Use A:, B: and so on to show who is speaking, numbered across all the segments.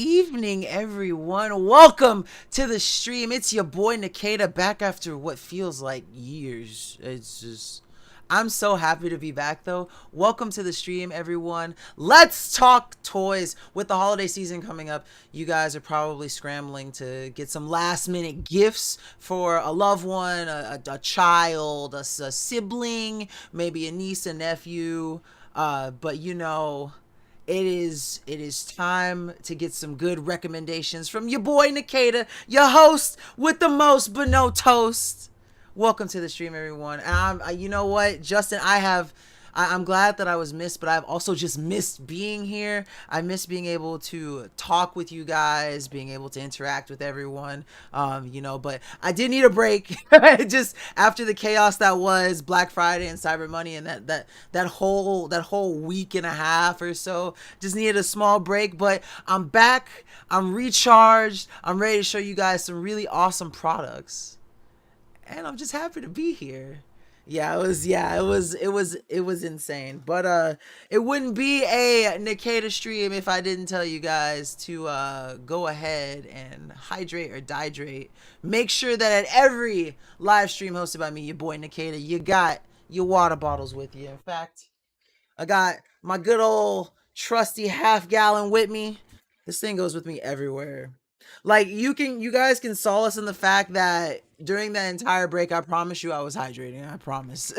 A: evening, everyone. Welcome to the stream. It's your boy Nkda back after what feels like years. I'm so happy to be back though. Welcome to the stream, everyone. Let's talk toys. With the holiday season coming up, you guys are probably scrambling to get some last minute gifts for a loved one, a child, a sibling, maybe a niece, a nephew. But it is time to get some good recommendations from your boy Nkda, your host with the most but no toast. Welcome to the stream, everyone. And you know what, Justin, I'm glad that I was missed, but I've also just missed being here. I miss being able to talk with you guys, being able to interact with everyone. But I did need a break. Just after the chaos that was Black Friday and Cyber Money, and that whole week and a half or so, just needed a small break. But I'm back. I'm recharged. I'm ready to show you guys some really awesome products, and I'm just happy to be here. It was insane. But it wouldn't be a Nkda stream if I didn't tell you guys to go ahead and hydrate or dihydrate. Make sure that at every live stream hosted by me, your boy Nkda, you got your water bottles with you. In fact, I got my good old trusty half-gallon with me. This thing goes with me everywhere. Like, you guys can solace in the fact that during that entire break, I promise you I was hydrating. I promise.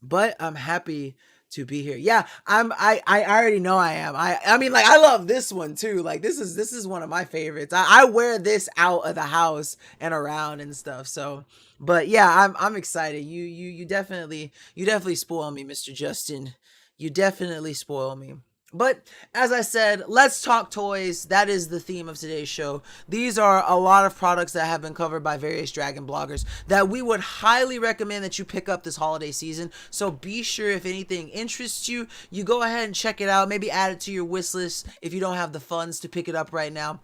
A: But I'm happy to be here. Yeah, I already know I am. I mean, like, I love this one too. Like, this is one of my favorites. I wear this out of the house and around and stuff. So, but yeah, I'm excited. You definitely spoil me, Mr. Justin. You definitely spoil me. But as I said, let's talk toys. That is the theme of today's show. These are a lot of products that have been covered by various Dragon bloggers that we would highly recommend that you pick up this holiday season. So be sure, if anything interests you, you go ahead and check it out. Maybe add it to your wish list if you don't have the funds to pick it up right now.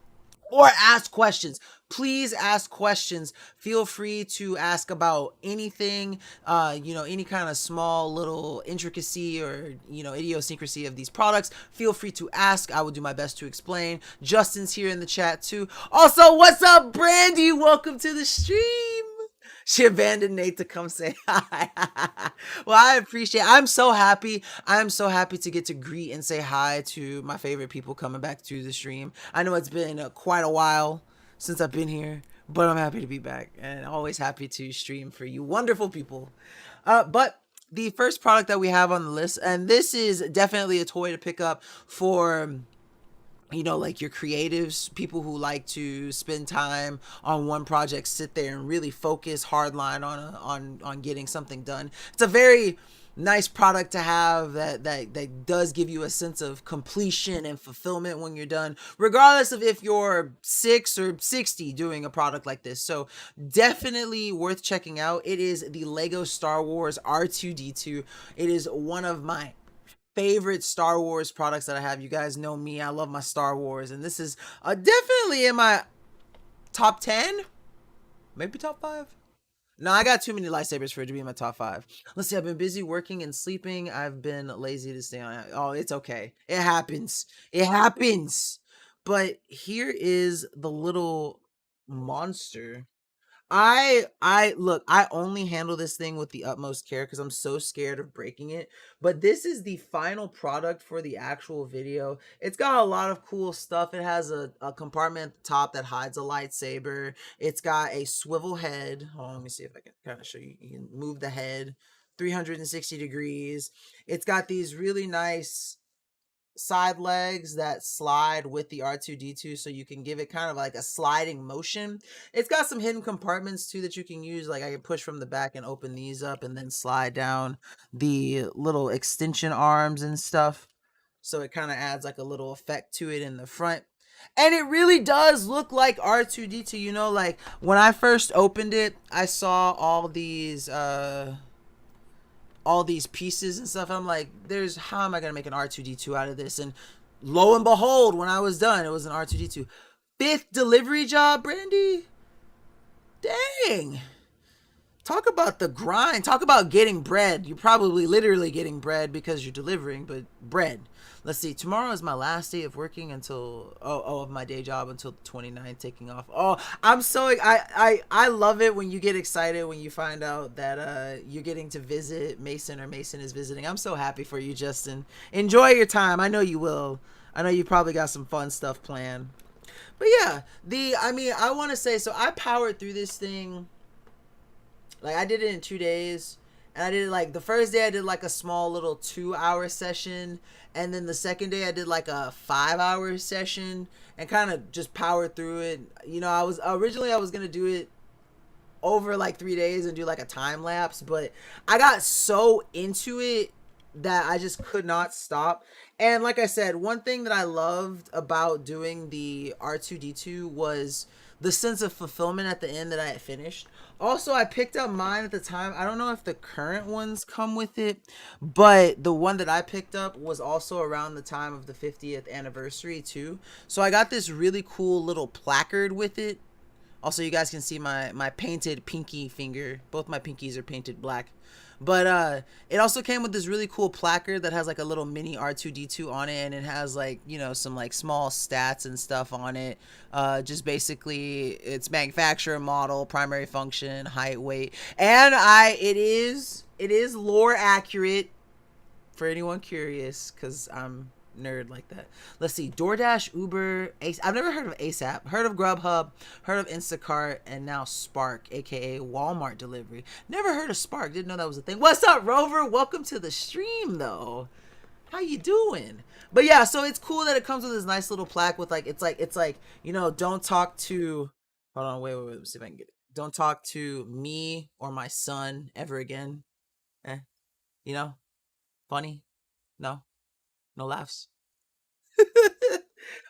A: Or ask questions. Please ask questions. Feel free to ask about anything, any kind of small little intricacy or, idiosyncrasy of these products. Feel free to ask. I will do my best to explain. Justin's here in the chat too. Also, what's up, Brandy? Welcome to the stream. She abandoned Nate to come say hi. Well, I appreciate it. I'm so happy to get to greet and say hi to my favorite people coming back to the stream. I know it's been quite a while since I've been here, but I'm happy to be back and always happy to stream for you wonderful people. But the first product that we have on the list, and this is definitely a toy to pick up for, like, your creatives, people who like to spend time on one project, sit there and really focus hardline on getting something done. It's a very nice product to have that does give you a sense of completion and fulfillment when you're done, regardless of if you're 6 or 60 doing a product like this. So definitely worth checking out. It is the Lego Star Wars R2D2. It is one of my favorite Star Wars products that I have. You guys know me. I love my Star Wars, and this is definitely in my top 10, maybe top 5. No, I got too many lightsabers for it to be in my top 5. Let's see. I've been busy working and sleeping. I've been lazy to stay on. Oh, it's okay. It happens. It happens. But here is the little monster. I look, I only handle this thing with the utmost care because I'm so scared of breaking it. But this is the final product for the actual video. It's got a lot of cool stuff. It has a compartment at the top that hides a lightsaber. It's got a swivel head. Hold on, let me see if I can kind of show you. You can move the head 360 degrees. It's got these really nice side legs that slide with the R2D2, so you can give it kind of like a sliding motion. It's got some hidden compartments too that you can use. Like, I can push from the back and open these up and then slide down the little extension arms and stuff. So it kind of adds like a little effect to it in the front. And it really does look like R2D2. Like, when I first opened it, I saw all these pieces and stuff. I'm like, how am I gonna make an R2D2 out of this? And lo and behold, when I was done, it was an R2D2. 5th delivery job, Brandy. Dang. Talk about the grind. Talk about getting bread. You're probably literally getting bread because you're delivering, but bread. Let's see. Tomorrow is my last day of working until of my day job until the 29th, taking off. Oh, I'm so I love it when you get excited when you find out that you're getting to visit Mason or Mason is visiting. I'm so happy for you, Justin. Enjoy your time. I know you will. I know you probably got some fun stuff planned. But yeah, I mean, I want to say, so I powered through this thing. Like, I did it in 2 days, and I did it, like, the first day I did, like, a small little 2-hour session, and then the second day I did, like, a 5-hour session, and kind of just powered through it. You know, I was going to do it over, like, 3 days and do, like, a time lapse, but I got so into it that I just could not stop. And like I said, one thing that I loved about doing the R2D2 was the sense of fulfillment at the end that I had finished. Also, I picked up mine at the time. I don't know if the current ones come with it, but the one that I picked up was also around the time of the 50th anniversary too. So I got this really cool little placard with it. Also, you guys can see my painted pinky finger. Both my pinkies are painted black. But it also came with this really cool placard that has like a little mini R2D2 on it, and it has like, you know, some like small stats and stuff on it. Just basically its manufacturer, model, primary function, height, weight, and it is lore accurate for anyone curious, because I'm nerd like that. Let's see. DoorDash, Uber, I've never heard of ASAP. Heard of Grubhub, heard of Instacart, and now Spark, aka Walmart delivery. Never heard of Spark. Didn't know that was a thing. What's up, Rover? Welcome to the stream, though. How you doing? But yeah, so it's cool that it comes with this nice little plaque with like it's like, you know, don't talk to. Hold on, wait. Let's see if I can get it. Don't talk to me or my son ever again. You know, funny. No. No laughs.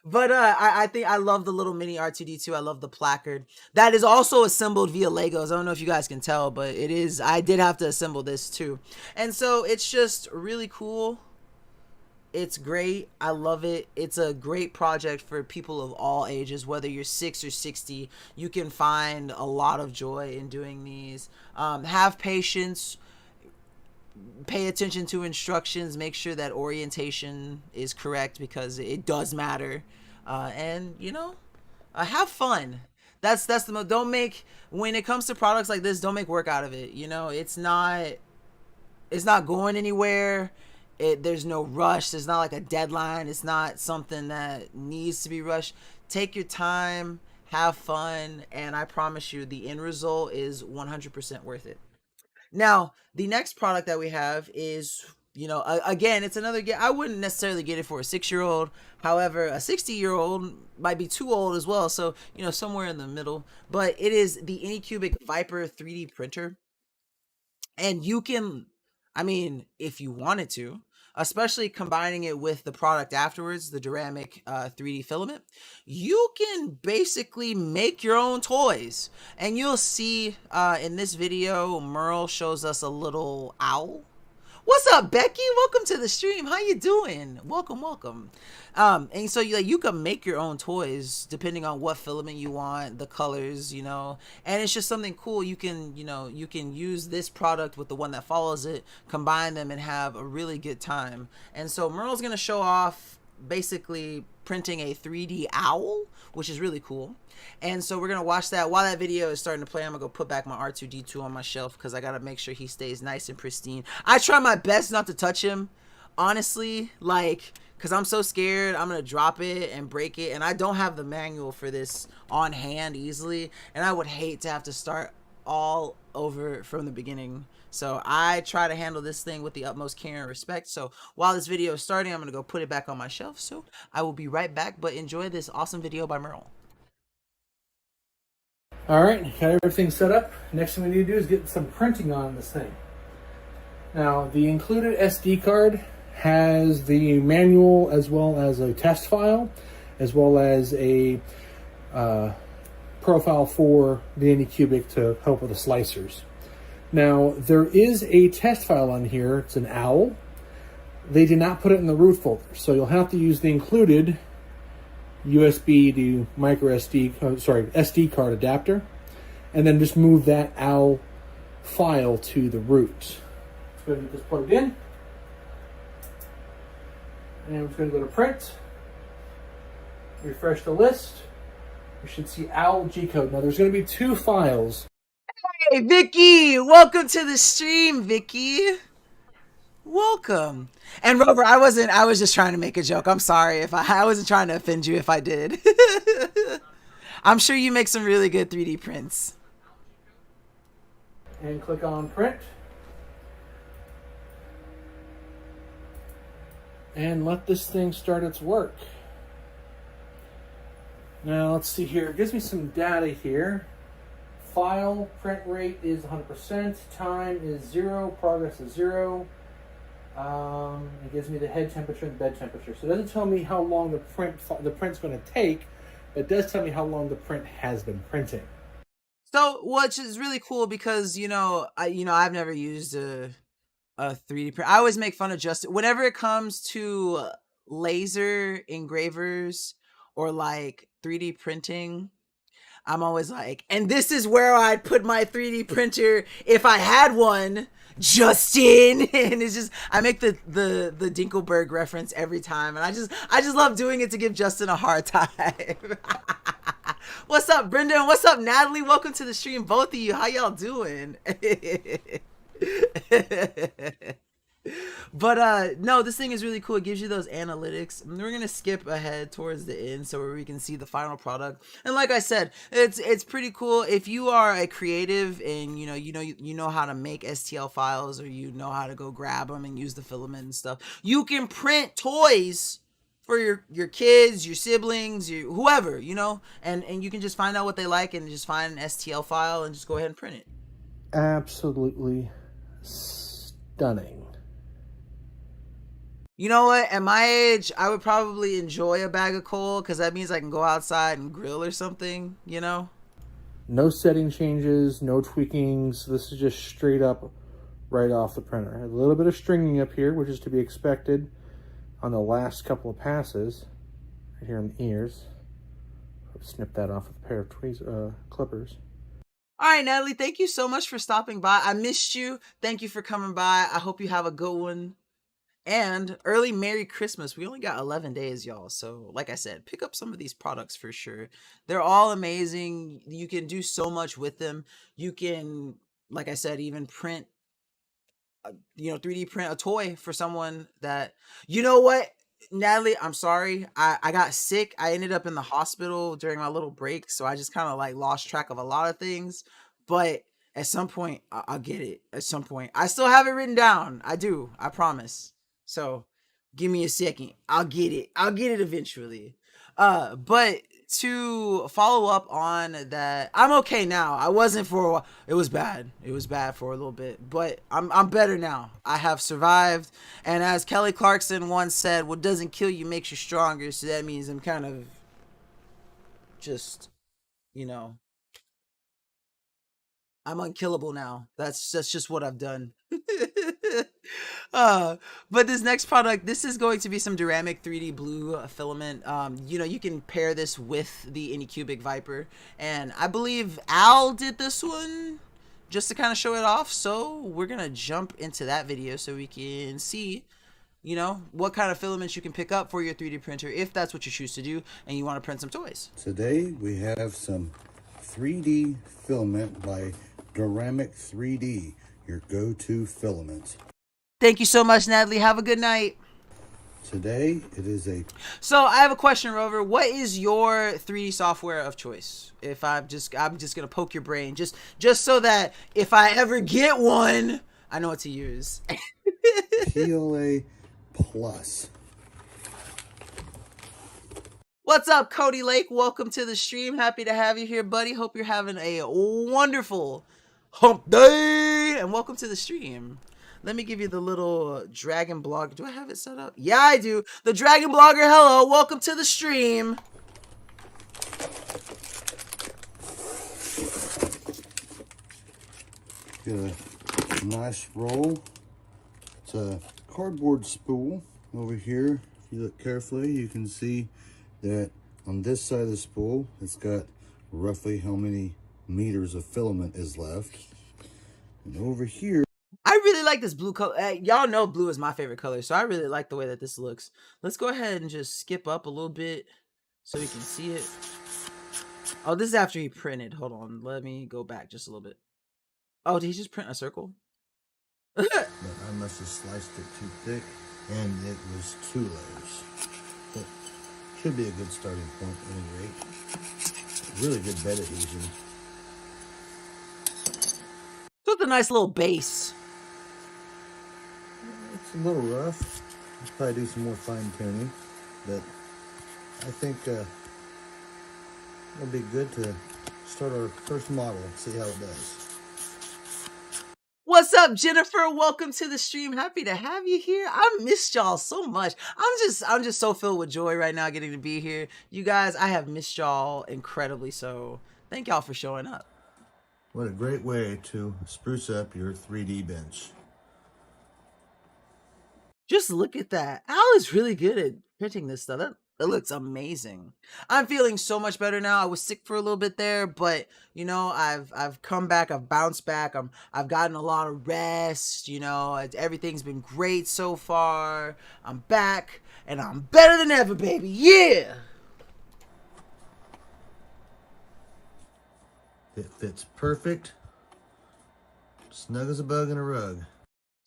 A: But I think I love the little mini R2D2. I love the placard. That is also assembled via Legos. I don't know if you guys can tell, but it is. I did have to assemble this too. And so it's just really cool. It's great. I love it. It's a great project for people of all ages, whether you're 6 or 60. You can find a lot of joy in doing these. Have patience. Pay attention to instructions, make sure that orientation is correct because it does matter, and you know, have fun. That's the most. Don't make, when it comes to products like this, don't make work out of it. You know, it's not going anywhere. There's no rush. There's not like a deadline. It's not something that needs to be rushed. Take your time, have fun, and I promise you the end result is 100% worth it. Now, the next product that we have is, you know, again, it's another I wouldn't necessarily get it for a 6-year-old. However, a 60-year-old might be too old as well. So, you know, somewhere in the middle. But it is the Anycubic Viper 3D printer. And you can, I mean, if you wanted to, especially combining it with the product afterwards, the Duramic 3D filament, you can basically make your own toys. And you'll see in this video, Merle shows us a little owl. What's up, Becky? Welcome to the stream. How you doing? Welcome. And so you can make your own toys depending on what filament you want, the colors, you know, and it's just something cool. You can use this product with the one that follows it, combine them, and have a really good time. And so Merle's gonna show off basically printing a 3D owl, which is really cool. And so we're gonna watch that. While that video is starting to play, I'm gonna go put back my R2D2 on my shelf because I gotta make sure he stays nice and pristine. I try my best not to touch him, honestly, like, because I'm so scared I'm gonna drop it and break it, and I don't have the manual for this on hand easily, and I would hate to have to start all over from the beginning. So I try to handle this thing with the utmost care and respect. So while this video is starting, I'm gonna go put it back on my shelf. So I will be right back, but enjoy this awesome video by Merle.
B: All right, got everything set up. Next thing we need to do is get some printing on this thing. Now, the included SD card has the manual as well as a test file, as well as a profile for the Anycubic to help with the slicers. Now, there is a test file on here. It's an owl. They did not put it in the root folder, so you'll have to use the included USB to micro SD, SD card adapter, and then just move that owl file to the root. Let's go ahead and get this plugged in. And we're just going to go to print. Refresh the list. You should see OWL G-code. Now there's going to be 2 files.
A: Hey, Vicky! Welcome to the stream, Vicky. Welcome. And Rover, I was just trying to make a joke. I'm sorry if I wasn't trying to offend you if I did. I'm sure you make some really good 3D prints.
B: And click on print. And let this thing start its work. Now let's see here. It gives me some data here. File print rate is 100%. Time is 0. Progress is 0. It gives me the head temperature and the bed temperature. So it doesn't tell me how long the print's going to take, but it does tell me how long the print has been printing.
A: So, which is really cool because I've never used a 3D print. I always make fun of Justin whenever it comes to laser engravers or like 3D printing. I'm always like, and this is where I'd put my 3D printer if I had one, Justin. And it's just, I make the Dinkelberg reference every time, and I just love doing it to give Justin a hard time. What's up, Brendan? What's up, Natalie? Welcome to the stream, both of you. How y'all doing? But no, this thing is really cool. It gives you those analytics. We're gonna skip ahead towards the end so where we can see the final product. And like I said, it's pretty cool if you are a creative and you know how to make STL files, or you know how to go grab them and use the filament and stuff. You can print toys for your kids, your siblings, your whoever, and you can just find out what they like and just find an STL file and just go ahead and print it.
B: Absolutely stunning.
A: You know what? At my age, I would probably enjoy a bag of coal because that means I can go outside and grill or something,
B: No setting changes, no tweakings. This is just straight up right off the printer. A little bit of stringing up here, which is to be expected on the last couple of passes. Right here on the ears. Snip that off with a pair of clippers.
A: All right, Natalie, thank you so much for stopping by. I missed you. Thank you for coming by. I hope you have a good one. And early Merry Christmas. We only got 11 days, y'all. So like I said, pick up some of these products for sure. They're all amazing. You can do so much with them. You can, like I said, even print, 3D print a toy for someone that, you know what, Natalie, I'm sorry. I got sick. I ended up in the hospital during my little break. So I just kind of like lost track of a lot of things. But at some point, I'll get it. At some point. I still have it written down. I do. I promise. So give me a second. I'll get it. I'll get it eventually. But to follow up on that, I'm okay now. I wasn't for a while. It was bad. It was bad for a little bit, but I'm better now. I have survived. And as Kelly Clarkson once said, what doesn't kill you makes you stronger. So that means I'm kind of just, I'm unkillable now. That's just what I've done. But this next product, this is going to be some Duramic 3D blue filament. You can pair this with the Anycubic Viper, and I believe Al did this one just to kind of show it off. So we're gonna jump into that video so we can see what kind of filaments you can pick up for your 3D printer if that's what you choose to do and you want to print some toys.
C: Today we have some 3D filament by Duramic 3D, your go-to filaments.
A: Thank you so much, Natalie. Have a good night.
C: Today it is a...
A: So I have a question, Rover. What is your 3D software of choice? If I'm just gonna poke your brain, just so that if I ever get one, I know what to use.
C: PLA Plus.
A: What's up, Cody Lake? Welcome to the stream. Happy to have you here, buddy. Hope you're having a wonderful hump day, and welcome to the stream. Let me give you the little Dragon Blogger. Do I have it set up? Yeah, I do. The Dragon Blogger, hello. Welcome to the stream.
C: Get a nice roll. It's a cardboard spool over here. If you look carefully, you can see that on this side of the spool, it's got roughly how many meters of filament is left. And over here,
A: I really like this blue color. Y'all know blue is my favorite color, so I really like the way that this looks. Let's go ahead and just skip up a little bit so we can see it. Oh, this is after he printed. Hold on. Let me go back just a little bit. Oh, did he just print a circle?
C: but I must have sliced it too thick, and it was 2 layers. But should be a good starting point at any rate. Really good bed adhesion.
A: So it's a nice little base.
C: It's a little rough. I'll probably do some more fine tuning, but I think it'll be good to start our first model and see how it does.
A: What's up, Jennifer? Welcome to the stream. Happy to have you here. I missed y'all so much. I'm just so filled with joy right now getting to be here. You guys, I have missed y'all incredibly, so thank y'all for showing up.
C: What a great way to spruce up your 3D bench.
A: Just look at that. Al is really good at printing this stuff. That looks amazing. I'm feeling so much better now. I was sick for a little bit there, but you know, I've come back. I've bounced back. I've gotten a lot of rest. You know, everything's been great so far. I'm back, and I'm better than ever, baby. Yeah.
C: It fits perfect. Snug as a bug in a rug.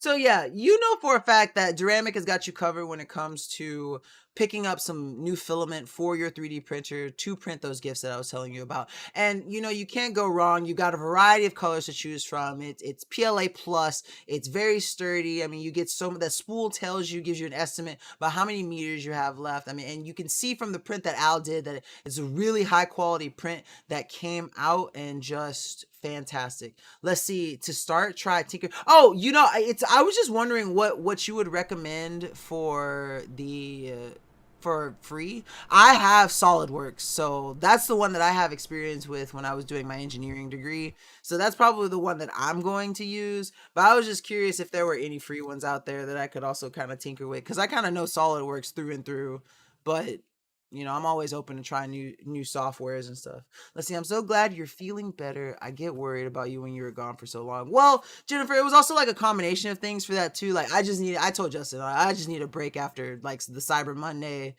A: So yeah, you know for a fact that Duramic has got you covered when it comes to picking up some new filament for your 3D printer to print those gifts that I was telling you about. And you know, you can't go wrong. You got a variety of colors to choose from. It's PLA plus. It's very sturdy. I mean, you get so that spool tells you, gives you an estimate about how many meters you have left. I mean, and you can see from the print that Al did that it's a really high quality print that came out and just fantastic. Let's see. To start, try Tinker. Oh, you know, I was just wondering what you would recommend for the for free. I have SolidWorks, so that's the one that I have experience with when I was doing my engineering degree. So that's probably the one that I'm going to use. But I was just curious if there were any free ones out there that I could also kind of tinker with, because I kind of know SolidWorks through and through. But you know, I'm always open to try new softwares and stuff. Let's see. I'm so glad you're feeling better. I get worried about you when you were gone for so long. Well, Jennifer, it was also like a combination of things for that too. Like I told Justin, I just need a break after like the Cyber Monday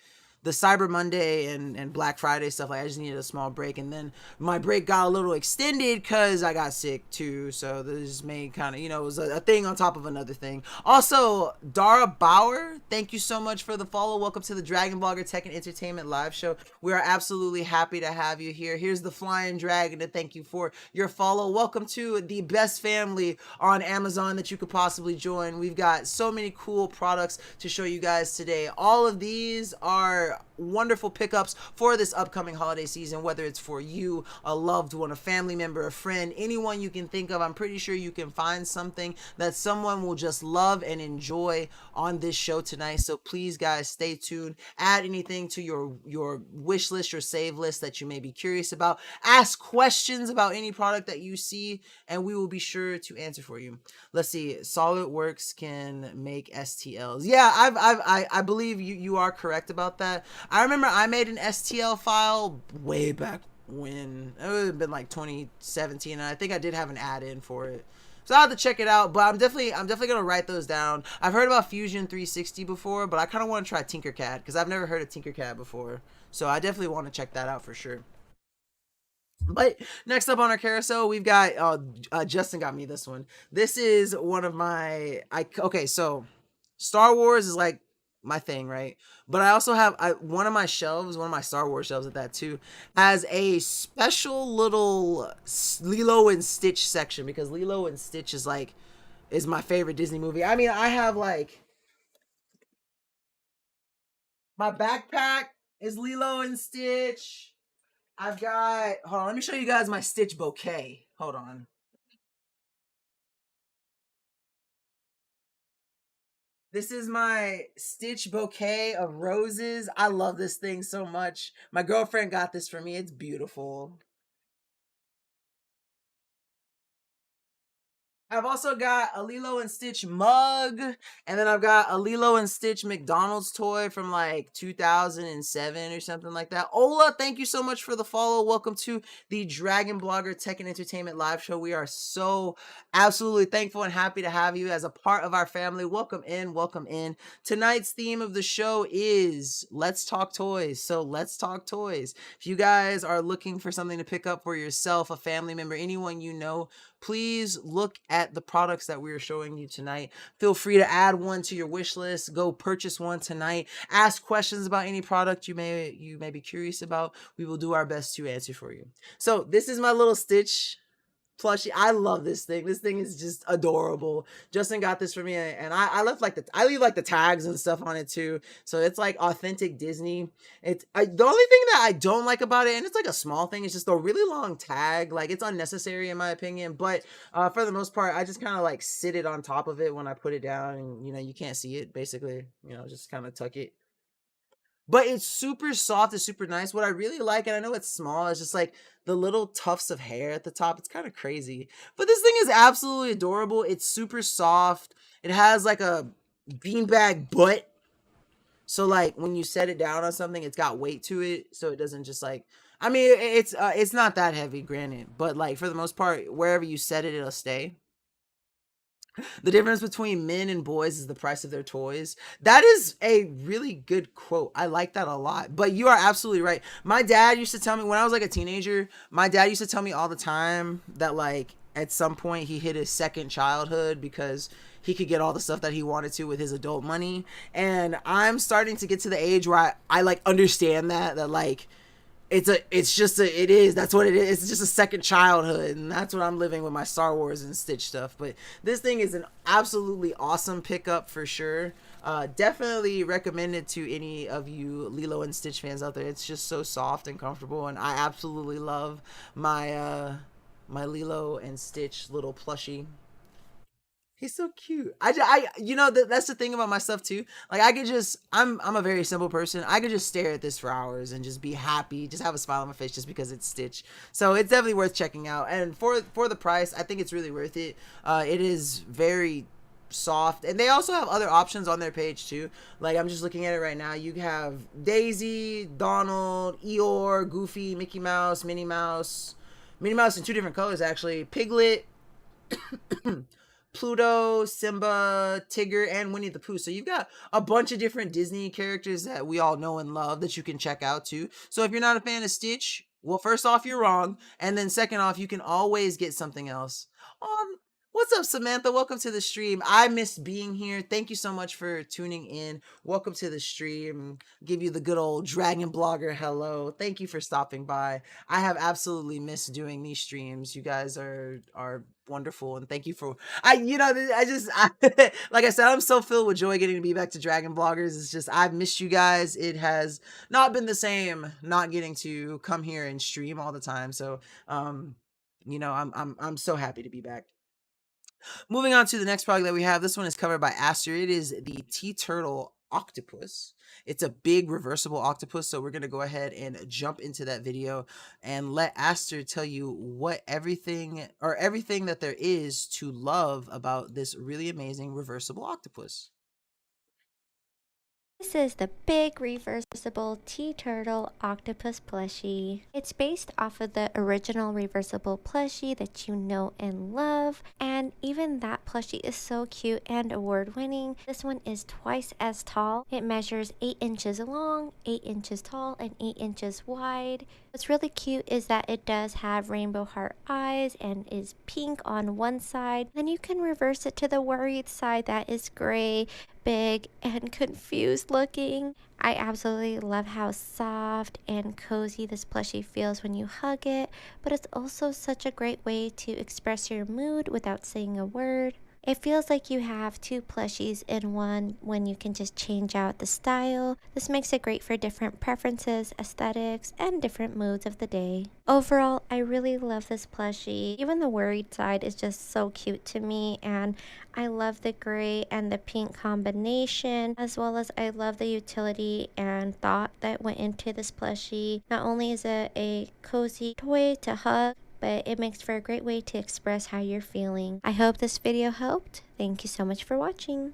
A: and Black Friday stuff. Like I just needed a small break, and then my break got a little extended because I got sick too. So this made kind of, you know, it was a thing on top of another thing. Also, Dara Bauer, thank you so much for the follow. Welcome to the Dragon Blogger Tech and Entertainment live show. We are absolutely happy to have you here. Here's the Flying Dragon to thank you for your follow. Welcome to the best family on Amazon that you could possibly join. We've got so many cool products to show you guys today. All of these are wonderful pickups for this upcoming holiday season, whether it's for you, a loved one, a family member, a friend, anyone you can think of. I'm pretty sure you can find something that someone will just love and enjoy on this show tonight. So please, guys, stay tuned. Add anything to your wish list, your save list that you may be curious about. Ask questions about any product that you see, and we will be sure to answer for you. Let's see. SolidWorks can make STLs. Yeah, I believe you are correct about that. I remember I made an STL file way back when. It would have been like 2017, and I think I did have an add-in for it. So I'll have to check it out, but I'm definitely gonna write those down. I've heard about Fusion 360 before, but I kind of want to try Tinkercad because I've never heard of Tinkercad before. So I definitely want to check that out for sure. But next up on our carousel, we've got Justin got me this one. This is one of my okay, so Star Wars is like my thing, right? But I also have one of my shelves, one of my Star Wars shelves at that too, has a special little Lilo and Stitch section because Lilo and Stitch is my favorite Disney movie. I mean, I have like my backpack is Lilo and Stitch. I've got, hold on, let me show you guys my Stitch bouquet. Hold on. This is my Stitch bouquet of roses. I love this thing so much. My girlfriend got this for me. It's beautiful. I've also got a Lilo and Stitch mug, and then I've got a Lilo and Stitch McDonald's toy from like 2007 or something like that. Ola, thank you so much for the follow. Welcome to the Dragon Blogger Tech and Entertainment Live Show. We are so absolutely thankful and happy to have you as a part of our family. Welcome in, welcome in. Tonight's theme of the show is Let's Talk Toys. So let's talk toys. If you guys are looking for something to pick up for yourself, a family member, anyone you know, please look at the products that we are showing you tonight. Feel free to add one to your wish list. Go purchase one tonight. Ask questions about any product you may be curious about. We will do our best to answer for you. So this is my little Stitch plushie. I love this thing. This thing is just adorable. Justin got this for me, and I left like I leave like the tags and stuff on it too. So it's like authentic Disney. The only thing that I don't like about it, and it's like a small thing, is just a really long tag. Like it's unnecessary in my opinion. But for the most part, I just kind of like sit it on top of it when I put it down, and you can't see it basically. Just kind of tuck it. But it's super soft, it's super nice. What I really like, and I know it's small, is just like the little tufts of hair at the top. It's kind of crazy. But this thing is absolutely adorable. It's super soft. It has like a beanbag butt. So like when you set it down on something, it's got weight to it. So it doesn't just like, I mean, it's not that heavy, granted. But like for the most part, wherever you set it, it'll stay. The difference between men and boys is the price of their toys. That is a really good quote. I like that a lot. But you are absolutely right. My dad used to tell me when I was like a teenager, my dad used to tell me all the time that like at some point he hit his second childhood because he could get all the stuff that he wanted to with his adult money. And I'm starting to get to the age where I like understand that like that's what it is. It's just a second childhood, and that's what I'm living with my Star Wars and Stitch stuff. But this thing is an absolutely awesome pickup for sure. Definitely recommend it to any of you Lilo and Stitch fans out there. It's just so soft and comfortable, and I absolutely love my my Lilo and Stitch little plushie. He's so cute. That's the thing about my stuff too. Like I could just, I'm a very simple person. I could just stare at this for hours and just be happy, just have a smile on my face just because it's Stitch. So it's definitely worth checking out. And for the price, I think it's really worth it. It is very soft, and they also have other options on their page too. Like I'm just looking at it right now. You have Daisy, Donald, Eeyore, Goofy, Minnie Mouse in two different colors actually, Piglet, Pluto, Simba, Tigger, and Winnie the Pooh. So you've got a bunch of different Disney characters that we all know and love that you can check out too. So if you're not a fan of Stitch, well, first off, you're wrong. And then second off, you can always get something else. What's up, Samantha? Welcome to the stream. I missed being here. Thank you so much for tuning in. Welcome to the stream. Give you the good old Dragon Blogger hello. Thank you for stopping by. I have absolutely missed doing these streams. You guys are wonderful, and thank you for like I said, I'm so filled with joy getting to be back to Dragon Bloggers. It's just I've missed you guys. It has not been the same not getting to come here and stream all the time. So I'm so happy to be back. Moving on to the next product that we have. This one is covered by Aster. It is the Tea Turtle Octopus. It's a big reversible octopus, so we're going to go ahead and jump into that video and let Aster tell you what everything that there is to love about this really amazing reversible octopus.
D: This is the big reversible tea turtle octopus plushie. It's based off of the original reversible plushie that you know and love, and even that plushie is so cute and award-winning. This one is twice as tall. It measures 8 inches long, 8 inches tall, and 8 inches wide. What's really cute is that it does have rainbow heart eyes and is pink on one side. Then you can reverse it to the worried side that is gray, big, and confused looking. I absolutely love how soft and cozy this plushie feels when you hug it, but it's also such a great way to express your mood without saying a word. It feels like you have 2 plushies in one when you can just change out the style. This makes it great for different preferences, aesthetics, and different moods of the day. Overall, I really love this plushie. Even the worried side is just so cute to me, and I love the gray and the pink combination, as well as I love the utility and thought that went into this plushie. Not only is it a cozy toy to hug, but it makes for a great way to express how you're feeling. I hope this video helped. Thank you so much for watching.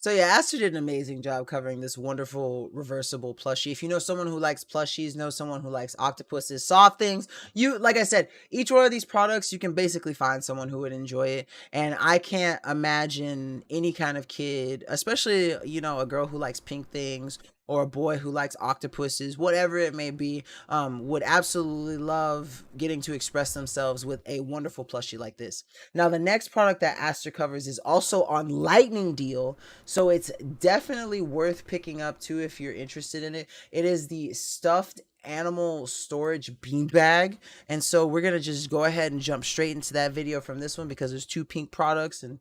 A: So yeah, Aster did an amazing job covering this wonderful reversible plushie. If you know someone who likes plushies, know someone who likes octopuses, soft things, like I said, each one of these products, you can basically find someone who would enjoy it. And I can't imagine any kind of kid, especially, a girl who likes pink things or a boy who likes octopuses, whatever it may be, would absolutely love getting to express themselves with a wonderful plushie like this. Now, the next product that Aster covers is also on lightning deal, so it's definitely worth picking up too if you're interested in it. It is the stuffed animal storage beanbag, and so we're gonna just go ahead and jump straight into that video from this one because there's two pink products, and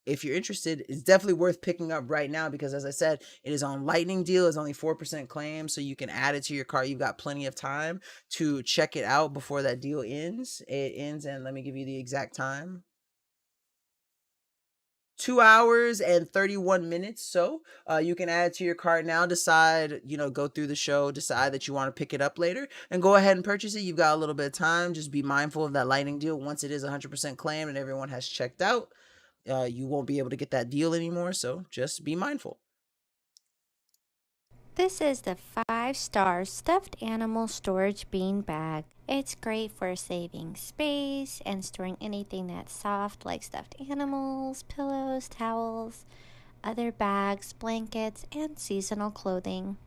A: if you're interested, it's definitely worth picking up right now because, as I said, it is on lightning deal. It's only 4% claim, so you can add it to your cart. You've got plenty of time to check it out before that deal ends. It ends, and let me give you the exact time. 2 hours and 31 minutes. So you can add it to your cart now, decide, go through the show, decide that you want to pick it up later, and go ahead and purchase it. You've got a little bit of time. Just be mindful of that lightning deal. Once it is 100% claimed and everyone has checked out, you won't be able to get that deal anymore, so just be mindful.
D: This is the 5-star stuffed animal storage bean bag. It's great for saving space and storing anything that's soft like stuffed animals, pillows, towels, other bags, blankets, and seasonal clothing.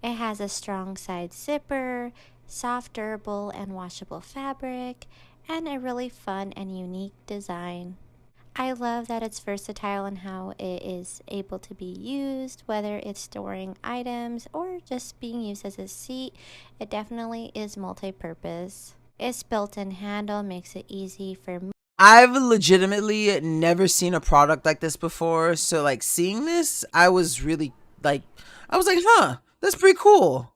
D: It has a strong side zipper, soft, durable, and washable fabric, and a really fun and unique design. I love that it's versatile in how it is able to be used, whether it's storing items or just being used as a seat. It definitely is multi-purpose. Its built-in handle makes it easy for me.
A: I've legitimately never seen a product like this before, so like seeing this, I was like, huh, that's pretty cool.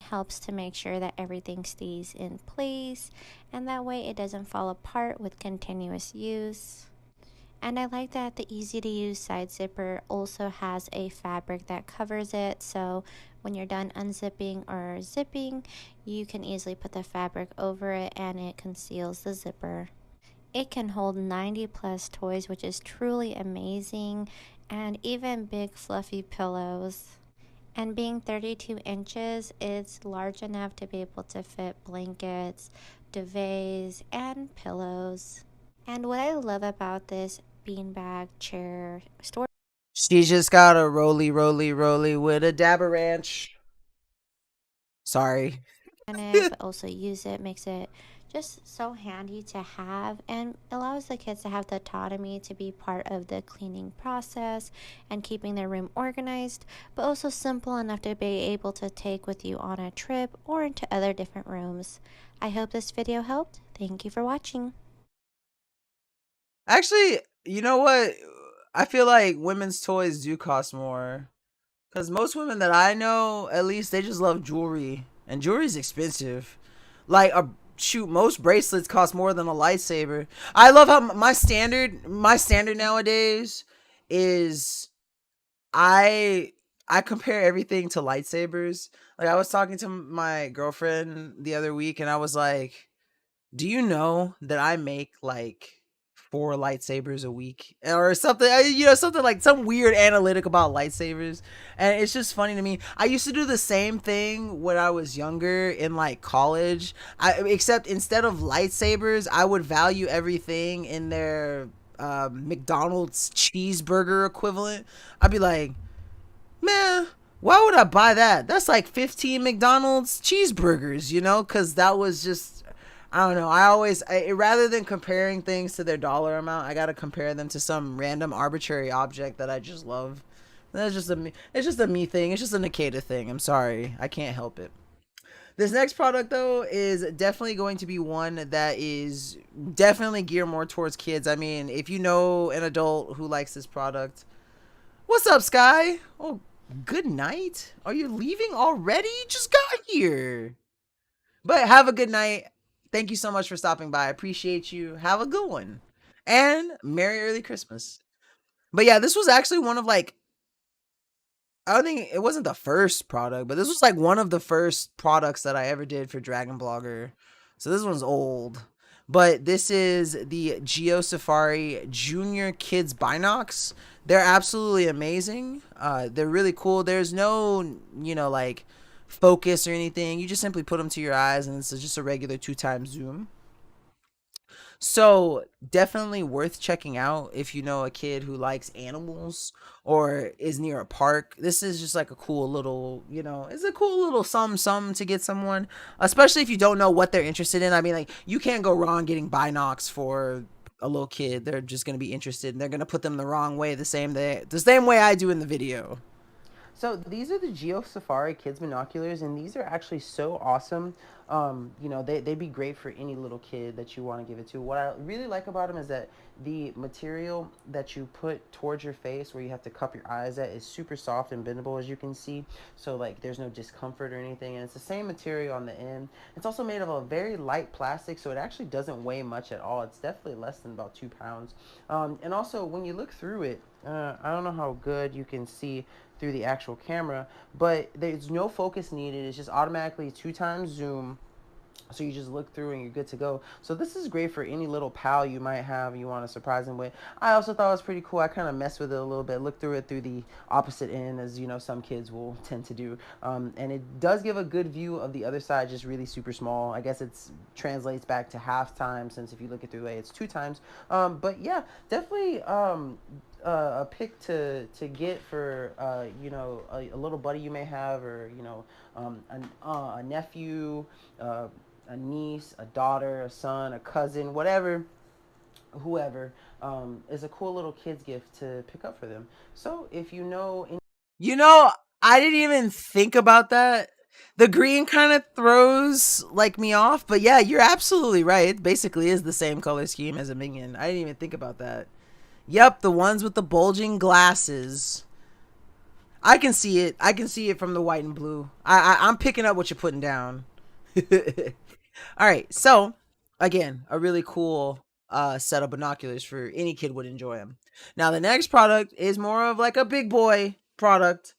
D: Helps to make sure that everything stays in place, and that way it doesn't fall apart with continuous use. And I like that the easy to use side zipper also has a fabric that covers it, so when you're done unzipping or zipping, you can easily put the fabric over it and it conceals the zipper. It can hold 90 plus toys, which is truly amazing, and even big fluffy pillows. And being 32 inches, it's large enough to be able to fit blankets, duvets, and pillows. And what I love about this beanbag chair storage,
A: She just got a roly with a dabber ranch. Sorry.
D: but also use it, makes it just so handy to have and allows the kids to have the autonomy to be part of the cleaning process and keeping their room organized, but also simple enough to be able to take with you on a trip or into other different rooms. I hope this video helped. Thank you for watching.
A: Actually, you know what? I feel like women's toys do cost more. Because most women that I know, at least, they just love jewelry. And jewelry's expensive. Like, most bracelets cost more than a lightsaber. I love how my standard nowadays is I compare everything to lightsabers. Like, I was talking to my girlfriend the other week, and I was like, do you know that I make like 4 lightsabers a week or something? Something like some weird analytic about lightsabers, and it's just funny to me. I used to do the same thing when I was younger in like college. Except instead of lightsabers, I would value everything in their McDonald's cheeseburger equivalent. I'd be like, man, why would I buy that? That's like 15 McDonald's cheeseburgers, because that was just, I don't know. Rather than comparing things to their dollar amount, I gotta compare them to some random arbitrary object that I just love. It's just a me thing. It's just a Nkda thing. I'm sorry, I can't help it. This next product, though, is definitely going to be one that is definitely geared more towards kids. I mean, if you know an adult who likes this product, what's up, Sky? Oh, good night. Are you leaving already? You just got here. But have a good night. Thank you so much for stopping by. I appreciate you. Have a good one. And Merry Early Christmas. But yeah, this was actually one of like, I don't think it wasn't the first product, but this was like one of the first products that I ever did for Dragon Blogger. So this one's old. But this is the Geo Safari Junior Kids Binocs. They're absolutely amazing. They're really cool. There's no, like focus or anything. You just simply put them to your eyes, and it's just a regular 2 times zoom. So definitely worth checking out if you know a kid who likes animals or is near a park. This is just like a cool little, it's a cool little some to get someone, especially if you don't know what they're interested in. I mean, like you can't go wrong getting binocs for a little kid. They're just gonna be interested, and they're gonna put them the wrong way, the same way I do in the video. So these are the Geo Safari Kids binoculars, and these are actually so awesome. They'd be great for any little kid that you want to give it to. What I really like about them is that the material that you put towards your face, where you have to cup your eyes at, is super soft and bendable, as you can see. So like, there's no discomfort or anything, and it's the same material on the end. It's also made of a very light plastic, so it actually doesn't weigh much at all. It's definitely less than about 2 pounds. And also, when you look through it, I don't know how good you can see through the actual camera, but there's no focus needed. It's just automatically 2 times zoom, so you just look through and you're good to go. So this is great for any little pal you might have you want to surprise them with. I also thought it was pretty cool. I kind of messed with it a little bit, looked through it through the opposite end, as some kids will tend to do. And it does give a good view of the other side, just really super small. I guess it's translates back to half time, since if you look it through the way, it's 2 times. But yeah, definitely a pick to get for a little buddy you may have, or a nephew, a niece, a daughter, a son, a cousin, whatever, whoever, is a cool little kid's gift to pick up for them. So if you know any, I didn't even think about that. The green kind of throws like me off, but yeah, you're absolutely right. It basically is the same color scheme as a minion. I didn't even think about that. Yep, the ones with the bulging glasses. I can see it. I can see it from the white and blue. I'm picking up what you're putting down. All right, so again, a really cool set of binoculars for any kid would enjoy them. Now the next product is more of like a big boy product.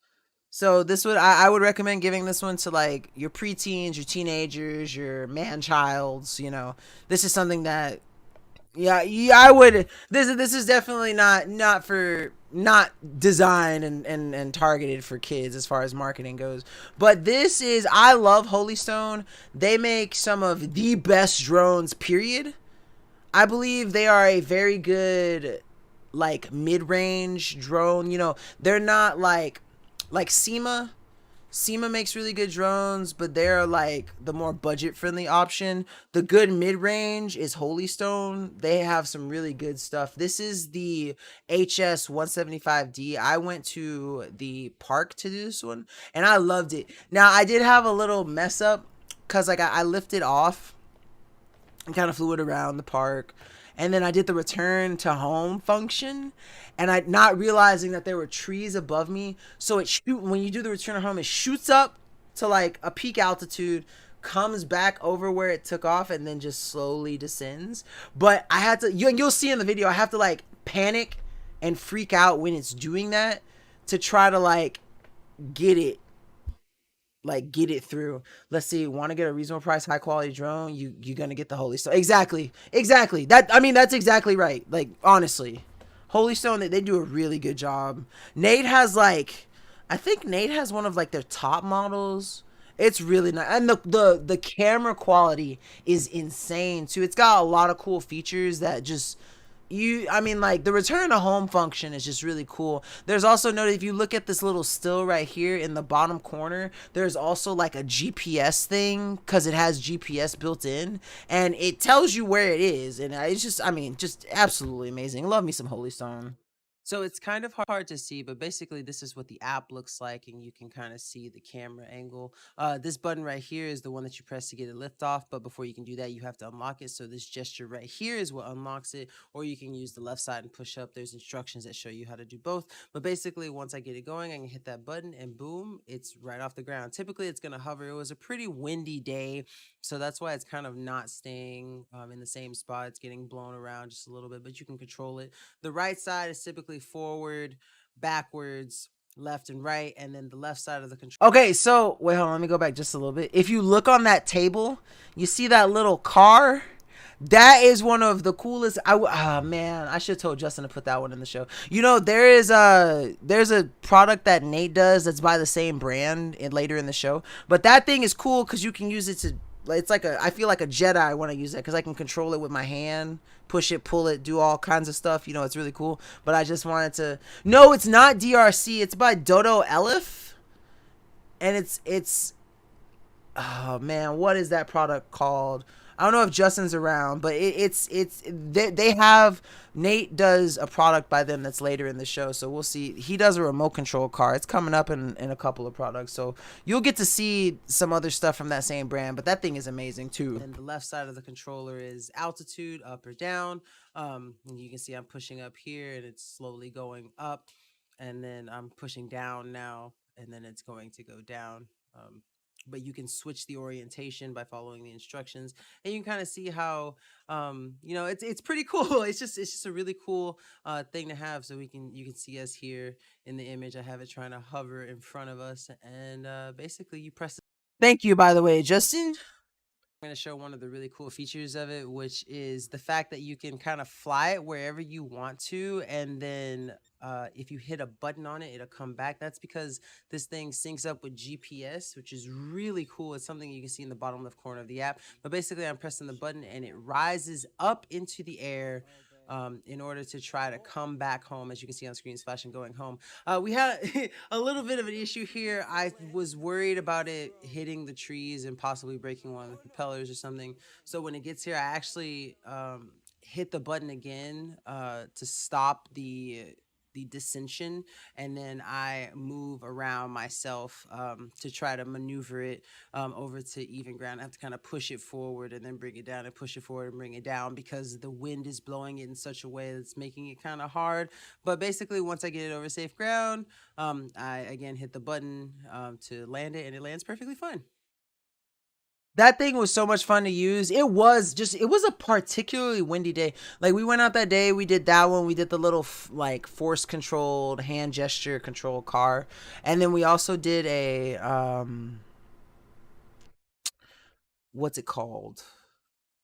A: So I would recommend giving this one to like your preteens, your teenagers, your man childs. This is something that, yeah, I would. This is definitely not designed and targeted for kids as far as marketing goes. But I love Holy Stone. They make some of the best drones. Period. I believe they are a very good like mid-range drone. They're not like SEMA. SEMA makes really good drones, but they're like the more budget friendly option. The good mid range is Holy Stone. They have some really good stuff. This is the HS 175D. I went to the park to do this one, and I loved it. Now, I did have a little mess up because like I lifted off and kind of flew it around the park. And then I did the return to home function, and I not realizing that there were trees above me. So when you do the return to home, it shoots up to like a peak altitude, comes back over where it took off, and then just slowly descends. But I had to, you'll see in the video, I have to like panic and freak out when it's doing that to try to like get it through. Let's see. Want to get a reasonable price, high quality drone? You're gonna get the Holy Stone. Exactly. That's exactly right. Like honestly, Holy Stone, they do a really good job. Nate has like, I think Nate has one of like their top models. It's really nice, and the camera quality is insane too. It's got a lot of cool features that just like the return to home function is just really cool. There's also noted, if you look at this little still right here in the bottom corner, there's also like a GPS thing, because it has GPS built in, and it tells you where it is. And it's just absolutely amazing. Love me some Holy Stone. So it's kind of hard to see, but basically this is what the app looks like, and you can kind of see the camera angle. This button right here is the one that you press to get it lift off, but before you can do that, you have to unlock it. So this gesture right here is what unlocks it, or you can use the left side and push up. There's instructions that show you how to do both. But basically, once I get it going, I can hit that button and boom, it's right off the ground. Typically, it's going to hover. It was a pretty windy day, so that's why it's kind of not staying in the same spot. It's getting blown around just a little bit, but you can control it. The right side is typically forward, backwards, left and right, and then the left side of the control. Okay, so wait, hold on, let me go back just a little bit. If you look on that table, you see that little car. That is one of the coolest. Man, I should have told Justin to put that one in the show. You know, there's a product that Nate does that's by the same brand and later in the show. But that thing is cool because you can use it to. It's like I feel like a Jedi. I want to use that because I can control it with my hand, push it, pull it, do all kinds of stuff. You know, it's really cool. But I just wanted to. No, it's not DRC. It's by Dodo Elif, and it's oh man, what is that product called? I don't know if Justin's around, but they have Nate does a product by them that's later in the show, so we'll see. He does a remote control car. It's coming up in a couple of products, so you'll get to see some other stuff from that same brand. But that thing is amazing too. And the left side of the controller is altitude, up or down. And you can see I'm pushing up here, and it's slowly going up, and then I'm pushing down now, and then it's going to go down. But you can switch the orientation by following the instructions, and you can kind of see how you know, it's pretty cool. It's just a really cool thing to have. So you can see us here in the image. I have it trying to hover in front of us, and basically you press it. Thank you, by the way, Justin. I'm going to show one of the really cool features of it, which is the fact that you can kind of fly it wherever you want to, and then if you hit a button on it, it'll come back. That's because this thing syncs up with GPS, which is really cool. It's something you can see in the bottom left corner of the app. But basically, I'm pressing the button, and it rises up into the air in order to try to come back home. As you can see on screen, it's flashing going home. We had a little bit of an issue here. I was worried about it hitting the trees and possibly breaking one of the propellers or something. So when it gets here, I actually hit the button again to stop the dissension, and then I move around myself to try to maneuver it over to even ground. I have to kind of push it forward and then bring it down, and push it forward and bring it down, because the wind is blowing it in such a way that's making it kind of hard. But basically, once I get it over safe ground, I again hit the button to land it, and it lands perfectly fine. That thing was so much fun to use. It was a particularly windy day. Like, we went out that day, we did that one, we did the little like force controlled hand gesture control car. And then we also did a what's it called?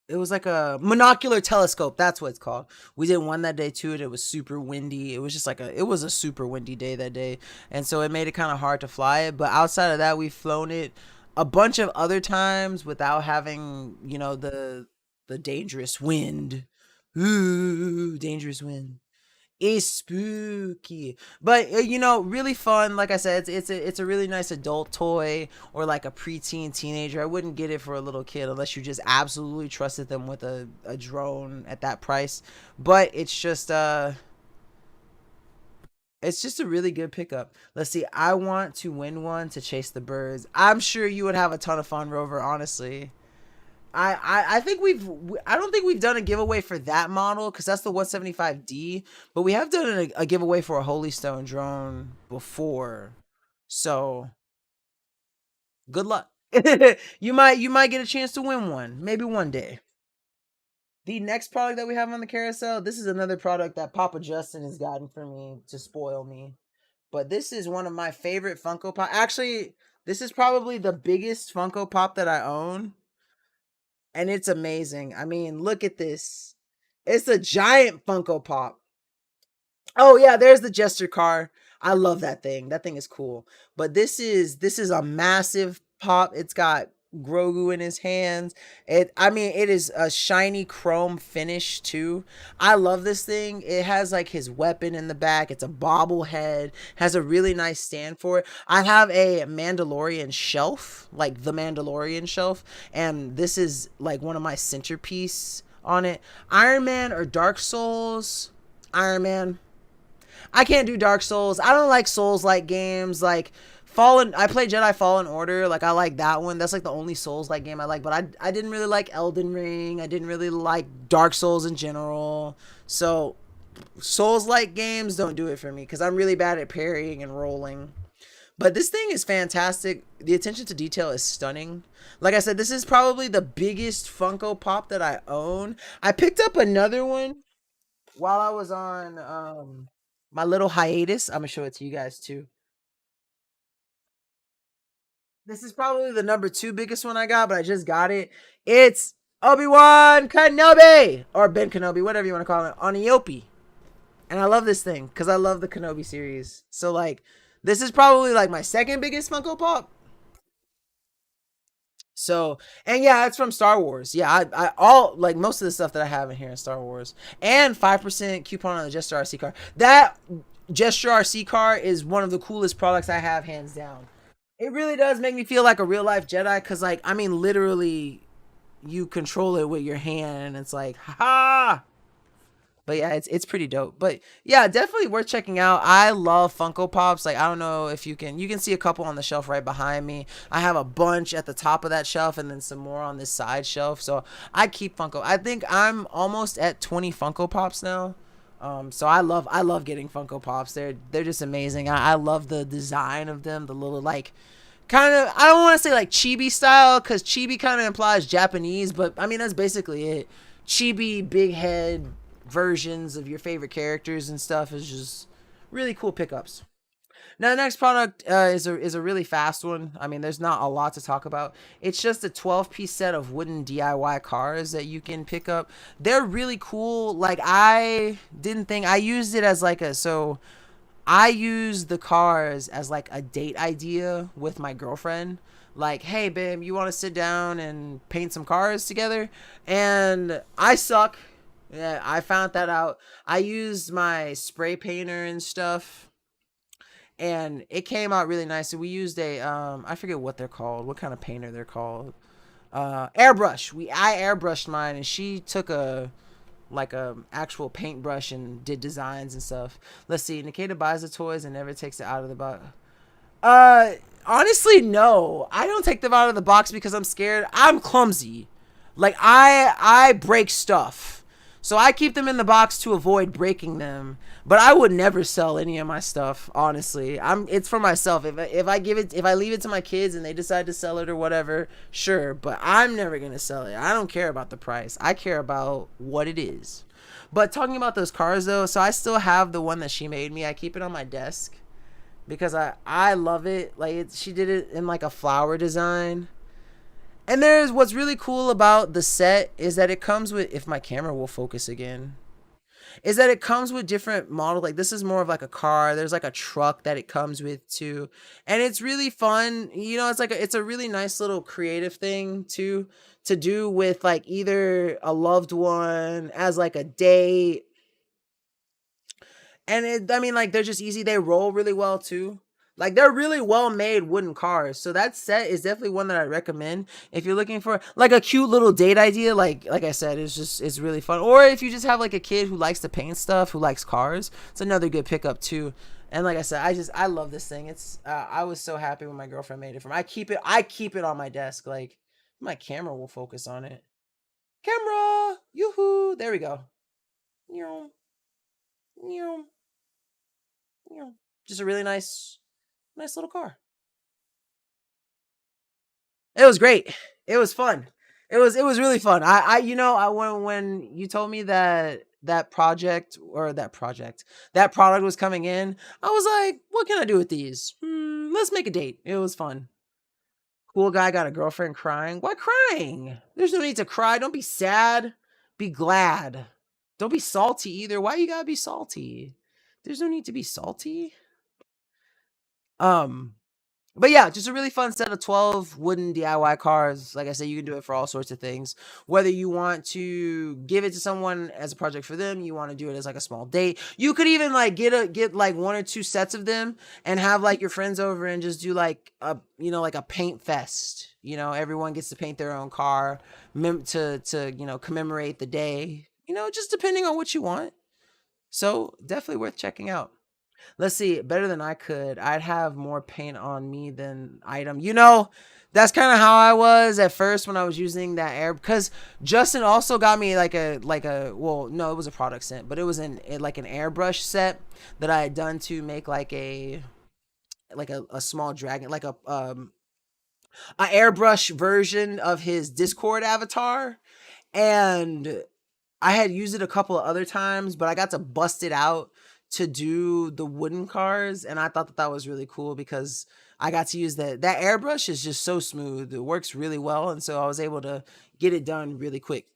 A: It was like a monocular telescope. That's what it's called. We did one that day too, and it was super windy. It was just like it was a super windy day that day, and so it made it kind of hard to fly it. But outside of that, we've flown it a bunch of other times without having, you know, the dangerous wind. Ooh, dangerous wind. It's spooky, but you know, really fun. Like I said, it's a really nice adult toy, or like a preteen teenager. I wouldn't get it for a little kid unless you just absolutely trusted them with a drone at that price. But it's just a really good pickup. Let's see. I want to win one to chase the birds. I'm sure you would have a ton of fun, Rover. Honestly. I think I don't think we've done a giveaway for that model, because that's the 175D, but we have done a giveaway for a Holy Stone drone before, so good luck. You might get a chance to win one, maybe one day. The next product that we have on the carousel, this is another product that Papa Justin has gotten for me to spoil me, but this is one of my favorite Funko Pop. Actually, this is probably the biggest Funko Pop that I own. And it's amazing. I mean, look at this. It's a giant Funko Pop. Oh yeah, there's the Jester car. I love that thing. That thing is cool. But this is a massive pop. It's got Grogu in his hands. It is a shiny chrome finish too. I love this thing. It has like his weapon in the back. It's a bobblehead. Has a really nice stand for it. I have a Mandalorian shelf, like the Mandalorian shelf, and this is like one of my centerpiece on it. Iron Man or Dark Souls? Iron Man. I can't do Dark Souls. I don't like Souls-like games. Like Fallen, I play Jedi Fallen Order. Like, I like that one. That's like the only Souls-like game I like. But I didn't really like Elden Ring. I didn't really like Dark Souls in general. So Souls-like games don't do it for me, because I'm really bad at parrying and rolling. But this thing is fantastic. The attention to detail is stunning. Like I said, this is probably the biggest Funko Pop that I own. I picked up another one while I was on my little hiatus. I'm gonna show it to you guys too. This is probably the number 2 biggest one I got, but I just got it. It's Obi-Wan Kenobi, or Ben Kenobi, whatever you want to call it, on Eope. And I love this thing because I love the Kenobi series. So like, this is probably like my second biggest Funko Pop. So, and yeah, it's from Star Wars. Yeah, I all like most of the stuff that I have in here is Star Wars. And 5% coupon on the Gesture RC car. That Gesture RC car is one of the coolest products I have, hands down. It really does make me feel like a real life Jedi, because like, I mean, literally you control it with your hand and it's like, ha. But yeah, it's pretty dope. But yeah, definitely worth checking out. I love Funko Pops. Like, I don't know if you can see a couple on the shelf right behind me. I have a bunch at the top of that shelf and then some more on this side shelf. So I keep Funko. I think I'm almost at 20 Funko Pops now. So I love getting Funko Pops. They're just amazing. I love the design of them. The little like kind of, I don't want to say like chibi style, because chibi kind of implies Japanese, but I mean that's basically it. Chibi big head versions of your favorite characters and stuff is just really cool pickups. Now the next product is a really fast one. I mean, there's not a lot to talk about. It's just a 12-piece set of wooden DIY cars that you can pick up. They're really cool. Like, I didn't think, I used it as like I used the cars as like a date idea with my girlfriend. Like, hey babe, you want to sit down and paint some cars together? And I suck. Yeah, I found that out. I used my spray painter and stuff, and it came out really nice. So we used a I forget what they're called, what kind of painter they're called. Airbrush. I airbrushed mine, and she took a actual paintbrush and did designs and stuff. Let's see. Nkda buys the toys and never takes it out of the box. Honestly, no. I don't take them out of the box because I'm scared. I'm clumsy. Like, I break stuff. So I keep them in the box to avoid breaking them. But I would never sell any of my stuff, honestly. It's for myself. If I leave it to my kids and they decide to sell it or whatever, sure, but I'm never going to sell it. I don't care about the price. I care about what it is. But talking about those cars though, so I still have the one that she made me. I keep it on my desk because I love it. Like, she did it in like a flower design. And there's what's really cool about the set is that it comes with, if my camera will focus again, is that it comes with different models. Like, this is more of like a car. There's like a truck that it comes with too. And it's really fun. You know, it's a really nice little creative thing too, to do with like either a loved one, as like a date. And I mean, like, they're just easy. They roll really well too. Like, they're really well made wooden cars. So that set is definitely one that I recommend if you're looking for like a cute little date idea. Like I said, it's really fun. Or if you just have like a kid who likes to paint stuff, who likes cars, it's another good pickup too. And like I said, I love this thing. It's I was so happy when my girlfriend made it for me. I keep it on my desk. Like, my camera will focus on it. Camera, yoo-hoo. There we go. Just a really nice little car. It was great. It was fun. It was really fun. When you told me that product was coming in, I was like, what can I do with these? Let's make a date. It was fun. Cool guy got a girlfriend crying. Why crying? There's no need to cry. Don't be sad. Be glad. Don't be salty either. Why you gotta be salty? There's no need to be salty. Um, but yeah, just a really fun set of 12 wooden DIY cars. Like I said, you can do it for all sorts of things. Whether you want to give it to someone as a project for them, you want to do it as like a small date. You could even like get like 1 or 2 sets of them and have like your friends over and just do like a paint fest. Everyone gets to paint their own car to commemorate the day. Just depending on what you want. So definitely worth checking out. Let's see, better than I could. I'd have more paint on me than item. That's kind of how I was at first when I was using that because Justin also got me well, no, it was a product set, but it was like an airbrush set that I had done to make like a small dragon, like a airbrush version of his Discord avatar. And I had used it a couple of other times, but I got to bust it out to do the wooden cars, and I thought that was really cool because I got to use that airbrush is just so smooth. It works really well, and so I was able to get it done really quick.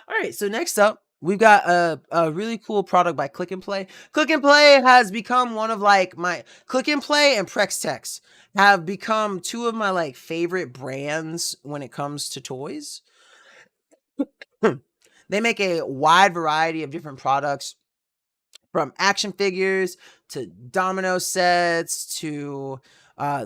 A: All right, so next up, we've got a really cool product by Click and Play. Click and Play has become one of like my Click and Play and Prextex have become two of my like favorite brands when it comes to toys. They make a wide variety of different products, from action figures to domino sets to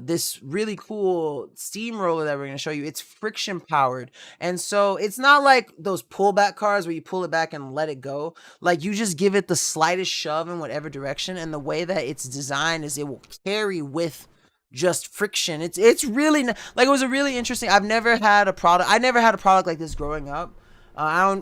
A: this really cool steamroller that we're going to show you. It's friction powered. And so it's not like those pullback cars where you pull it back and let it go. Like, you just give it the slightest shove in whatever direction. And the way that it's designed is it will carry with just friction. It's really like, it was a really interesting. I never had a product like this growing up.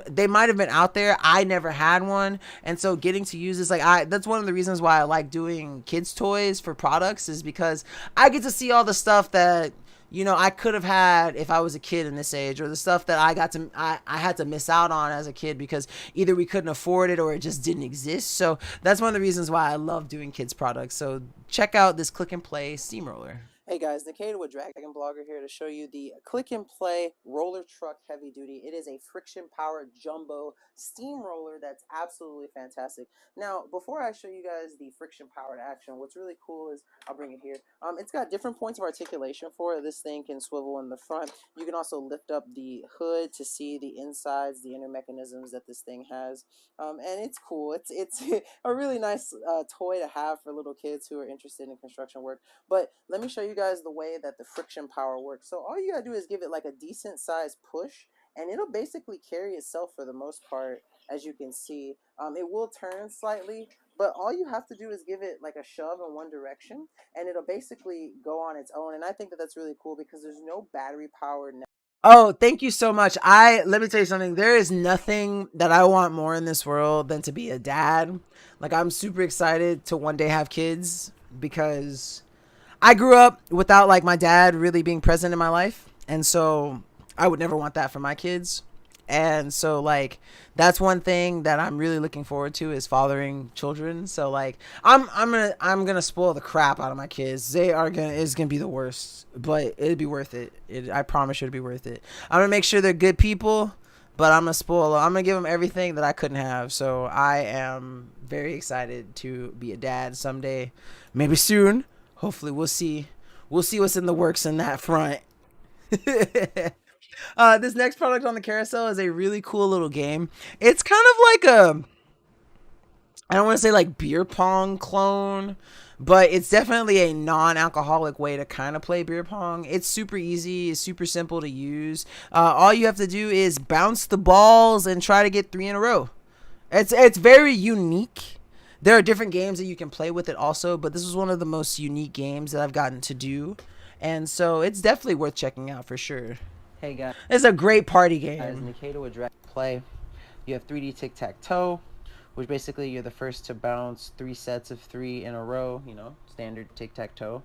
A: They might have been out there. I never had one. And so getting to use this, that's one of the reasons why I like doing kids toys for products, is because I get to see all the stuff that, I could have had if I was a kid in this age, or the stuff that I had to miss out on as a kid because either we couldn't afford it or it just didn't exist. So that's one of the reasons why I love doing kids products. So check out this Click and Play steamroller. Hey guys, Nkda with Dragon Blogger here to show you the Click and Play Roller Truck Heavy Duty. It is a friction powered jumbo steamroller that's absolutely fantastic. Now, before I show you guys the friction powered action, what's really cool is, I'll bring it here. It's got different points of articulation for it. This thing can swivel in the front. You can also lift up the hood to see the insides, the inner mechanisms that this thing has. And it's cool. It's a really nice toy to have for little kids who are interested in construction work. But let me show you guys the way that the friction power works. So all you gotta do is give it like a decent size push, and it'll basically carry itself for the most part. As you can see, it will turn slightly, but all you have to do is give it like a shove in one direction, and it'll basically go on its own. And I think that that's really cool because there's no battery powered. Oh, thank you so much. Let me tell you something. There is nothing that I want more in this world than to be a dad. Like, I'm super excited to one day have kids, because I grew up without like my dad really being present in my life. And so I would never want that for my kids. And so like, that's one thing that I'm really looking forward to, is fathering children. So like, I'm gonna spoil the crap out of my kids. It's gonna be the worst, but it'd be worth it. I promise you it'll be worth it. I'm gonna make sure they're good people, but I'm gonna give them everything that I couldn't have. So I am very excited to be a dad someday, maybe soon. Hopefully we'll see what's in the works in that front. This next product on the carousel is a really cool little game. It's kind of like I don't want to say like beer pong clone, but it's definitely a non-alcoholic way to kind of play beer pong. It's super easy. It's super simple to use. All you have to do is bounce the balls and try to get 3 in a row. It's very unique. There are different games that you can play with it also, but this is one of the most unique games that I've gotten to do. And so it's definitely worth checking out for sure. Hey guys. It's a great party game. As Nkda would play, you have 3D tic-tac-toe, which basically you're the first to bounce 3 sets of 3 in a row, standard tic-tac-toe.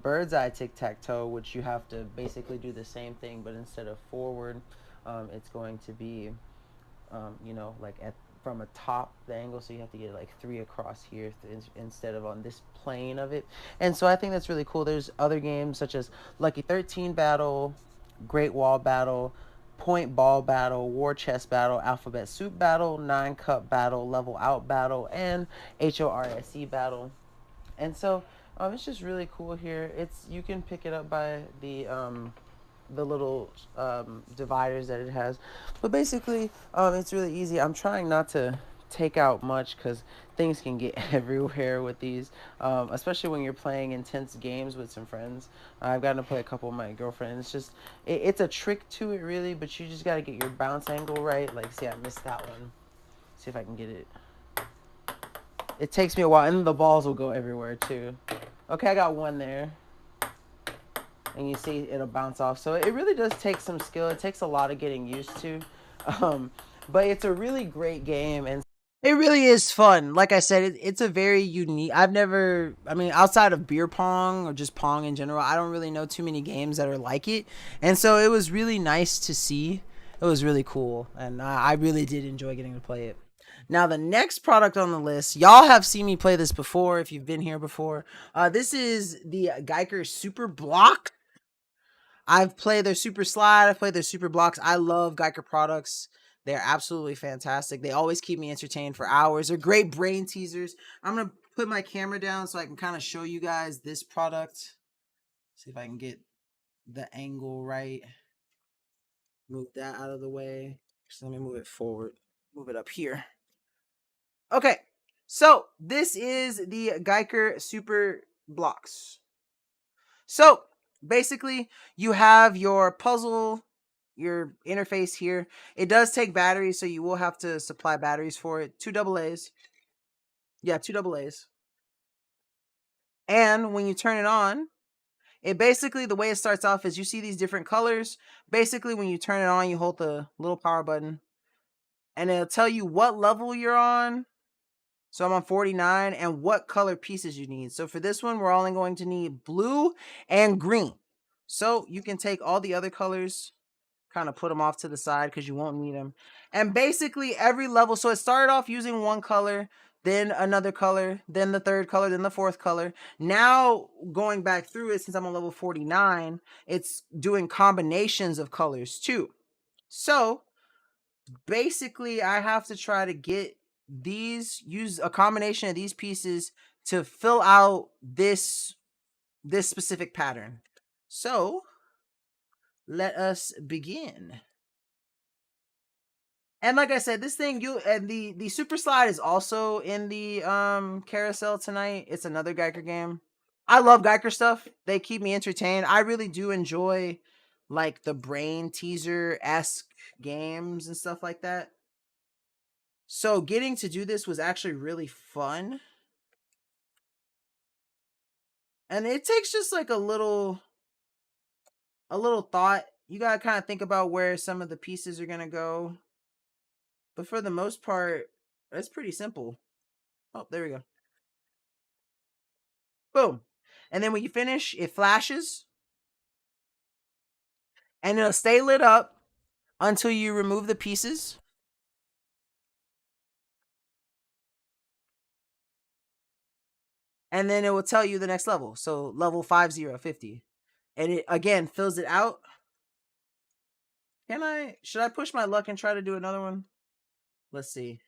A: Bird's eye tic-tac-toe, which you have to basically do the same thing, but instead of forward, it's going to be, like from a top the angle, so you have to get like 3 across here instead of on this plane of it. And so I think that's really cool. There's other games such as Lucky 13 Battle, Great Wall Battle, Point Ball Battle, War Chest Battle, Alphabet Soup Battle, 9 Cup Battle, Level Out Battle, and HORSE Battle. And so it's just really cool here. You can pick it up by the little dividers that it has, but basically it's really easy. I'm trying not to take out much because things can get everywhere with these, especially when you're playing intense games with some friends. I've gotten to play a couple with my girlfriend. It's just it's a trick to it really, but you just got to get your bounce angle right. Like, see, I missed that one. See if I can get it. It takes me a while, and the balls will go everywhere too. Okay, I got one there. And you see it'll bounce off. So it really does take some skill. It takes a lot of getting used to. But it's a really great game, and it really is fun. Like I said, it's a very unique. Outside of beer pong or just pong in general, I don't really know too many games that are like it. And so it was really nice to see. It was really cool, and I really did enjoy getting to play it. Now the next product on the list, y'all have seen me play this before if you've been here before. This is the Geiger Super Block. I've played their Super Slide. I've played their Super Blocks. I love Geiger products. They're absolutely fantastic. They always keep me entertained for hours. They're great brain teasers. I'm going to put my camera down so I can kind of show you guys this product. See if I can get the angle right. Move that out of the way. So let me move it forward. Move it up here. Okay. So this is the Geiger Super Blocks. So basically, you have your puzzle, your interface here. It does take batteries, so you will have to supply batteries for it. Two double A's. Yeah, two double A's. And when you turn it on, it basically, the way it starts off is you see these different colors. Basically, when you turn it on, you hold the little power button, and it'll tell you what level you're on. So I'm on 49, and what color pieces you need. So for this one, we're only going to need blue and green. So you can take all the other colors, kind of put them off to the side because you won't need them. And basically every level, so it started off using one color, then another color, then the third color, then the fourth color. Now going back through it, since I'm on level 49, it's doing combinations of colors too. So basically I have to try to get use a combination of these pieces to fill out this specific pattern. So let us begin. And like I said, this thing, the Super Slide is also in the carousel tonight. It's another Geiger game. I love Geiger stuff. They keep me entertained. I really do enjoy like the brain teaser-esque games and stuff like that. So getting to do this was actually really fun. And it takes just like a little thought. You gotta kind of think about where some of the pieces are gonna go. But for the most part, it's pretty simple. Oh, there we go. Boom. And then when you finish, it flashes. And it'll stay lit up until you remove the pieces. And then it will tell you the next level. So level 50. And it again fills it out. Should I push my luck and try to do another one? Let's see.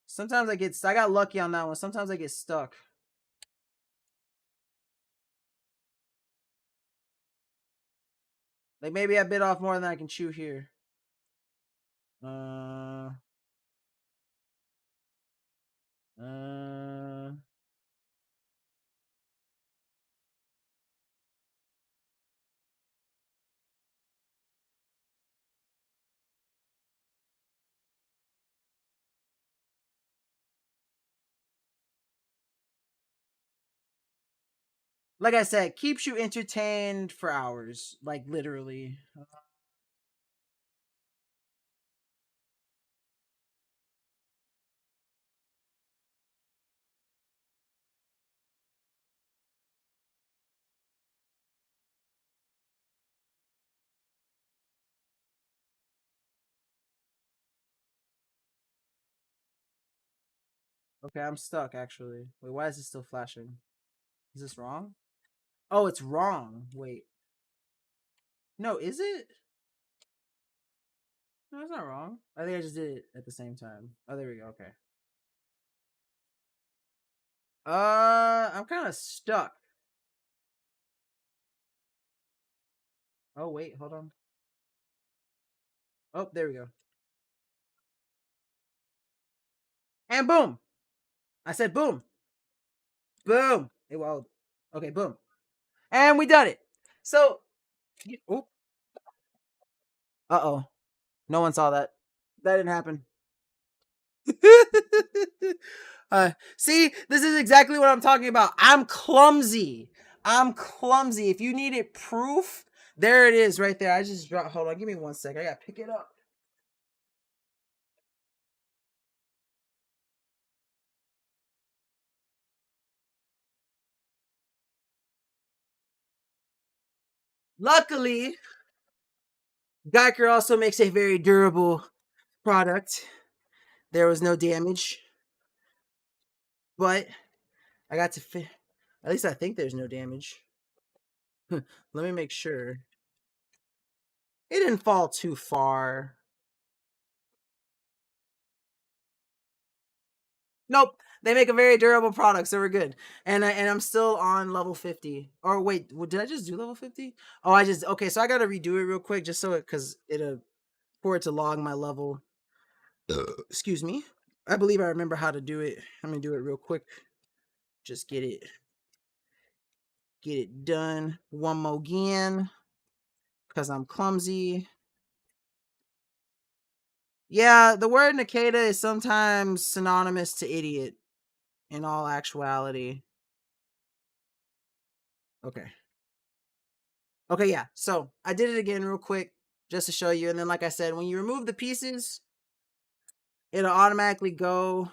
A: Sometimes I got lucky on that one. Sometimes I get stuck. Like maybe I bit off more than I can chew here. Uh, uh, like I said, keeps you entertained for hours. Like literally. Okay, I'm stuck actually. Wait, why is it still flashing? Is this wrong? Oh, it's wrong. Wait. No, is it? No, it's not wrong. I think I just did it at the same time. Oh, there we go. Okay. I'm kind of stuck. Oh, wait, hold on. Oh, there we go. And boom. I said boom. Boom. Well, okay, boom. And we done it. So, oh, uh-oh. No one saw that. That didn't happen. See, this is exactly what I'm talking about. I'm clumsy. I'm clumsy. If you needed proof, there it is right there. I just dropped. Hold on, give me 1 sec. I gotta pick it up. Luckily, Geiger also makes a very durable product There was no damage, but I got to fit. At least I think there's no damage. Let me make sure. It didn't fall too far. Nope. They make a very durable product, so we're good. And I'm still on level 50. Or wait, did I just do level 50? Oh, I just okay. So I gotta redo it real quick, just so because it'll for it to log my level. Excuse me. I believe I remember how to do it. Let me do it real quick. Just get it done one more again because I'm clumsy. Yeah, the word Nkda is sometimes synonymous to idiot in all actuality. Okay. Okay, yeah. So I did it again real quick just to show you. And then, like I said, when you remove the pieces, it'll automatically go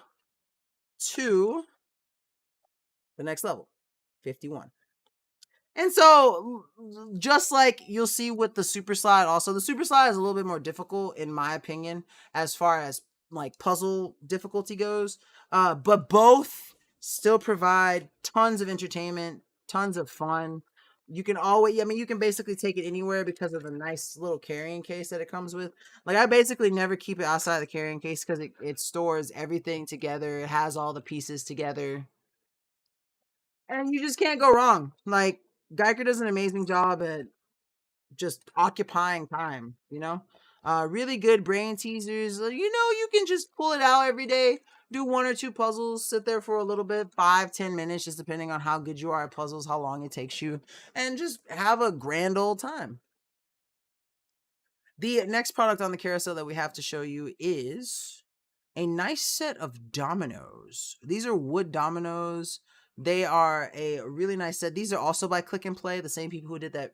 A: to the next level, 51. And so, just like you'll see with the super slide, also the super slide is a little bit more difficult, in my opinion, as far as like puzzle difficulty goes. But both still provide tons of entertainment, tons of fun. You can always, I mean, you can basically take it anywhere because of the nice little carrying case that it comes with. Like, I basically never keep it outside the carrying case because it stores everything together. It has all the pieces together and you just can't go wrong. Like Geiger does an amazing job at just occupying time, you know? Really good brain teasers. You can just pull it out every day, do one or two puzzles, sit there for a little bit, 5-10 minutes, just depending on how good you are at puzzles, how long it takes you, and just have a grand old time. The next product on the carousel that we have to show you is a nice set of dominoes. These are wood dominoes. They are a really nice set. These are also by Click and Play, the same people who did that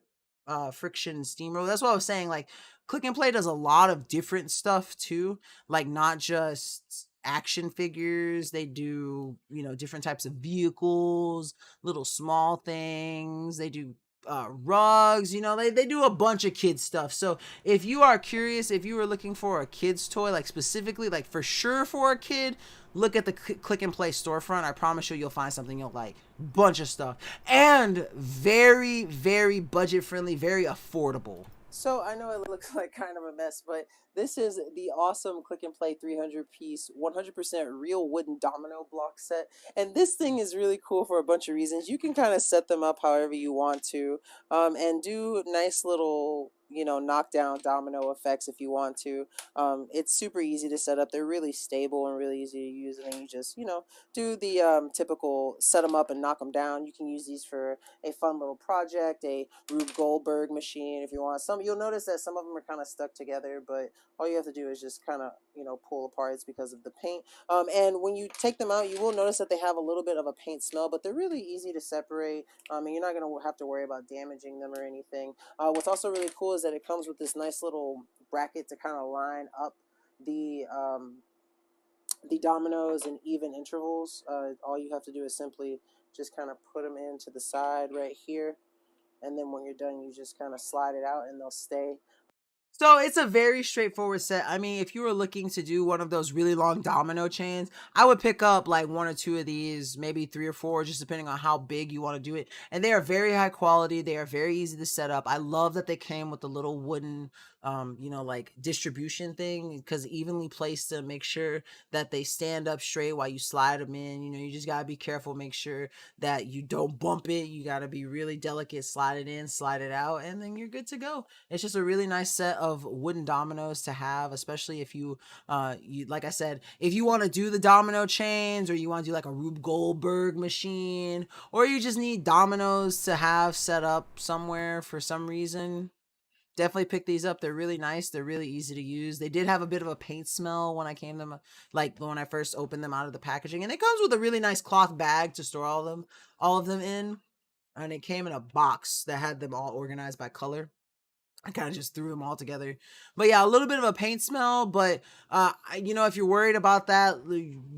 A: friction steamroller. That's what I was saying. Like Click and Play does a lot of different stuff too, like not just action figures. They do, different types of vehicles, little small things. They do rugs, they do a bunch of kids stuff. So if you are curious, if you were looking for a kid's toy, like specifically, like for sure for a kid, look at the Click and Play storefront. I promise you'll find something you'll like. Bunch of stuff. And very, very budget friendly, very affordable. So I know it looks like kind of a mess, but this is the awesome Click and Play 300-piece, 100% real wooden domino block set. And this thing is really cool for a bunch of reasons. You can kind of set them up however you want to, and do nice little, knockdown domino effects if you want to. It's super easy to set up. They're really stable and really easy to use. And then you just, do the typical set them up and knock them down. You can use these for a fun little project, a Rube Goldberg machine if you want. You'll notice that some of them are kind of stuck together, but all you have to do is just kind of, pull apart. It's because of the paint. And when you take them out, you will notice that they have a little bit of a paint smell, but they're really easy to separate. And you're not going to have to worry about damaging them or anything. What's also really cool is that it comes with this nice little bracket to kind of line up the dominoes in even intervals. All you have to do is simply just kind of put them into the side right here, and then when you're done, you just kind of slide it out and they'll stay. So it's a very straightforward set. I mean, if you were looking to do one of those really long domino chains, I would pick up like one or two of these, maybe 3 or 4, just depending on how big you want to do it. And they are very high quality. They are very easy to set up. I love that they came with the little wooden, like distribution thing, because evenly placed to make sure that they stand up straight while you slide them in. You just got to be careful, make sure that you don't bump it. You got to be really delicate, slide it in, slide it out, and then you're good to go. It's just a really nice set of wooden dominoes to have, especially if you like I said, if you want to do the domino chains, or you want to do like a Rube Goldberg machine, or you just need dominoes to have set up somewhere for some reason, definitely pick these up. They're really nice. They're really easy to use. They did have a bit of a paint smell when I when I first opened them out of the packaging, and it comes with a really nice cloth bag to store all of them in, and it came in a box that had them all organized by color. I kind of just threw them all together. But yeah, a little bit of a paint smell, but if you're worried about that,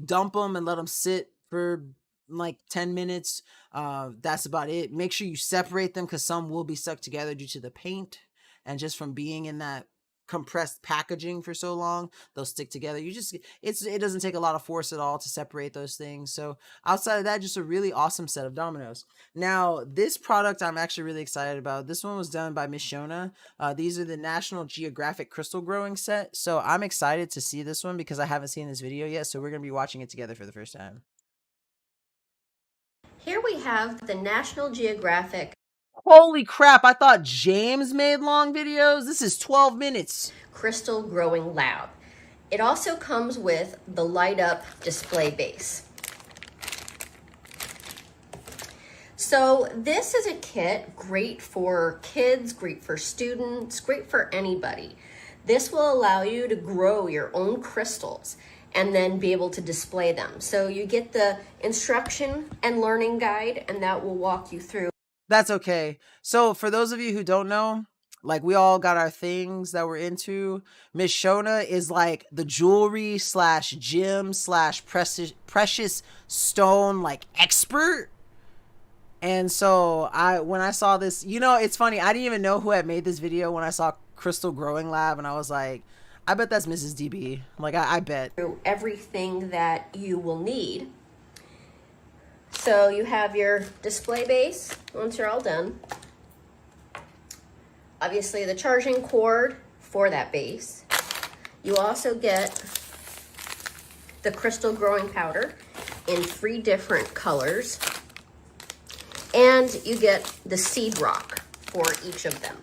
A: dump them and let them sit for like 10 minutes. That's about it. Make sure you separate them because some will be stuck together due to the paint and just from being in that compressed packaging for so long, they'll stick together. It doesn't take a lot of force at all to separate those things. So outside of that, just a really awesome set of dominoes. Now, this product I'm actually really excited about. This one was done by Miss Shona. These are the National Geographic crystal growing set. So I'm excited to see this one because I haven't seen this video yet. So we're going to be watching it together for the first time.
E: Here we have the National Geographic
A: Holy crap, I thought James made long videos. This is 12 minutes.
E: Crystal Growing Lab. It also comes with the light up display base. So this is a kit great for kids, great for students, great for anybody. This will allow you to grow your own crystals and then be able to display them. So you get the instruction and learning guide, and that will walk you through.
A: That's okay. So for those of you who don't know, like we all got our things that we're into. Miss Shona is like the jewelry slash gem slash precious stone like expert. And so when I saw this, you know, it's funny. I didn't even know who had made this video when I saw Crystal Growing Lab, and I was like, I bet that's Mrs. DB. Like I bet.
E: Everything that you will need. So you have your display base once you're all done. Obviously the charging cord for that base. You also get the crystal growing powder in 3 different colors. And you get the seed rock for each of them.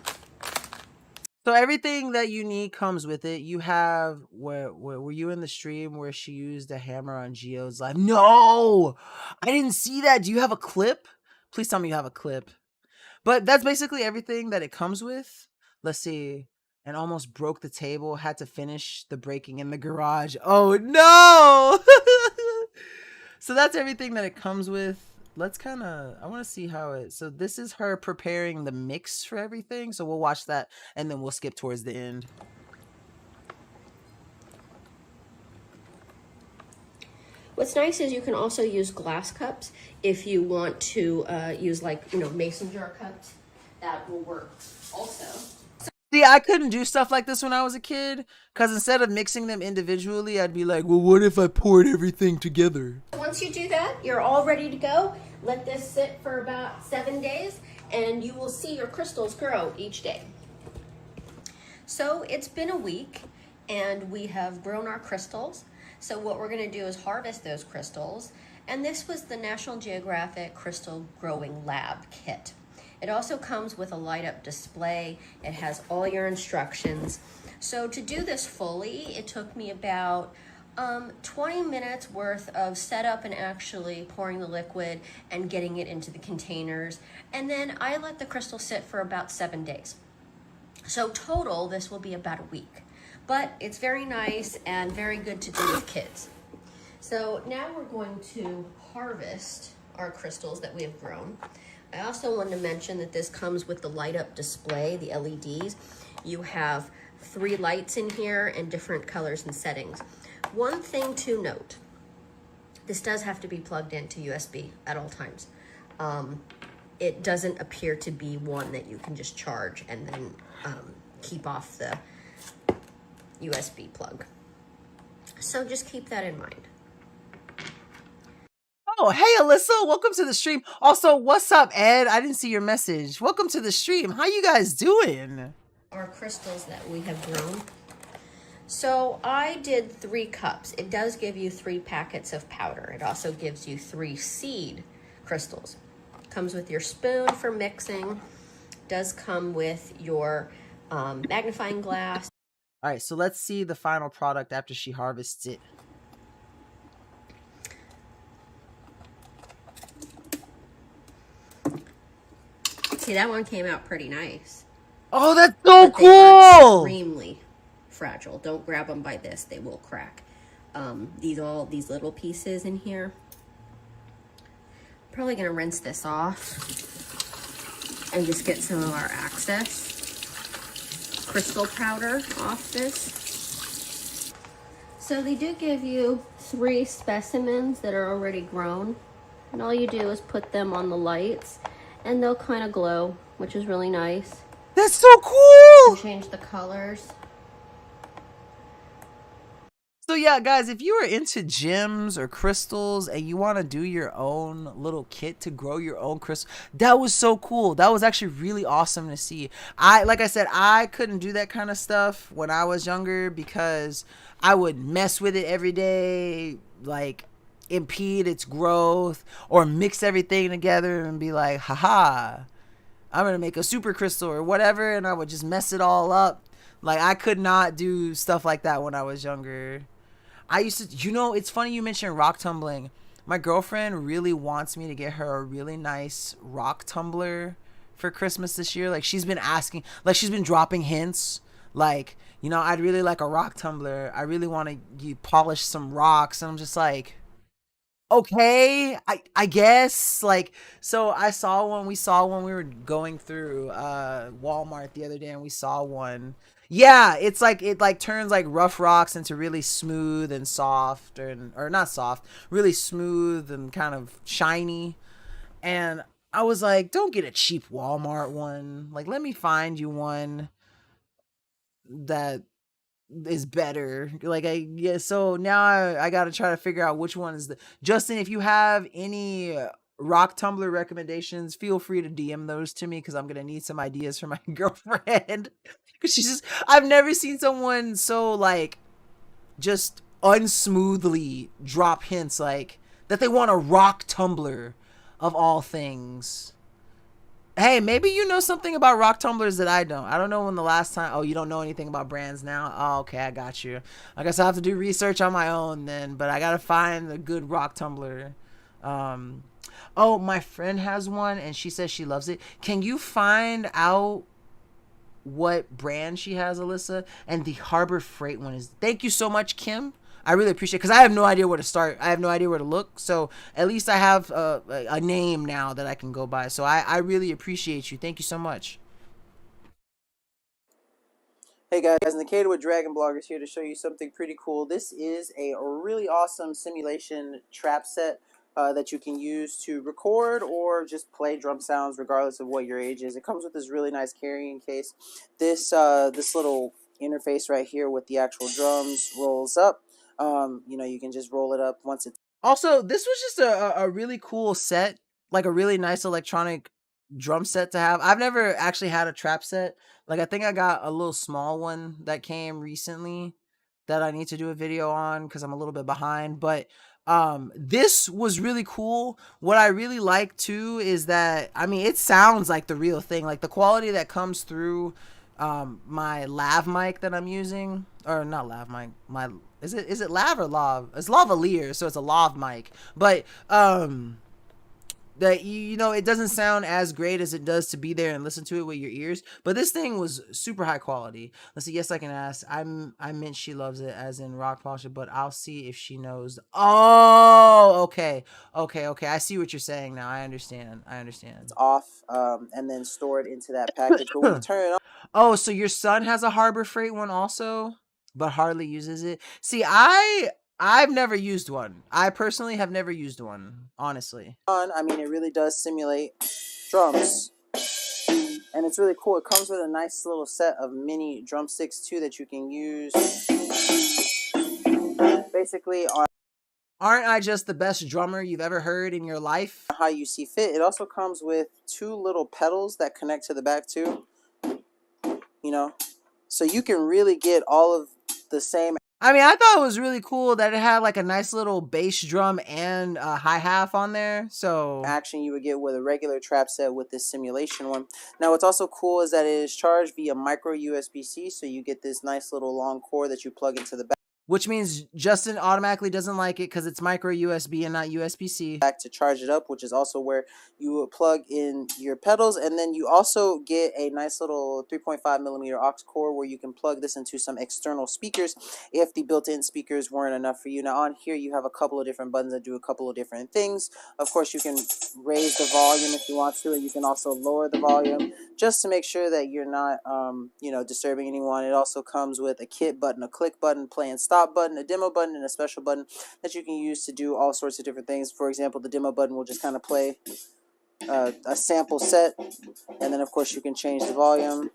A: So everything that you need comes with it. You have, were you in the stream where she used a hammer on Geo's life? No, I didn't see that. Do you have a clip? Please tell me you have a clip. But that's basically everything that it comes with. Let's see. And almost broke the table. Had to finish the breaking in the garage. Oh no. So that's everything that it comes with. Let's kind of, I want to see how it, so this is her preparing the mix for everything. So we'll watch that and then we'll skip towards the end.
E: What's nice is you can also use glass cups if you want to use like, you know, mason jar cups. That will work also.
A: See, I couldn't do stuff like this when I was a kid because instead of mixing them individually, I'd be like, well, what if I poured everything together?
E: Once you do that, you're all ready to go. Let this sit for about 7 days and you will see your crystals grow each day. So it's been a week and we have grown our crystals. So what we're going to do is harvest those crystals. And this was the National Geographic Crystal Growing Lab kit. It also comes with a light up display. It has all your instructions. So to do this fully, it took me about 20 minutes worth of setup and actually pouring the liquid and getting it into the containers. And then I let the crystal sit for about 7 days. So total, this will be about a week. But it's very nice and very good to do with kids. So now we're going to harvest our crystals that we have grown. I also wanted to mention that this comes with the light up display, the LEDs. You have 3 lights in here and different colors and settings. One thing to note, this does have to be plugged into USB at all times. It doesn't appear to be one that you can just charge and then keep off the USB plug. So just keep that in mind.
A: Oh, hey, Alyssa, welcome to the stream. Also, what's up, Ed? I didn't see your message. Welcome to the stream. How you guys doing?
E: Our crystals that we have grown. So I did 3 cups. It does give you 3 packets of powder. It also gives you 3 seed crystals. Comes with your spoon for mixing. Does come with your magnifying glass.
A: All right, so let's see the final product after she harvests it.
E: See, that one came out pretty nice.
A: Oh, that's so
E: But they are
A: cool!
E: extremely fragile. Don't grab them by this; they will crack. These little pieces in here. Probably gonna rinse this off and just get some of our excess crystal powder off this. So they do give you 3 specimens that are already grown, and all you do is put them on the lights and they'll kind of glow, which is really nice.
A: That's so cool!
E: Change the colors.
A: So yeah, guys, if you are into gems or crystals and you want to do your own little kit to grow your own crystal, that was so cool. That was actually really awesome to see. Like I said, I couldn't do that kind of stuff when I was younger because I would mess with it every day, like impede its growth or mix everything together and be like, haha, I'm gonna make a super crystal or whatever, and I would just mess it all up. Like I could not do stuff like that when I was younger. I used to, it's funny you mentioned rock tumbling. My girlfriend really wants me to get her a really nice rock tumbler for Christmas this year. Like she's been asking, like she's been dropping hints. Like, I'd really like a rock tumbler. I really want to polish some rocks. And I'm just like, okay, I guess. Like, so we saw one, we were going through Walmart the other day and we saw one. Yeah, it's like it like turns like rough rocks into really smooth and soft, or not soft, really smooth and kind of shiny. And I was like, don't get a cheap Walmart one. Like, let me find you one that is better. Like so now I got to try to figure out which one is the Justin. If you have any rock tumbler recommendations, feel free to DM those to me because I'm gonna need some ideas for my girlfriend. Because I've never seen someone so like just unsmoothly drop hints like that they want a rock tumbler of all things. Hey, maybe you know something about rock tumblers that I don't. I don't know when the last time. Oh, you don't know anything about brands now? Oh, okay, I got you. I guess I'll have to do research on my own then, but I gotta find a good rock tumbler. Oh, my friend has one and she says she loves it. Can you find out what brand she has, Alyssa? And the Harbor Freight one is. Thank you so much, Kim. I really appreciate it because I have no idea where to start. I have no idea where to look. So at least I have a name now that I can go by. So I really appreciate you. Thank you so much. Hey guys, Nkda with Dragon Bloggers here to show you something pretty cool. This is a really awesome simulation trap set that you can use to record or just play drum sounds regardless of what your age is. It comes with this really nice carrying case. This little interface right here with the actual drums rolls up. You can just roll it up once it's... Also, this was just a really cool set, like a really nice electronic drum set to have. I've never actually had a trap set. Like I think I got a little small one that came recently that I need to do a video on because I'm a little bit behind. But this was really cool. What I really like too is that it sounds like the real thing. Like the quality that comes through my lav mic that I'm using, or not lav mic, my is it lav or lav? It's lavalier, so it's a lav mic. But that it doesn't sound as great as it does to be there and listen to it with your ears, but this thing was super high quality. Let's see. Yes, I can ask. I meant she loves it as in rock polisher, but I'll see if she knows. Oh, okay. I see what you're saying now. I understand. It's off and then stored into that package, but when you turn it on... Oh, so your son has a Harbor Freight one also, but hardly uses it. See, I've never used one. I personally have never used one, honestly. It really does simulate drums. And it's really cool. It comes with a nice little set of mini drumsticks too that you can use basically on... Aren't I just the best drummer you've ever heard in your life? How you see fit. It also comes with two little pedals that connect to the back too. So you can really get all of the same... I thought it was really cool that it had like a nice little bass drum and a hi-hat on there. So action you would get with a regular trap set with this simulation one. Now what's also cool is that it is charged via micro USB-C, so you get this nice little long cord that you plug into the back. Which means Justin automatically doesn't like it because it's micro USB and not USB-C. Back to charge it up, which is also where you will plug in your pedals. And then you also get a nice little 3.5 millimeter aux cord where you can plug this into some external speakers if the built-in speakers weren't enough for you. Now on here you have a couple of different buttons that do a couple of different things. Of course you can raise the volume if you want to, and you can also lower the volume just to make sure that you're not disturbing anyone. It also comes with a kit button, a click button, play and stop button, a demo button, and a special button that you can use to do all sorts of different things. For example, the demo button will just kind of play a sample set, and then of course you can change the volume.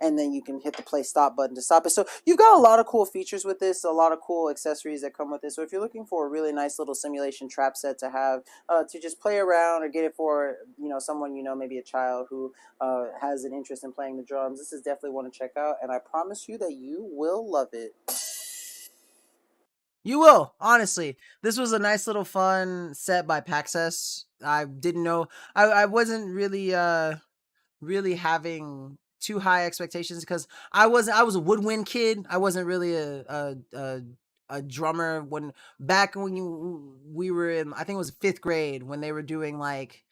A: and then you can hit the play stop button to stop it. So you've got a lot of cool features with this, a lot of cool accessories that come with it. So if you're looking for a really nice little simulation trap set to have, to just play around, or get it for, someone, maybe a child who has an interest in playing the drums, this is definitely one to check out, and I promise you that you will love it. You will, honestly. This was a nice little fun set by Paxess. I didn't know, I wasn't really having too high expectations, because I was a woodwind kid. I wasn't really a drummer when we were in, I think it was 5th grade, when they were doing like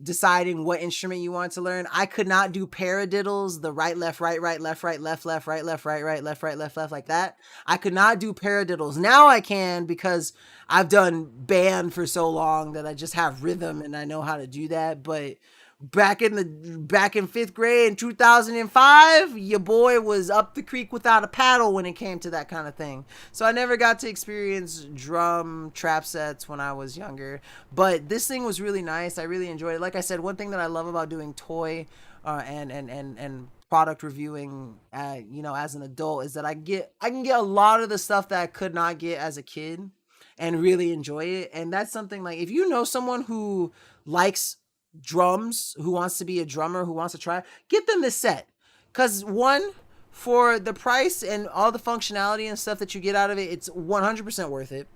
A: deciding what instrument you wanted to learn. I could not do paradiddles, the right, left, right, right, left, right, left, left, right, left, right, right, left, right, left, left, like that. I could not do paradiddles. Now I can, because I've done band for so long that I just have rhythm and I know how to do that. But back in 5th grade in 2005, your boy was up the creek without a paddle when it came to that kind of thing. So I never got to experience drum trap sets when I was younger, but this thing was really nice. I really enjoyed it. Like I said, one thing that I love about doing toy and product reviewing, as an adult, is that I can get a lot of the stuff that I could not get as a kid and really enjoy it. And that's something, like, if you know someone who likes drums, who wants to be a drummer, who wants to try, get them this set. Because one, for the price and all the functionality and stuff that you get out of it, it's 100% worth it.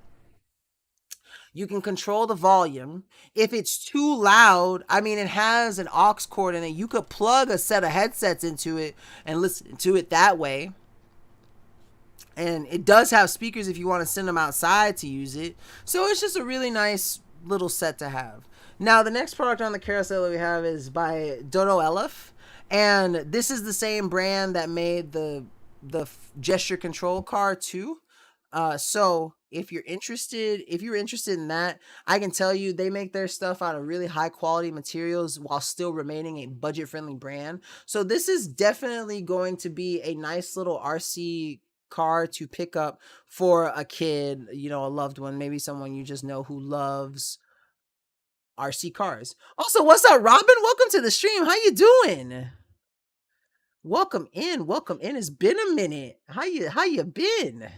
A: You can control the volume. If it's too loud, I mean, it has an aux cord in it. You could plug a set of headsets into it and listen to it that way. And it does have speakers if you want to send them outside to use it. So it's just a really nice little set to have. Now, the next product on the carousel that we have is by Dodo Elef. And this is the same brand that made the gesture control car too. So if you're interested in that, I can tell you they make their stuff out of really high quality materials while still remaining a budget friendly brand. So this is definitely going to be a nice little RC car to pick up for a kid, a loved one, maybe someone you just know who loves RC cars. Also, what's up, Robin? Welcome to the stream. How you doing? Welcome in. Welcome in. It's been a minute. How you been?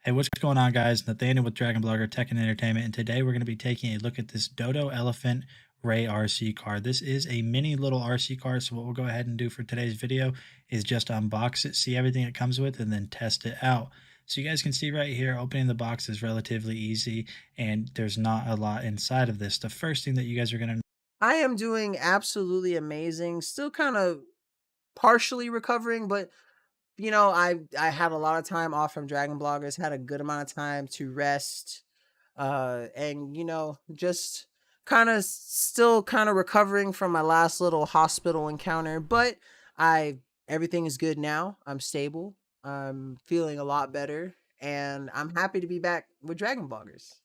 F: Hey, what's going on, guys? Nathaniel with Dragon Blogger Tech and Entertainment, and today we're going to be taking a look at this Dodo Elephant Ray RC car. This is a mini little RC car, so what we'll go ahead and do for today's video is just unbox it, see everything it comes with, and then test it out. So you guys can see right here, opening the box is relatively easy, and there's not a lot inside of this. The first thing that you guys are going to...
A: I am doing absolutely amazing. Still kind of partially recovering, but I had a lot of time off from Dragon Bloggers, had a good amount of time to rest, and just still kind of recovering from my last little hospital encounter, but everything is good now. I'm stable. I'm feeling a lot better, and I'm happy to be back with Dragon Bloggers.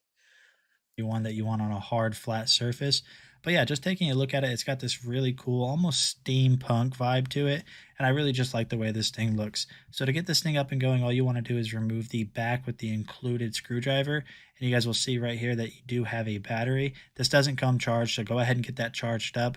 F: One that you want on a hard flat surface. But yeah, just taking a look at it, it's got this really cool almost steampunk vibe to it, and I really just like the way this thing looks. So to get this thing up and going, all you want to do is remove the back with the included screwdriver, and you guys will see right here that you do have a battery. This doesn't come charged, so go ahead and get that charged up.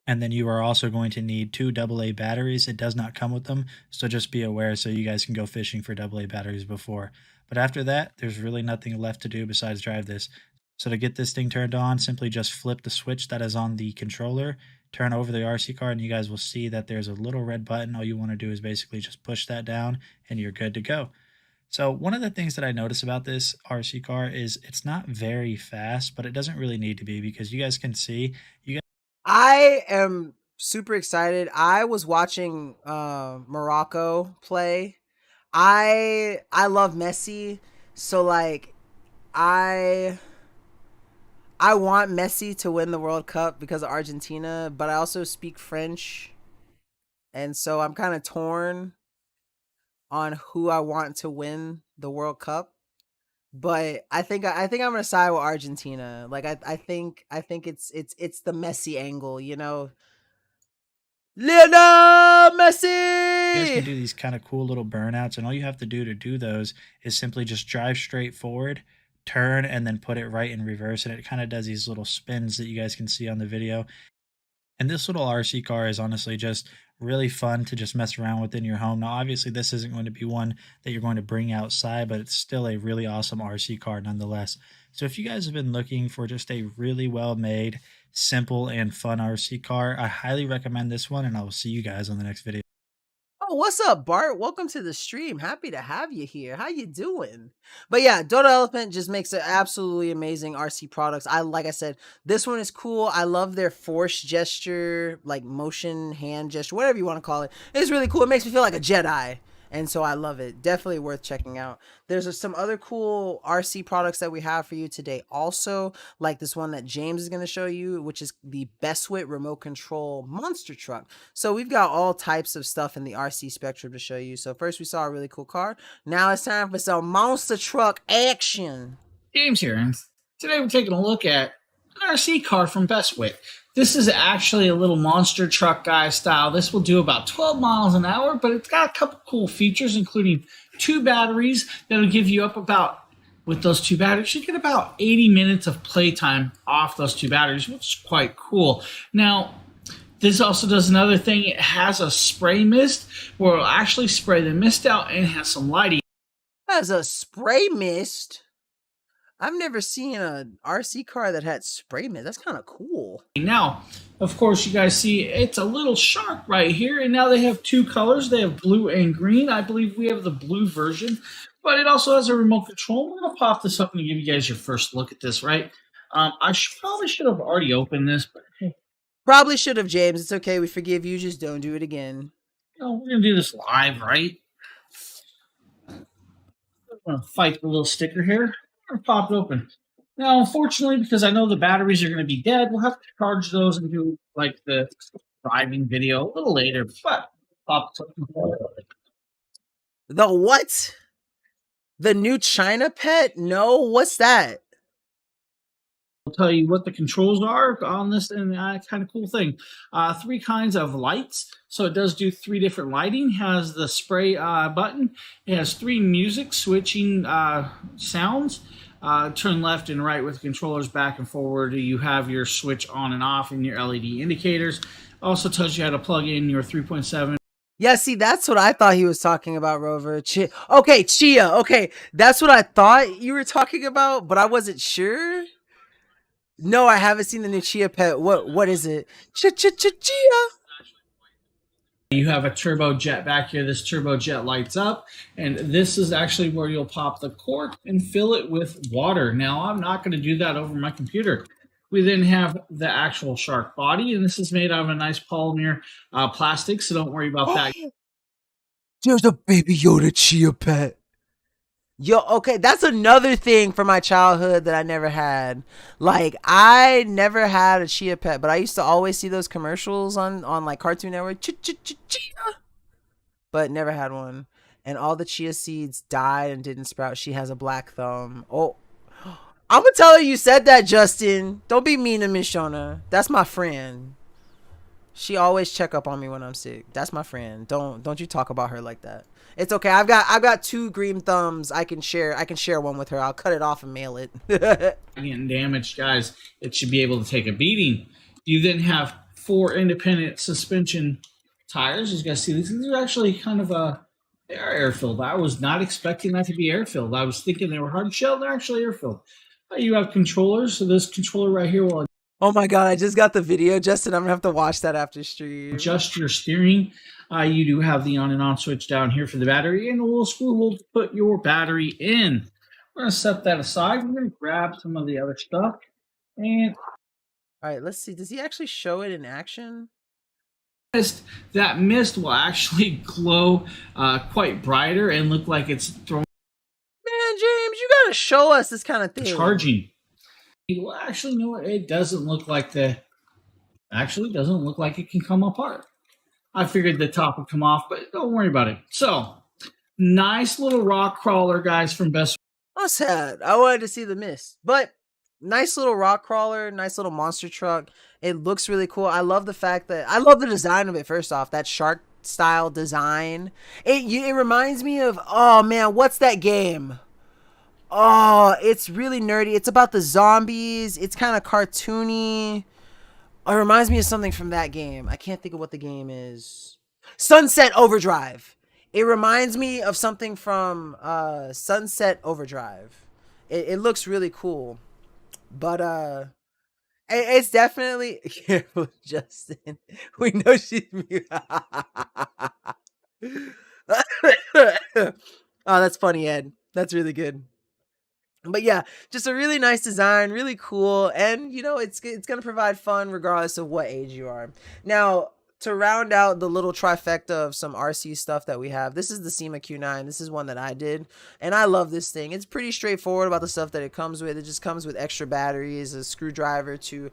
F: And then you are also going to need 2 AA batteries. It does not come with them, so just be aware so you guys can go fishing for AA batteries before. But after that, there's really nothing left to do besides drive this. So to get this thing turned on, simply just flip the switch that is on the controller, turn over the RC car, and you guys will see that there's a little red button. All you want to do is basically just push that down, and you're good to go. So one of the things that I notice about this RC car is it's not very fast, but it doesn't really need to be, because you guys can see,
A: I am super excited. I was watching Morocco play. I love Messi, so like I want Messi to win the World Cup because of Argentina, but I also speak French, and so I'm kind of torn on who I want to win the World Cup. But I think I'm gonna side with Argentina. Like I think it's the Messi angle, Lionel Messi.
F: You guys can do these kind of cool little burnouts, and all you have to do those is simply just drive straight forward, turn, and then put it right in reverse, and it kind of does these little spins that you guys can see on the video. And this little RC car is honestly just really fun to just mess around with in your home. Now, obviously, this isn't going to be one that you're going to bring outside, but it's still a really awesome RC car nonetheless. So, if you guys have been looking for just a really well made, simple, and fun RC car, I highly recommend this one, and I will see you guys on the next video.
A: Oh, what's up, Bart? Welcome to the stream. Happy to have you here. How you doing? But yeah, Dodo Elephant just makes an absolutely amazing RC products. Like I said, this one is cool. I love their force gesture, like motion, hand gesture, whatever you want to call it. It's really cool. It makes me feel like a Jedi. And so I love it. Definitely worth checking out. There's some other cool RC products that we have for you today also, like this one that James is going to show you, which is the Bestwit remote control monster truck. So we've got all types of stuff in the RC spectrum to show you. So first we saw a really cool car. Now it's time for some monster truck action.
G: James here, and today we're taking a look at an RC car from Bestwit. This is actually a little monster truck guy style. This will do about 12 miles an hour, but it's got a couple cool features, including 2 batteries that'll give you up about, with those 2 batteries, you get about 80 minutes of playtime off those 2 batteries, which is quite cool. Now, this also does another thing. It has a spray mist where it'll actually spray the mist out and has some lighting.
A: As a spray mist. I've never seen an RC car that had spray mist. That's kind of cool.
G: Now, of course, you guys see it's a little shark right here, and now they have 2 colors. They have blue and green. I believe we have the blue version, but it also has a remote control. We're going to pop this up and give you guys your first look at this, right? I probably should have already opened this, but hey.
A: Probably should have, James. It's okay. We forgive you. Just don't do it again.
G: We're going to do this live, right? I'm going to fight the little sticker here. Or pop it open. Now, unfortunately, because I know the batteries are going to be dead, we'll have to charge those and do like the driving video a little later. But pop it open.
A: The what? The new China pet? No, what's that?
G: I'll tell you what the controls are on this, and kind of cool thing. 3 kinds of lights. So it does do 3 different lighting. Has the spray button. It has 3 music switching sounds. Turn left and right with the controllers back and forward. You have your switch on and off and your LED indicators. Also tells you how to plug in your 3.7.
A: Yeah, see, that's what I thought he was talking about, Rover. Okay, Chia. Okay, that's what I thought you were talking about, but I wasn't sure. No, I haven't seen the new Chia pet. What is it? Chia.
G: You have a turbo jet back here. This turbo jet lights up, and this is actually where you'll pop the cork and fill it with water. Now, I'm not going to do that over my computer. We then have the actual shark body, and this is made out of a nice polymer plastic, so don't worry about that.
A: There's a Baby Yoda Chia pet. Yo, okay, that's another thing from my childhood that I never had. Like, I never had a Chia pet, but I used to always see those commercials on like Cartoon Network. Chia. But never had one. And all the chia seeds died and didn't sprout. She has a black thumb. Oh, I'm gonna tell her you said that, Justin. Don't be mean to Miss Shona. That's my friend. She always check up on me when I'm sick. That's my friend. Don't you talk about her like that. It's okay. I've got 2 green thumbs. I can share one with her. I'll cut it off and mail it.
G: Getting damaged, guys. It should be able to take a beating. You then have 4 independent suspension tires. As you guys see, these are actually kind of they are air filled. I was not expecting that to be air filled. I was thinking they were hard shell. They're actually air filled. You have controllers. So this controller right here will
A: Oh my god, I just got the video, Justin. I'm gonna have to watch that after stream.
G: adjust your steering. You do have the on and on switch down here for the battery, and a little screw hole to put your battery in. We're going to set that aside. We're going to grab some of the other stuff. And
A: all right, let's see. Does he actually show it in action?
G: That mist will actually glow quite brighter and look like it's throwing.
A: Man, James, you gotta show us this kind of thing.
G: Charging. Well, actually, no, it doesn't look like actually doesn't look like it can come apart. I figured the top would come off, but don't worry about it. So, nice little rock crawler, guys, from Best.
A: I'm sad. I wanted to see the mist, but nice little rock crawler, nice little monster truck. It looks really cool. I love the fact that I love the design of it. First off, that shark style design. It reminds me of, oh man, what's that game? Oh, it's really nerdy. It's about the zombies. It's kind of cartoony. Oh, it reminds me of something from that game. I can't think of what the game is. Sunset Overdrive. It reminds me of something from Sunset Overdrive. It looks really cool. But it's definitely careful, Justin. We know she's mute. Oh, that's funny, Ed. That's really good. But yeah, just a really nice design, really cool, and you know it's gonna provide fun regardless of what age you are. Now, to round out the little trifecta of some RC stuff that we have, this is the SEMA Q9. This is one that I did, and I love this thing. It's pretty straightforward about the stuff that it comes with. It just comes with extra batteries, a screwdriver to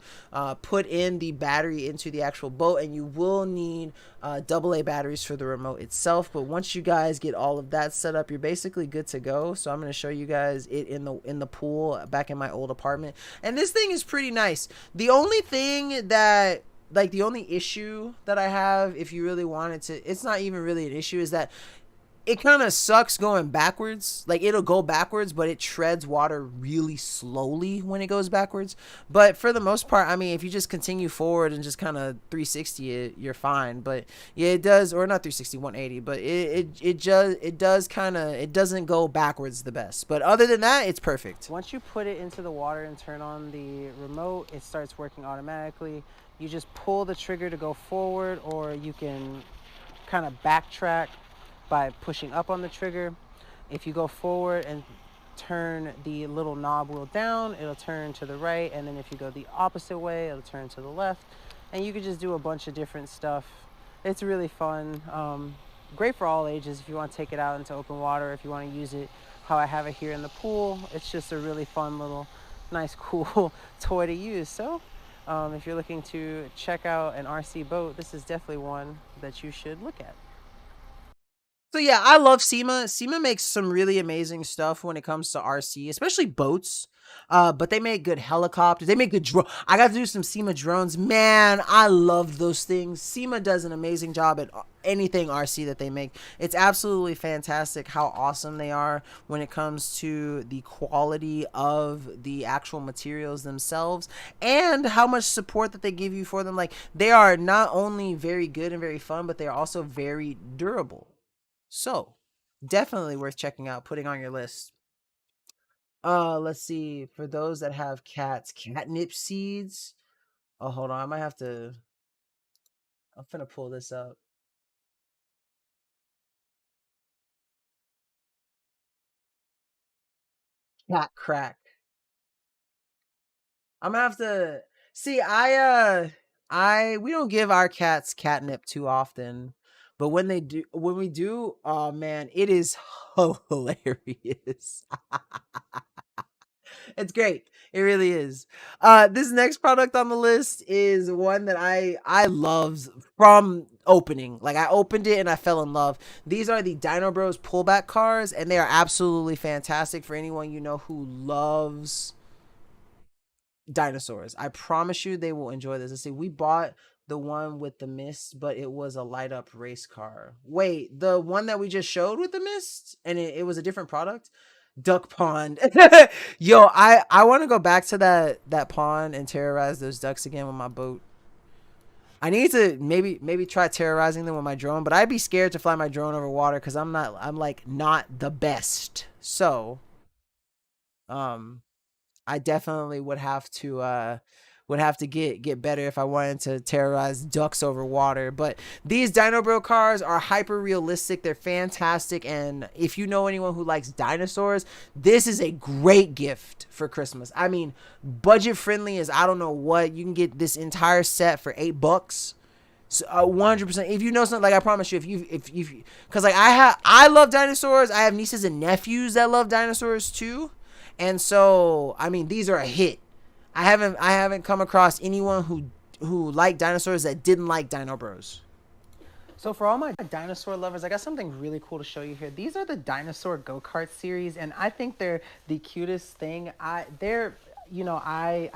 A: put in the battery into the actual boat, and you will need AA batteries for the remote itself. But once you guys get all of that set up, you're basically good to go. So I'm going to show you guys it in the pool back in my old apartment, and this thing is pretty nice. The only thing that the only issue that I have, if you really wanted to, it's not even really an issue, is that it kind of sucks going backwards. Like, it'll go backwards, but it treads water really slowly when it goes backwards. But for the most part, I mean, if you just continue forward and just kind of 360 it, you're fine. But yeah, it does, or not 360, 180, but it does kind of, it doesn't go backwards the best. But other than that, it's perfect. Once you put it into the water and turn on the remote, it starts working automatically. You just pull the trigger to go forward, or you can kind of backtrack by pushing up on the trigger. If you go forward and turn the little knob wheel down, it'll turn to the right, and then if you go the opposite way, it'll turn to the left, and you can just do a bunch of different stuff. It's really fun. Great for all ages if you want to take it out into open water, if you want to use it how I have it here in the pool. It's just a really fun little nice cool toy to use. So if you're looking to check out an RC boat, this is definitely one that you should look at. So yeah, I love SEMA. SEMA makes some really amazing stuff when it comes to RC, especially boats. But they make good helicopters. They make good drone. I got to do some SEMA drones. Man, I love those things. SEMA does an amazing job at anything RC that they make. It's absolutely fantastic how awesome they are when it comes to the quality of the actual materials themselves and how much support that they give you for them. Like, they are not only very good and very fun, but they are also very durable. So, definitely worth checking out, putting on your list. Let's see. For those that have cats, catnip seeds. Oh, hold on. I might have to. I'm finna pull this up. Cat crack. I'm gonna have to see. We don't give our cats catnip too often, but when we do, oh man, it is hilarious. It's great. It really is. This next product on the list is one that I loved from opening. Like, I opened it and I fell in love. These are the Dino Bros pullback cars, and they are absolutely fantastic for anyone you know who loves dinosaurs. I promise you they will enjoy this. Let's see, we bought the one with the mist, but it was a light up race car. Wait, the one that we just showed with the mist, and it was a different product? Duck pond. Yo, I want to go back to that pond and terrorize those ducks again with my boat. I need to maybe try terrorizing them with my drone, but I'd be scared to fly my drone over water because I'm like not the best. So I definitely would have to get better if I wanted to terrorize ducks over water. But these Dino Bro cars are hyper realistic. They're fantastic, and if you know anyone who likes dinosaurs, this is a great gift for Christmas. I mean, budget friendly as I don't know what. You can get this entire set for $8. So 100%. If you know something, like, I promise you, if you, because like I love dinosaurs. I have nieces and nephews that love dinosaurs too, and so I mean, these are a hit. I haven't come across anyone who liked dinosaurs that didn't like Dino Bros. So for all my dinosaur lovers, I got something really cool to show you here. These are the dinosaur go-kart series, and I think they're the cutest thing. I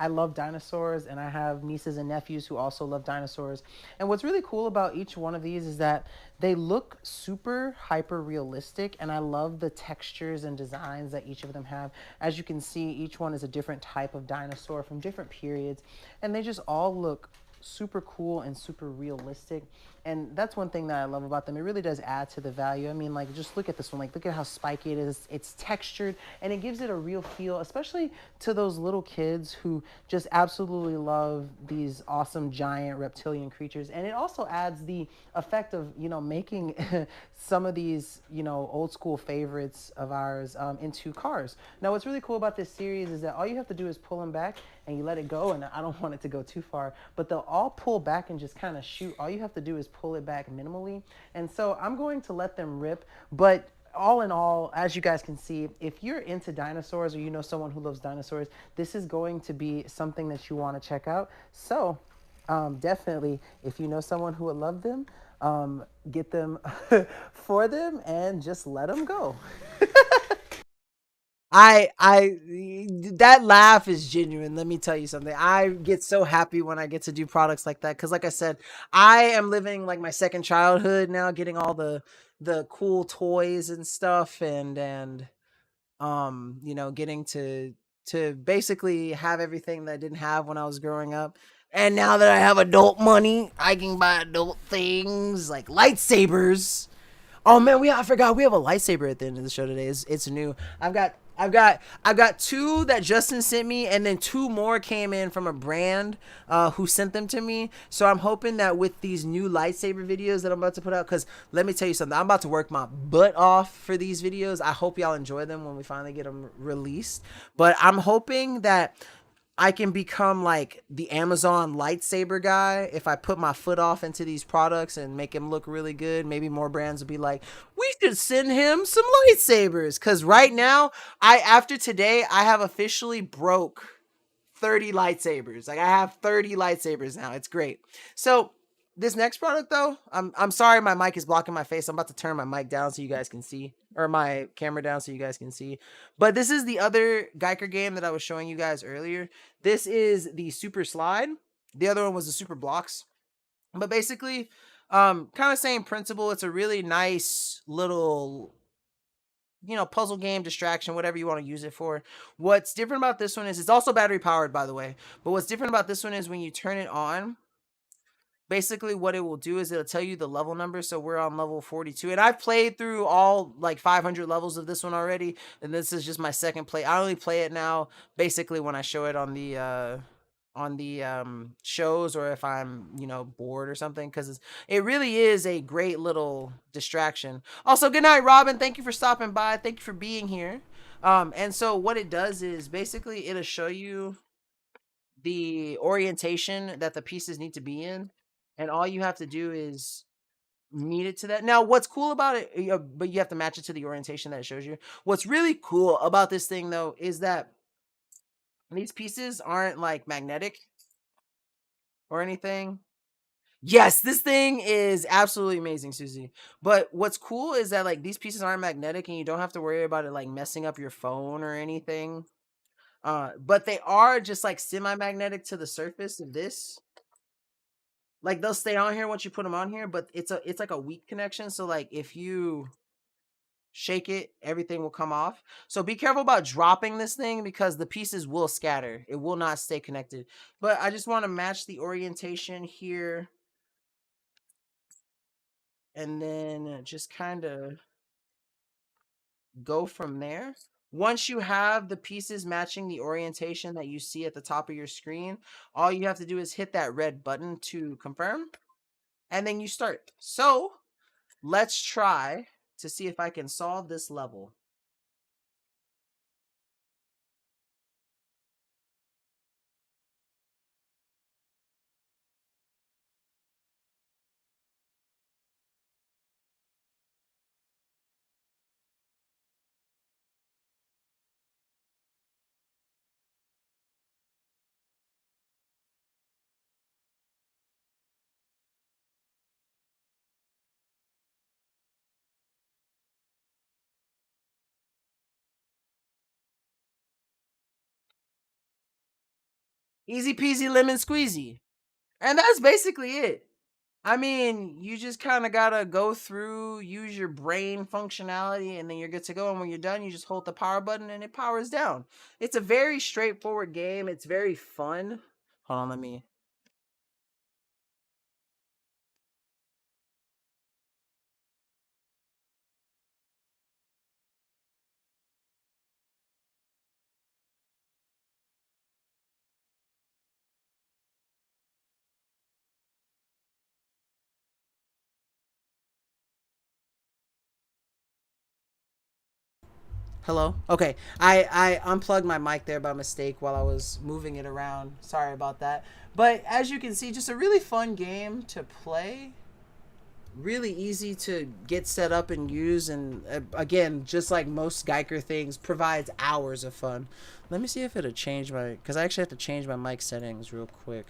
A: love dinosaurs, and I have nieces and nephews who also love dinosaurs. And what's really cool about each one of these is that they look super hyper realistic, and I love the textures and designs that each of them have. As you can see, each one is a different type of dinosaur from different periods, and they just all look super cool and super realistic. And that's one thing that I love about them. It really does add to the value. I mean, like, just look at this one. Like, look at how spiky it is. It's textured, and it gives it a real feel, especially to those little kids who just absolutely love these awesome giant reptilian creatures. And it also adds the effect of, making some of these, old school favorites of ours into cars. Now, what's really cool about this series is that all you have to do is pull them back and you let it go. And I don't want it to go too far, but they'll all pull back and just kind of shoot. All you have to do is pull it back minimally. And so I'm going to let them rip, but all in all, as you guys can see, if you're into dinosaurs or you know someone who loves dinosaurs, this is going to be something that you want to check out. So definitely, if you know someone who would love them, get them for them and just let them go. I that laugh is genuine. Let me tell you something. I get so happy when I get to do products like that because, like I said, I am living like my second childhood now, getting all the cool toys and stuff, and getting to basically have everything that I didn't have when I was growing up. And now that I have adult money, I can buy adult things like lightsabers. Oh man, I forgot we have a lightsaber at the end of the show today. It's new. I've got two that Justin sent me, and then two more came in from a brand who sent them to me. So I'm hoping that with these new lightsaber videos that I'm about to put out, because let me tell you something, I'm about to work my butt off for these videos. I hope y'all enjoy them when we finally get them released. But I'm hoping that I can become like the Amazon lightsaber guy if I put my foot off into these products and make them look really good. Maybe more brands will be like, we should send him some lightsabers. Cause right now, after today, I have officially broke 30 lightsabers. Like I have 30 lightsabers now. It's great. So this next product though, I'm sorry my mic is blocking my face. I'm about to turn my mic down so you guys can see, or my camera down so you guys can see. But this is the other Geiger game that I was showing you guys earlier. This is the Super Slide. The other one was the Super Blocks. But basically, kind of same principle. It's a really nice little puzzle game, distraction, whatever you want to use it for. What's different about this one is it's also battery powered, by the way. But what's different about this one is when you turn it on, basically what it will do is it'll tell you the level number. So we're on level 42, and I've played through all like 500 levels of this one already, and this is just my second play. I only play it now basically when I show it on the shows, or if I'm bored or something, because it really is a great little distraction. Also, good night, Robin. Thank you for stopping by. Thank you for being here. And so what it does is basically it'll show you the orientation that the pieces need to be in, and all you have to do is meet it to that. Now, what's cool about it, but you have to match it to the orientation that it shows you. What's really cool about this thing, though, is that these pieces aren't like magnetic or anything. Yes, this thing is absolutely amazing, Susie. But what's cool is that like these pieces aren't magnetic, and you don't have to worry about it like messing up your phone or anything. But they are just like semi-magnetic to the surface of this. Like they'll stay on here once you put them on here, but it's like a weak connection. So like if you shake it, everything will come off. So be careful about dropping this thing because the pieces will scatter. It will not stay connected. But I just want to match the orientation here, and then just kind of go from there. Once you have the pieces matching the orientation that you see at the top of your screen, all you have to do is hit that red button to confirm, and then you start. So let's try to see if I can solve this level. Easy peasy lemon squeezy. And that's basically it. I mean, you just kind of gotta go through, use your brain functionality, and then you're good to go. And when you're done, you just hold the power button and it powers down. It's a very straightforward game. It's very fun. Hold on, let me Hello? Okay. I unplugged my mic there by mistake while I was moving it around. Sorry about that. But as you can see, just a really fun game to play. Really easy to get set up and use, and again, just like most Geiger things, provides hours of fun. Let me see if it'll change my, because I actually have to change my mic settings real quick.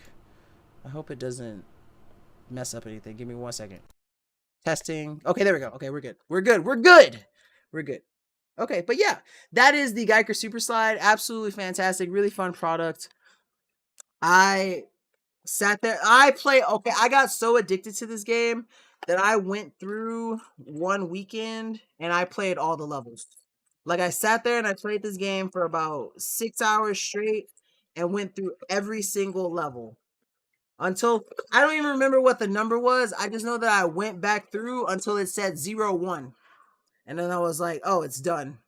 A: I hope it doesn't mess up anything. Give me 1 second. Testing. Okay, there we go. Okay, we're good. We're good. We're good. We're good. Okay, but yeah, that is the Geiger Super Slide. Absolutely fantastic. Really fun product. I sat there. Okay, I got so addicted to this game that I went through one weekend and I played all the levels. Like, I sat there and I played this game for about 6 hours straight and went through every single level until I don't even remember what the number was. I just know that I went back through until it said 0-1. And then I was like, oh, it's done.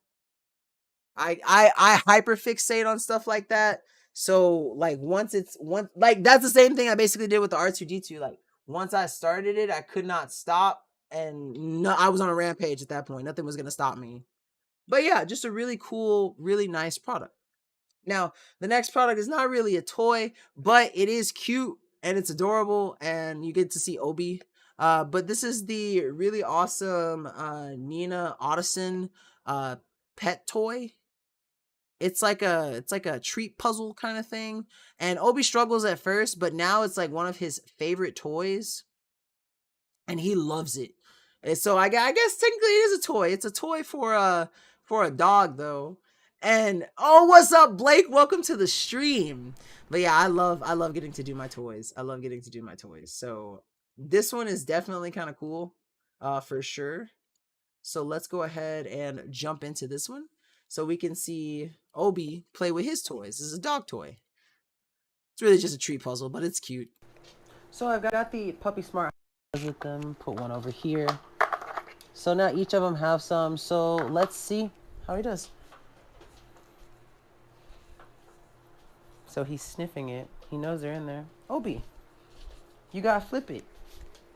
A: I hyperfixate on stuff like that. So like like that's the same thing I basically did with the R2D2. Like, once I started it, I could not stop, and no, I was on a rampage at that point. Nothing was gonna stop me. But yeah, just a really cool, really nice product. Now, the next product is not really a toy, but it is cute and it's adorable, and you get to see Obi. But this is the really awesome Nina Ottoson pet toy. It's like a treat puzzle kind of thing. And Obi struggles at first, but now it's like one of his favorite toys, and he loves it. And so I guess technically it is a toy. It's a toy for a dog though. And oh, what's up, Blake? Welcome to the stream. But yeah, I love getting to do my toys. I love getting to do my toys. So this one is definitely kind of cool, for sure. So let's go ahead and jump into this one so we can see Obi play with his toys. This is a dog toy. It's really just a tree puzzle, but it's cute. So I've got the Puppy Smart with them. Put one over here. So now each of them have some. So let's see how he does. So he's sniffing it. He knows they're in there. Obi, you gotta flip it.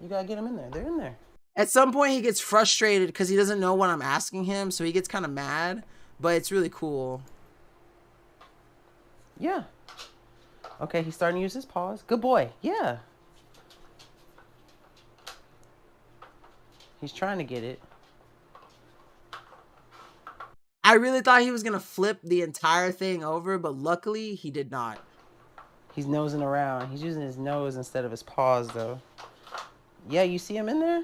A: You gotta get them in there. They're in there. At some point, he gets frustrated because he doesn't know what I'm asking him, so he gets kind of mad, but it's really cool. Yeah. Okay, he's starting to use his paws. Good boy. Yeah. He's trying to get it. I really thought he was going to flip the entire thing over, but luckily he did not. He's nosing around. He's using his nose instead of his paws, though. Yeah, you see him in there?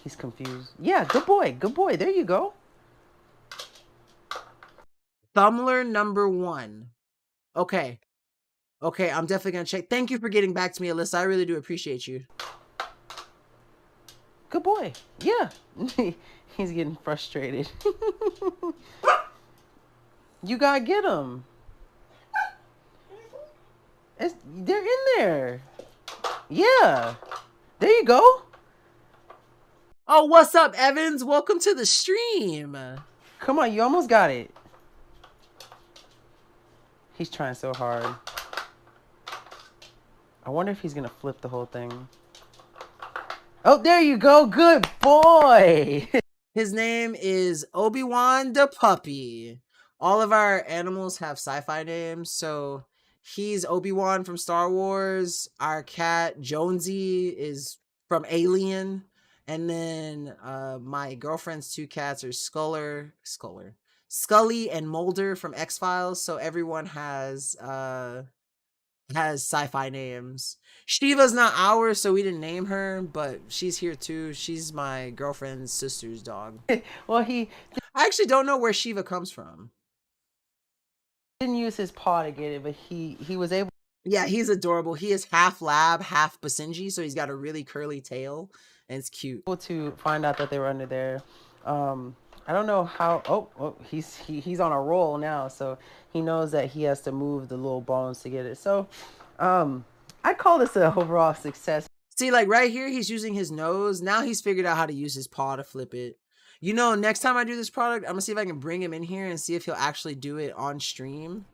A: He's confused. Yeah, good boy. Good boy. There you go. Thumbler number 1. Okay. Okay, I'm definitely going to check. Thank you for getting back to me, Alyssa. I really do appreciate you. Good boy. Yeah. He's getting frustrated. You got to get him. They're in there. Yeah. There you go. Oh, what's up, Evans? Welcome to the stream. Come on, you almost got it. He's trying so hard. I wonder if he's going to flip the whole thing. Oh, there you go. Good boy. His name is Obi-Wan the Puppy. All of our animals have sci-fi names, so he's Obi-Wan from Star Wars. Our cat, Jonesy, is from Alien. And then my girlfriend's 2 cats are Scully and Mulder from X-Files. So everyone has sci-fi names. Shiva's not ours, so we didn't name her, but she's here too. She's my girlfriend's sister's dog. Well, I actually don't know where Shiva comes from. Didn't use his paw to get it, but he was able. Yeah, he's adorable. He is half lab, half Basenji, so he's got a really curly tail, and it's cute. To find out that they were under there. I don't know how. Oh, he's on a roll now, so he knows that he has to move the little bones to get it. So, I call this an overall success. See, like right here, he's using his nose. Now he's figured out how to use his paw to flip it. You know, next time I do this product, I'm gonna see if I can bring him in here and see if he'll actually do it on stream.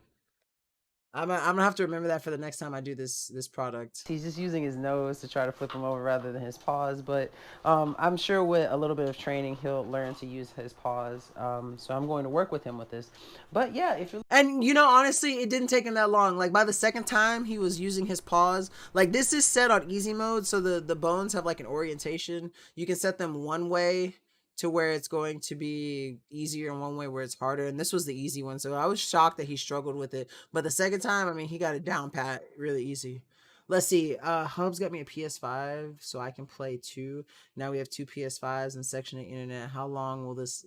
A: I'm gonna have to remember that for the next time I do this product.
H: He's just using his nose to try to flip him over rather than his paws, but I'm sure with a little bit of training, he'll learn to use his paws. So I'm going to work with him with this. But yeah, if you're
A: And you know, honestly, it didn't take him that long. Like by the second time he was using his paws, like this is set on easy mode, so the bones have like an orientation. You can set them one way to where it's going to be easier and one way where it's harder. And this was the easy one. So I was shocked that he struggled with it. But the second time, I mean, he got it down pat really easy. Let's see. Hubs got me a PS5 so I can play 2. Now we have 2 PS5s in section of internet. How long will this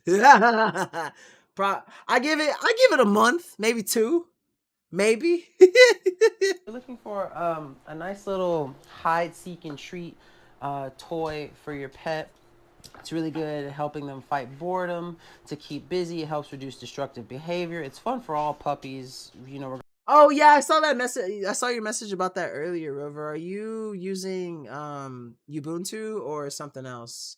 A: I give it a month, maybe 2, maybe.
H: looking for a nice little hide, seek, and treat toy for your pet, it's really good at helping them fight boredom, to keep busy. It helps reduce destructive behavior. It's fun for all puppies, you know.
A: Oh yeah, I saw that message. I saw your message about that earlier, Rover. Are you using Ubuntu or something else?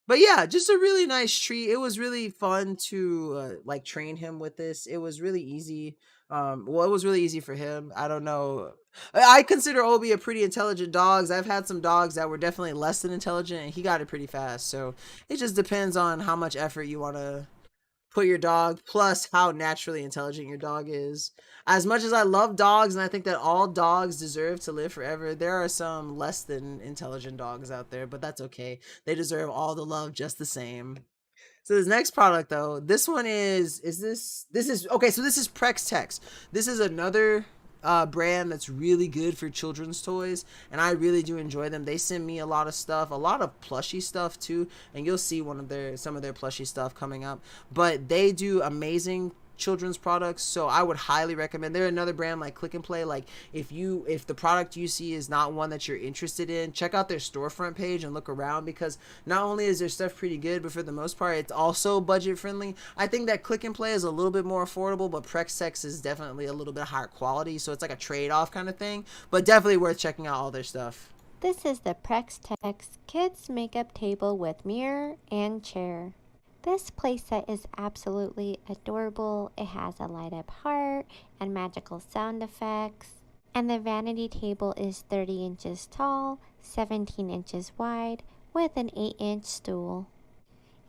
A: But yeah, just a really nice treat. It was really fun to like train him with this. It was really easy. Well, it was really easy for him. I don't know. I consider Obi a pretty intelligent dog. I've had some dogs that were definitely less than intelligent, and he got it pretty fast. So it just depends on how much effort you want to put your dog, plus how naturally intelligent your dog is. As much as I love dogs and I think that all dogs deserve to live forever, there are some less than intelligent dogs out there, but that's okay. They deserve all the love just the same. So this next product though, this one is okay, so this is Prex Tex. This is another brand that's really good for children's toys, and I really do enjoy them. They send me a lot of stuff, a lot of plushy stuff too, and you'll see some of their plushy stuff coming up. But they do amazing children's products, so I would highly recommend. They're another brand like Click and Play. Like if the product you see is not one that you're interested in, check out their storefront page and look around, because not only is their stuff pretty good, but for the most part it's also budget friendly. I think that Click and Play is a little bit more affordable, but Prex Tex is definitely a little bit higher quality, so it's like a trade-off kind of thing, but definitely worth checking out all their stuff.
D: This is the Prex Tex Kids Makeup Table with mirror and chair. This playset is absolutely adorable. It has a light up heart and magical sound effects. And the vanity table is 30 inches tall, 17 inches wide, with an 8-inch stool.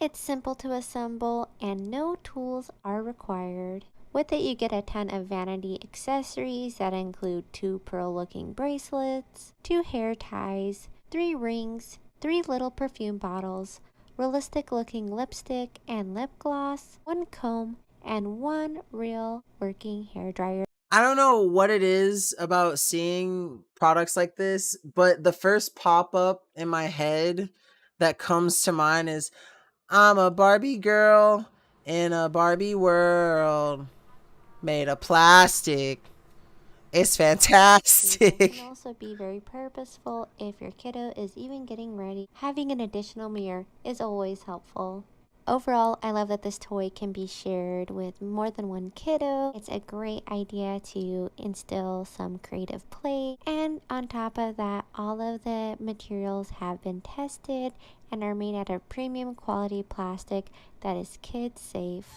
D: It's simple to assemble and no tools are required. With it you get a ton of vanity accessories that include 2 pearl-looking bracelets, 2 hair ties, 3 rings, 3 little perfume bottles, realistic looking lipstick and lip gloss, 1 comb, and 1 real working hairdryer.
A: I don't know what it is about seeing products like this, but the first pop-up in my head that comes to mind is, I'm a Barbie girl in a Barbie world made of plastic. It's fantastic.
D: It can also be very purposeful if your kiddo is even getting ready. Having an additional mirror is always helpful. Overall, I love that this toy can be shared with more than one kiddo. It's a great idea to instill some creative play. And on top of that, all of the materials have been tested and are made out of premium quality plastic that is kid safe.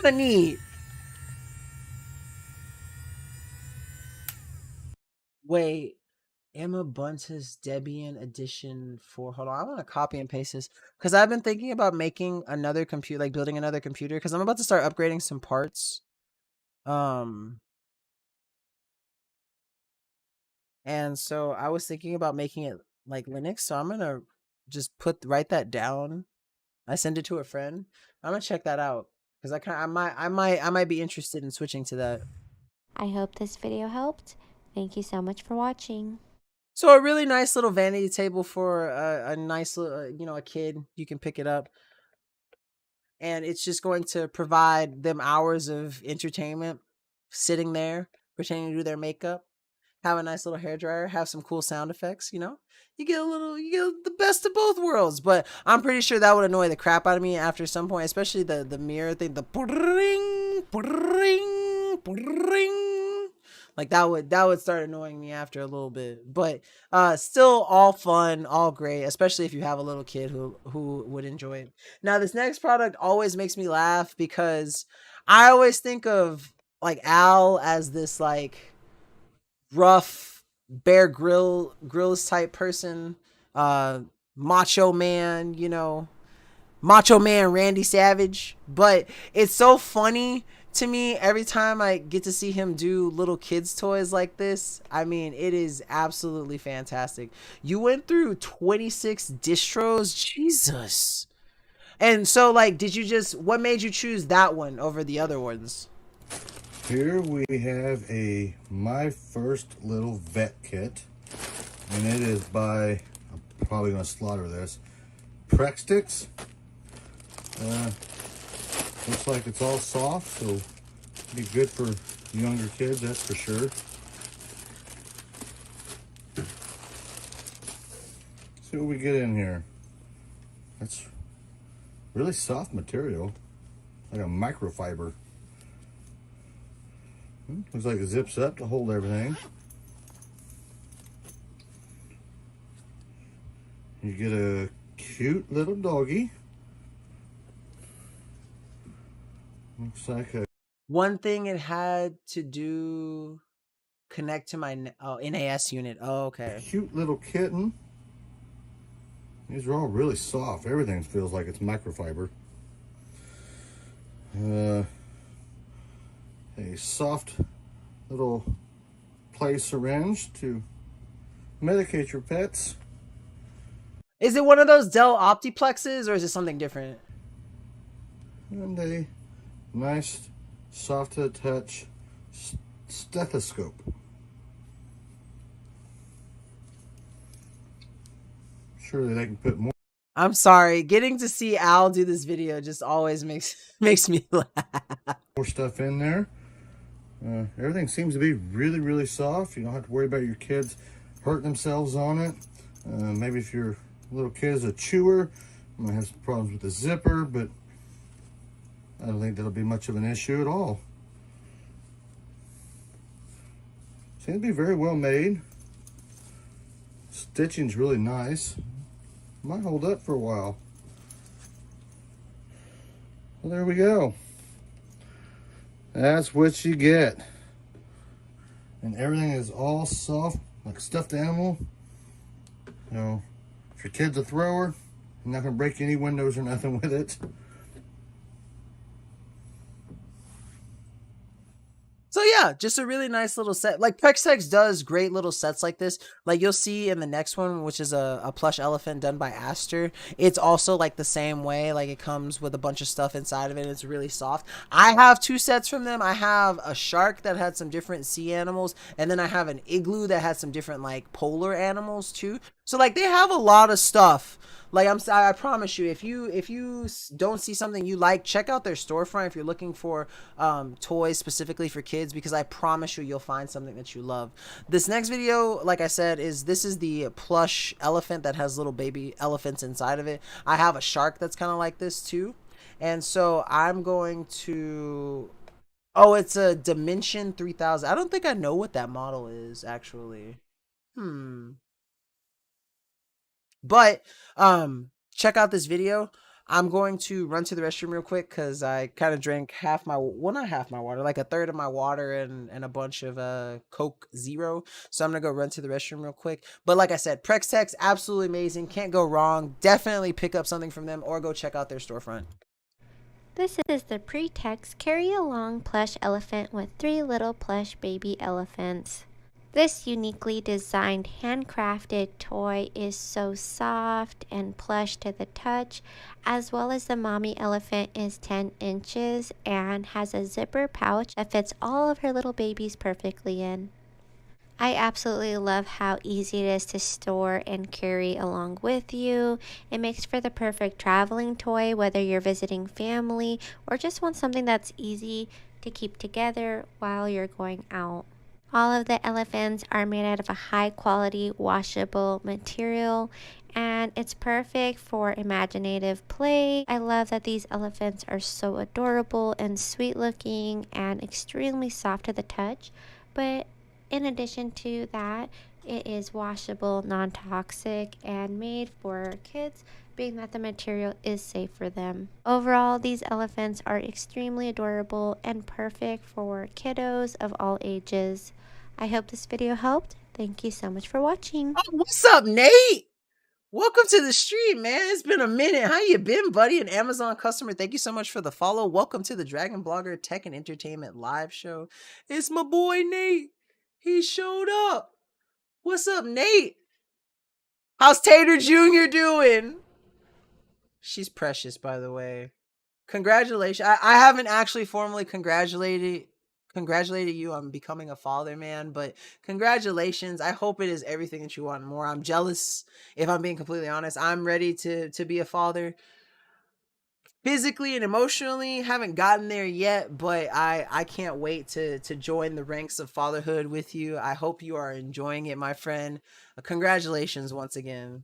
A: Kind of neat. Wait, Emma Bunce's Debian edition 4. Hold on, I want to copy and paste this because I've been thinking about making another computer, like building another computer, because I'm about to start upgrading some parts. And so I was thinking about making it like Linux. So I'm gonna just write that down. I send it to a friend. I'm gonna check that out because I might be interested in switching to that.
D: I hope this video helped. Thank you so much for watching.
A: So a really nice little vanity table for a nice little, a kid. You can pick it up, and it's just going to provide them hours of entertainment, sitting there pretending to do their makeup, have a nice little hair dryer, have some cool sound effects. You get the best of both worlds. But I'm pretty sure that would annoy the crap out of me after some point, especially the mirror thing, the ring, ring. Like that would start annoying me after a little bit. But still all fun, all great, especially if you have a little kid who would enjoy it. Now this next product always makes me laugh because I always think of like Al as this like rough Bear Grylls type person, uh macho man, you know, Macho Man Randy Savage. But it's so funny to me every time I get to see him do little kids toys like this. I mean, it is absolutely fantastic. You went through 26 distros, Jesus. And so like, did you just, what made you choose that one over the other ones?
C: Here we have My First Little Vet Kit, and it is by, I'm probably going to slaughter this, Prextix. Looks like it's all soft, so be good for younger kids, that's for sure. See what we get in here. That's really soft material, like a microfiber. Looks like it zips up to hold everything. You get a cute little doggy. Looks like a
A: One thing it had to do connect to my NAS unit. Oh, okay.
C: cute little kitten. These are all really soft. Everything feels like it's microfiber. A soft little play syringe to medicate your pets.
A: Is it one of those Dell Optiplexes or is it something different?
C: And a nice, soft to the touch stethoscope. Surely they can put more
A: I'm sorry. Getting to see Al do this video just always makes me laugh.
C: stuff in there. Everything seems to be really, really soft. You don't have to worry about your kids hurting themselves on it. Maybe if your little kid is a chewer, you might have some problems with the zipper, but I don't think that'll be much of an issue at all. Seems to be very well made. Stitching's really nice. Might hold up for a while. Well, there we go. That's what you get. And everything is all soft, like a stuffed animal. You know, if your kid's a thrower, you're not gonna break any windows or nothing with it.
A: So yeah, just a really nice little set. Like Prextex does great little sets like this. Like you'll see in the next one, which is a plush elephant done by Aster. It's also like the same way. Like it comes with a bunch of stuff inside of it. It's really soft. I have two sets from them. I have a shark that had some different sea animals, and then I have an igloo that had some different like polar animals too. So like they have a lot of stuff. Like I promise you, if you don't see something you like, check out their storefront if you're looking for toys specifically for kids, because I promise you'll find something that you love. This next video, like I said, this is the plush elephant that has little baby elephants inside of it. I have a shark that's kind of like this too, and so I'm going to. Oh, it's a Dimension 3000. I don't think I know what that model is actually. But check out this video. I'm going to run to the restroom real quick because I kind of drank half my, well, not half my water, like a third of my water and a bunch of Coke Zero. So I'm gonna go run to the restroom real quick. But like I said, Prextex, absolutely amazing. Can't go wrong. Definitely pick up something from them or go check out their storefront.
D: This is the Pretext Carry Along plush elephant with 3 little plush baby elephants. This uniquely designed handcrafted toy is so soft and plush to the touch, as well as the mommy elephant is 10 inches and has a zipper pouch that fits all of her little babies perfectly in. I absolutely love how easy it is to store and carry along with you. It makes for the perfect traveling toy, whether you're visiting family or just want something that's easy to keep together while you're going out. All of the elephants are made out of a high quality washable material, and it's perfect for imaginative play. I love that these elephants are so adorable and sweet looking and extremely soft to the touch, but In addition to that, it is washable, non-toxic, and made for kids, being that the material is safe for them. Overall, these elephants are extremely adorable and perfect for kiddos of all ages. I hope this video helped. Thank you so much for watching.
A: Oh, what's up, Nate? Welcome to the stream, man. It's been a minute. How you been, buddy? An Amazon customer. Thank you so much for the follow. Welcome to the Dragon Blogger Tech and Entertainment live show. It's my boy, Nate. He showed up. What's up, Nate? How's Tater Jr. doing? She's precious, by the way. Congratulations. I haven't actually formally congratulated you on becoming a father, man, but congratulations. I hope it is everything that you want and more. I'm jealous, if I'm being completely honest. I'm ready to be a father. Physically and emotionally, haven't gotten there yet, but I can't wait to join the ranks of fatherhood with you. I hope you are enjoying it, my friend. Congratulations once again.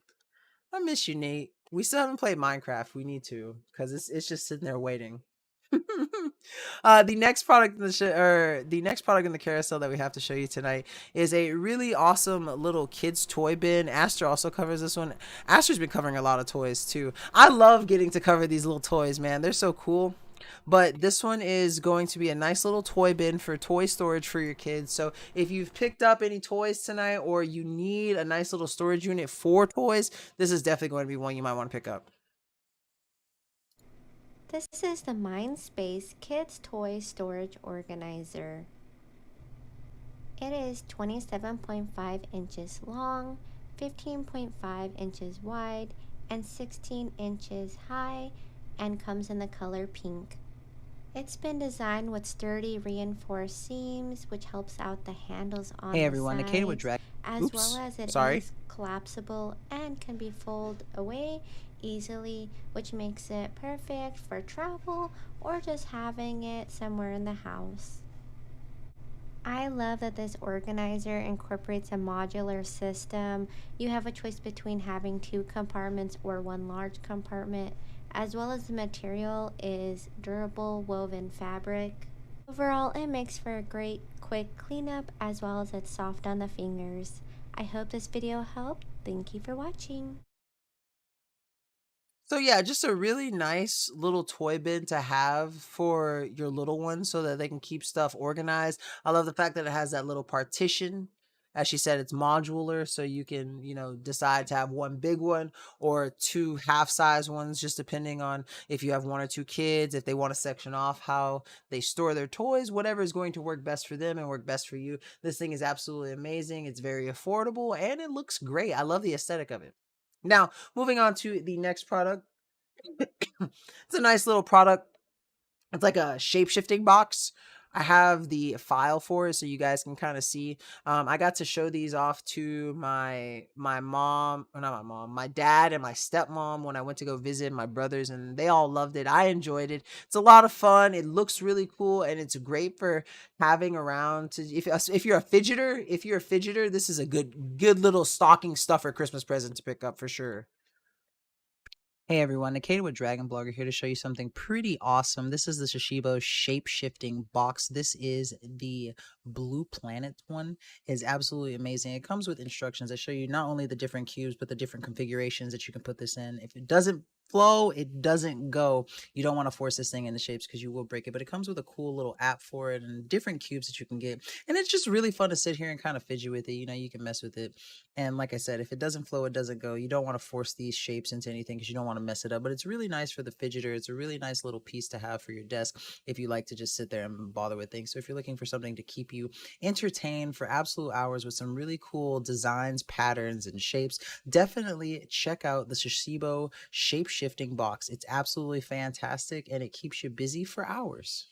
A: I miss you, Nate. We still haven't played Minecraft. We need to, because it's just sitting there waiting. The next product in the next product in the carousel that we have to show you tonight is a really awesome little kids toy bin. Aster also covers this one. Aster's been covering a lot of toys too. I love getting to cover these little toys, man. They're so cool. But this one is going to be a nice little toy bin for toy storage for your kids. So if you've picked up any toys tonight, or you need a nice little storage unit for toys, this is definitely going to be one you might want to pick up.
D: This is the Mindspace Kids Toy Storage Organizer. It is 27.5 inches long, 15.5 inches wide, and 16 inches high, and comes in the color pink. It's been designed with sturdy reinforced seams, which helps out the handles on
A: Hey
D: the
A: everyone,
D: sides,
A: Nkda with Drag.
D: as well as it is collapsible and can be folded away easily, which makes it perfect for travel or just having it somewhere in the house. I love that this organizer incorporates a modular system. You have a choice between having 2 compartments or 1 large compartment, as well as the material is durable woven fabric. Overall, it makes for a great quick cleanup, as well as it's soft on the fingers. I hope this video helped. Thank you for watching.
A: So yeah, just a really nice little toy bin to have for your little ones so that they can keep stuff organized. I love the fact that it has that little partition. As she said, it's modular, so you can, decide to have one big one or 2 half-size ones, just depending on if you have 1 or 2 kids, if they want to section off how they store their toys, whatever is going to work best for them and work best for you. This thing is absolutely amazing. It's very affordable and it looks great. I love the aesthetic of it. Now, moving on to the next product. It's a nice little product. It's like a shape-shifting box. I have the file for it so you guys can kind of see. I got to show these off to my mom, or not my mom, my dad and my stepmom when I went to go visit my brothers, and they all loved it. I enjoyed it. It's a lot of fun. It looks really cool, and it's great for having around. If you're a fidgeter, this is a good little stocking stuffer Christmas present to pick up for sure. Hey everyone, Nkda with Dragon Blogger here to show you something pretty awesome. This is the Shishibo shape-shifting box. This is the Blue Planet one. It is absolutely amazing. It comes with instructions that show you not only the different cubes, but the different configurations that you can put this in. If it doesn't flow, it doesn't go. You don't want to force this thing into shapes because you will break it, but it comes with a cool little app for it and different cubes that you can get. And it's just really fun to sit here and kind of fidget with it. You can mess with it. And like I said, if it doesn't flow, it doesn't go. You don't want to force these shapes into anything because you don't want to mess it up, but it's really nice for the fidgeter. It's a really nice little piece to have for your desk if you like to just sit there and bother with things. So if you're looking for something to keep you entertained for absolute hours with some really cool designs, patterns, and shapes, definitely check out the Shishibo shape-shifting box. It's absolutely fantastic and it keeps you busy for hours.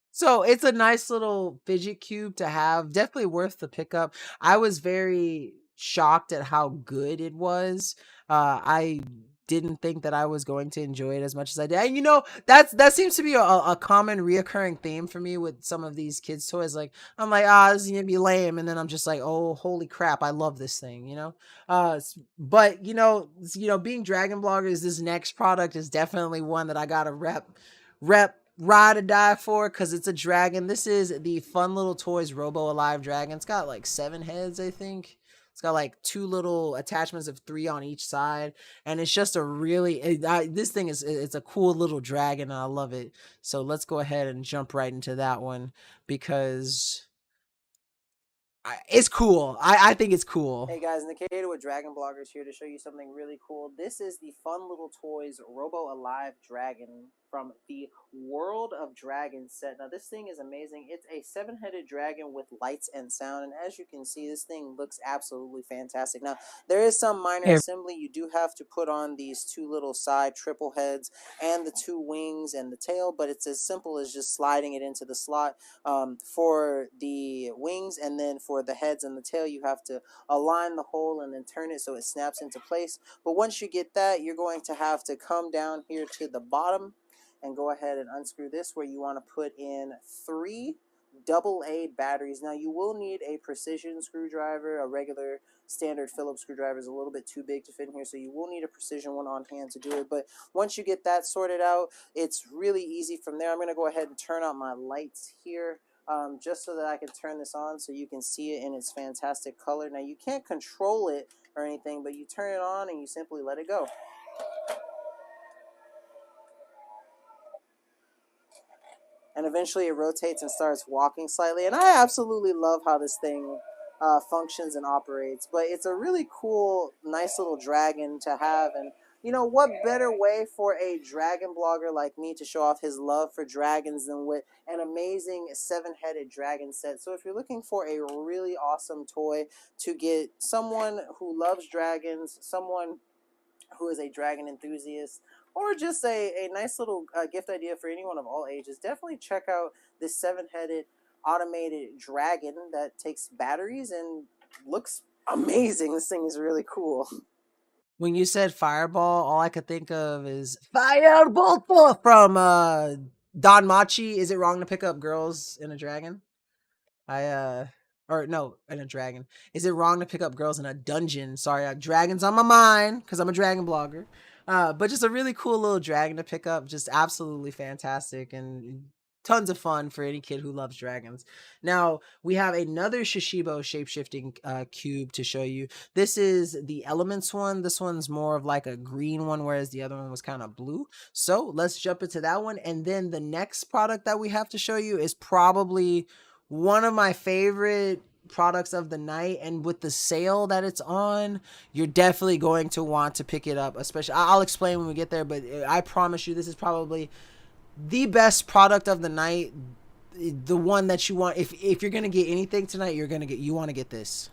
A: So it's a nice little fidget cube to have. Definitely worth the pickup. I was very shocked at how good it was. I didn't think that I was going to enjoy it as much as I did. And that seems to be a common reoccurring theme for me with some of these kids' toys. Like I'm like, this is gonna be lame, and then I'm just like, oh, holy crap, I love this thing. But being Dragon Bloggers, this next product is definitely one that I gotta rep ride or die for because it's a dragon. This is the Fun Little Toys Robo Alive Dragon. It's got like 7 heads, I think. It's got like 2 little attachments of 3 on each side, and it's just a really this thing it's a cool little dragon, and I love it. So let's go ahead and jump right into that one because it's cool. I think it's cool. Hey guys, Nkda with Dragon Bloggers here to show you something really cool. This is the Fun Little Toys Robo Alive Dragon from the World of Dragons set. Now this thing is amazing. It's a 7-headed dragon with lights and sound, and as you can see, this thing looks absolutely fantastic. Now there is some minor assembly. You do have to put on these 2 little side triple heads and the 2 wings and the tail, but it's as simple as just sliding it into the slot for the wings, and then for the heads and the tail you have to align the hole and then turn it so it snaps into place. But once you get that, you're going to have to come down here to the bottom and go ahead and unscrew this, where you want to put in 3 AA batteries. Now you will need a precision screwdriver. A regular standard Phillips screwdriver is a little bit too big to fit in here, so you will need a precision one on hand to do it. But once you get that sorted out, it's really easy from there. I'm going to go ahead and turn on my lights here, just so that I can turn this on so you can see it in its fantastic color. Now you can't control it or anything, but you turn it on and you simply let it go. And eventually it rotates and starts walking slightly. And I absolutely love how this thing functions and operates. But it's a really cool, nice little dragon to have. And you know, what better way for a dragon blogger like me to show off his love for dragons than with an amazing 7-headed dragon set. So if you're looking for a really awesome toy to get someone who loves dragons, someone who is a dragon enthusiast, or just a nice little gift idea for anyone of all ages, definitely check out this 7-headed automated dragon that takes batteries and looks amazing. This thing is really cool. When you said fireball, all I could think of is Firebolt from Don Machi. Is it wrong to pick up girls in a dragon? Or no, in a dragon. Is it wrong to pick up girls in a dungeon? Sorry, dragons on my mind because I'm a dragon blogger. But just a really cool little dragon to pick up. Just absolutely fantastic and tons of fun for any kid who loves dragons. Now, we have another Shishibo shape-shifting cube to show you. This is the Elements one. This one's more of like a green one, whereas the other one was kind of blue. So let's jump into that one. And then the next product that we have to show you is probably one of my favorite products of the night, and with the sale that it's on, you're definitely going to want to pick it up. Especially, I'll explain when we get there, but I promise you this is probably the best product of the night, the one that you want. If you're gonna get anything tonight, you want to get this.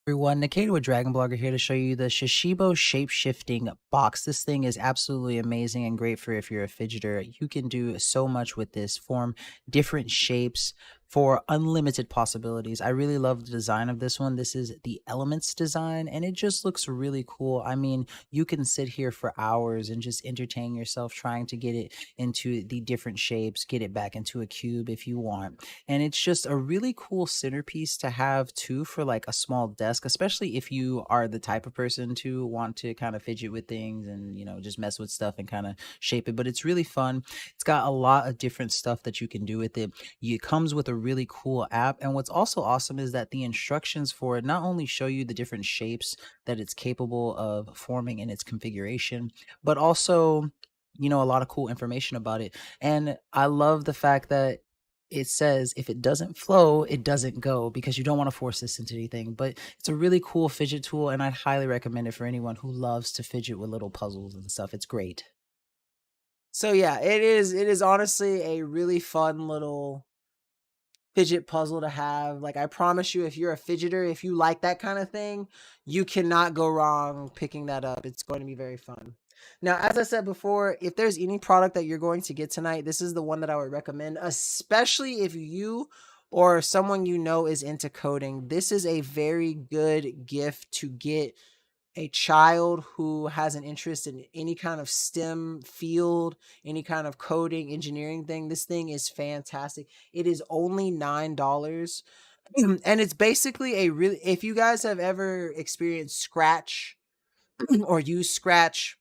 A: Everyone, Nkda with Dragon Blogger here to show you the Shishibo shape-shifting box. This thing is absolutely amazing and great for if you're a fidgeter. You can do so much with this, form different shapes for unlimited possibilities. I really love the design of this one. This is the Elements design, and it just looks really cool. I mean, you can sit here for hours and just entertain yourself trying to get it into the different shapes, get it back into a cube if you want. And it's just a really cool centerpiece to have too for like a small desk, especially if you are the type of person to want to kind of fidget with things and, you know, just mess with stuff and kind of shape it. But it's really fun. It's got a lot of different stuff that you can do with it. It comes with a really cool app, and what's also awesome is that the instructions for it not only show you the different shapes that it's capable of forming in its configuration, but also, you know, a lot of cool information about it. And I love the fact that it says if it doesn't flow, it doesn't go, because you don't want to force this into anything. But it's a really cool fidget tool, and I'd highly recommend it for anyone who loves to fidget with little puzzles and stuff. It's great. So yeah, it is honestly a really fun little fidget puzzle to have. Like, I promise you, if you're a fidgeter, if you like that kind of thing, you cannot go wrong picking that up. It's going to be very fun. Now, as I said before, if there's any product that you're going to get tonight, this is the one that I would recommend, especially if you or someone you know is into coding. This is a very good gift to get a child who has an interest in any kind of STEM field, any kind of coding, engineering thing. This thing is fantastic. It is only $9. And it's basically a really, if you guys have ever experienced Scratch or used Scratch,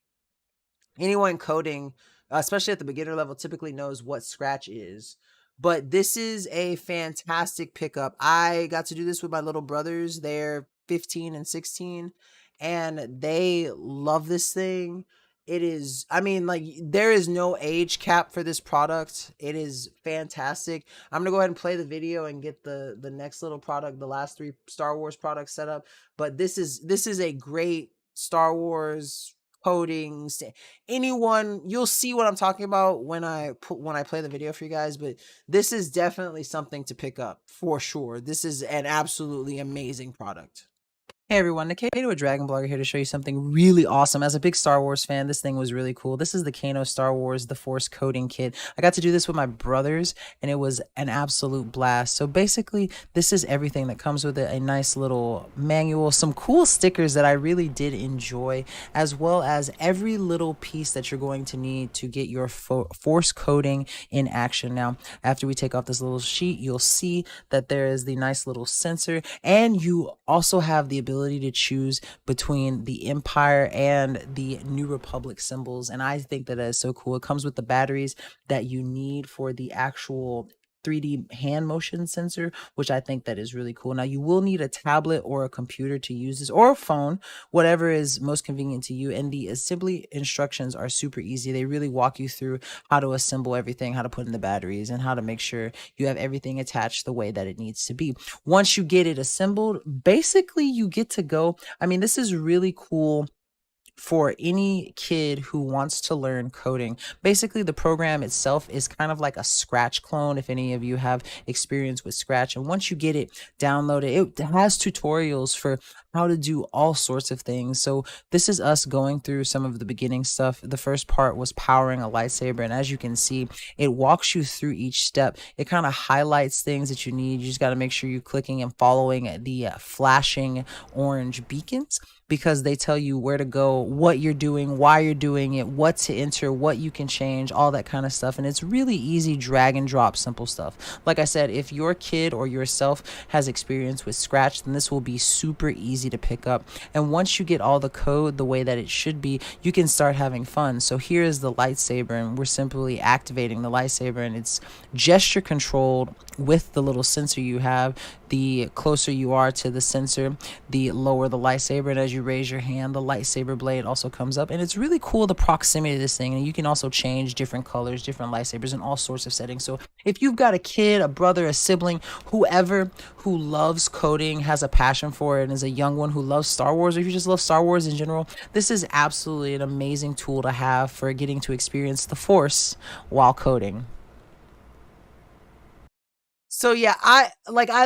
A: anyone coding, especially at the beginner level, typically knows what scratch is. But this is a fantastic pickup. I got to do this with my little brothers. They're 15 and 16, and they love this thing. It is, I mean, like, there is no age cap for this product. It is fantastic. I'm gonna go ahead and play the video and get the next little product, the last 3 Star Wars products set up. But this is a great Star Wars coding. Anyone, you'll see what I'm talking about when I play the video for you guys. But this is definitely something to pick up for sure. This is an absolutely amazing product. Hey everyone, Nkda, a Dragon Blogger, here to show you something really awesome. As a big Star Wars fan, this thing was really cool. This is the Kano Star Wars The Force Coding Kit. I got to do this with my brothers, and it was an absolute blast. So basically, this is everything that comes with it. A nice little manual, some cool stickers that I really did enjoy, as well as every little piece that you're going to need to get your Force coding in action. Now, after we take off this little sheet, you'll see that there is the nice little sensor, and you also have the ability to choose between the Empire and the New Republic symbols, and I think that is so cool. It comes with the batteries that you need for the actual 3D hand motion sensor, which I think that is really cool. Now, you will need a tablet or a computer to use this, or a phone, whatever is most convenient to you. And the assembly instructions are super easy. They really walk you through how to assemble everything, how to put in the batteries, and how to make sure you have everything attached the way that it needs to be. Once you get it assembled, basically you get to go. I mean, this is really cool for any kid who wants to learn coding. Basically, the program itself is kind of like a Scratch clone, if any of you have experience with Scratch. And once you get it downloaded, it has tutorials for how to do all sorts of things. So this is us going through some of the beginning stuff. The first part was powering a lightsaber, and as you can see, it walks you through each step. It kind of highlights things that you need. You just got to make sure you're clicking and following the flashing orange beacons, because they tell you where to go, what you're doing, why you're doing it, what to enter, what you can change, all that kind of stuff. And it's really easy, drag and drop, simple stuff. Like I said, if your kid or yourself has experience with Scratch, then this will be super easy to pick up. And once you get all the code the way that it should be, you can start having fun. So here is the lightsaber, and we're simply activating the lightsaber, and it's gesture controlled with the little sensor you have. The closer you are to the sensor, the lower the lightsaber, and as you raise your hand, the lightsaber blade also comes up. And it's really cool, the proximity of this thing, and you can also change different colors, different lightsabers in all sorts of settings. So if you've got a kid, a brother, a sibling, whoever who loves coding, has a passion for it, and is a young one who loves Star Wars, or if you just love Star Wars in general, this is absolutely an amazing tool to have for getting to experience the Force while coding. So yeah, I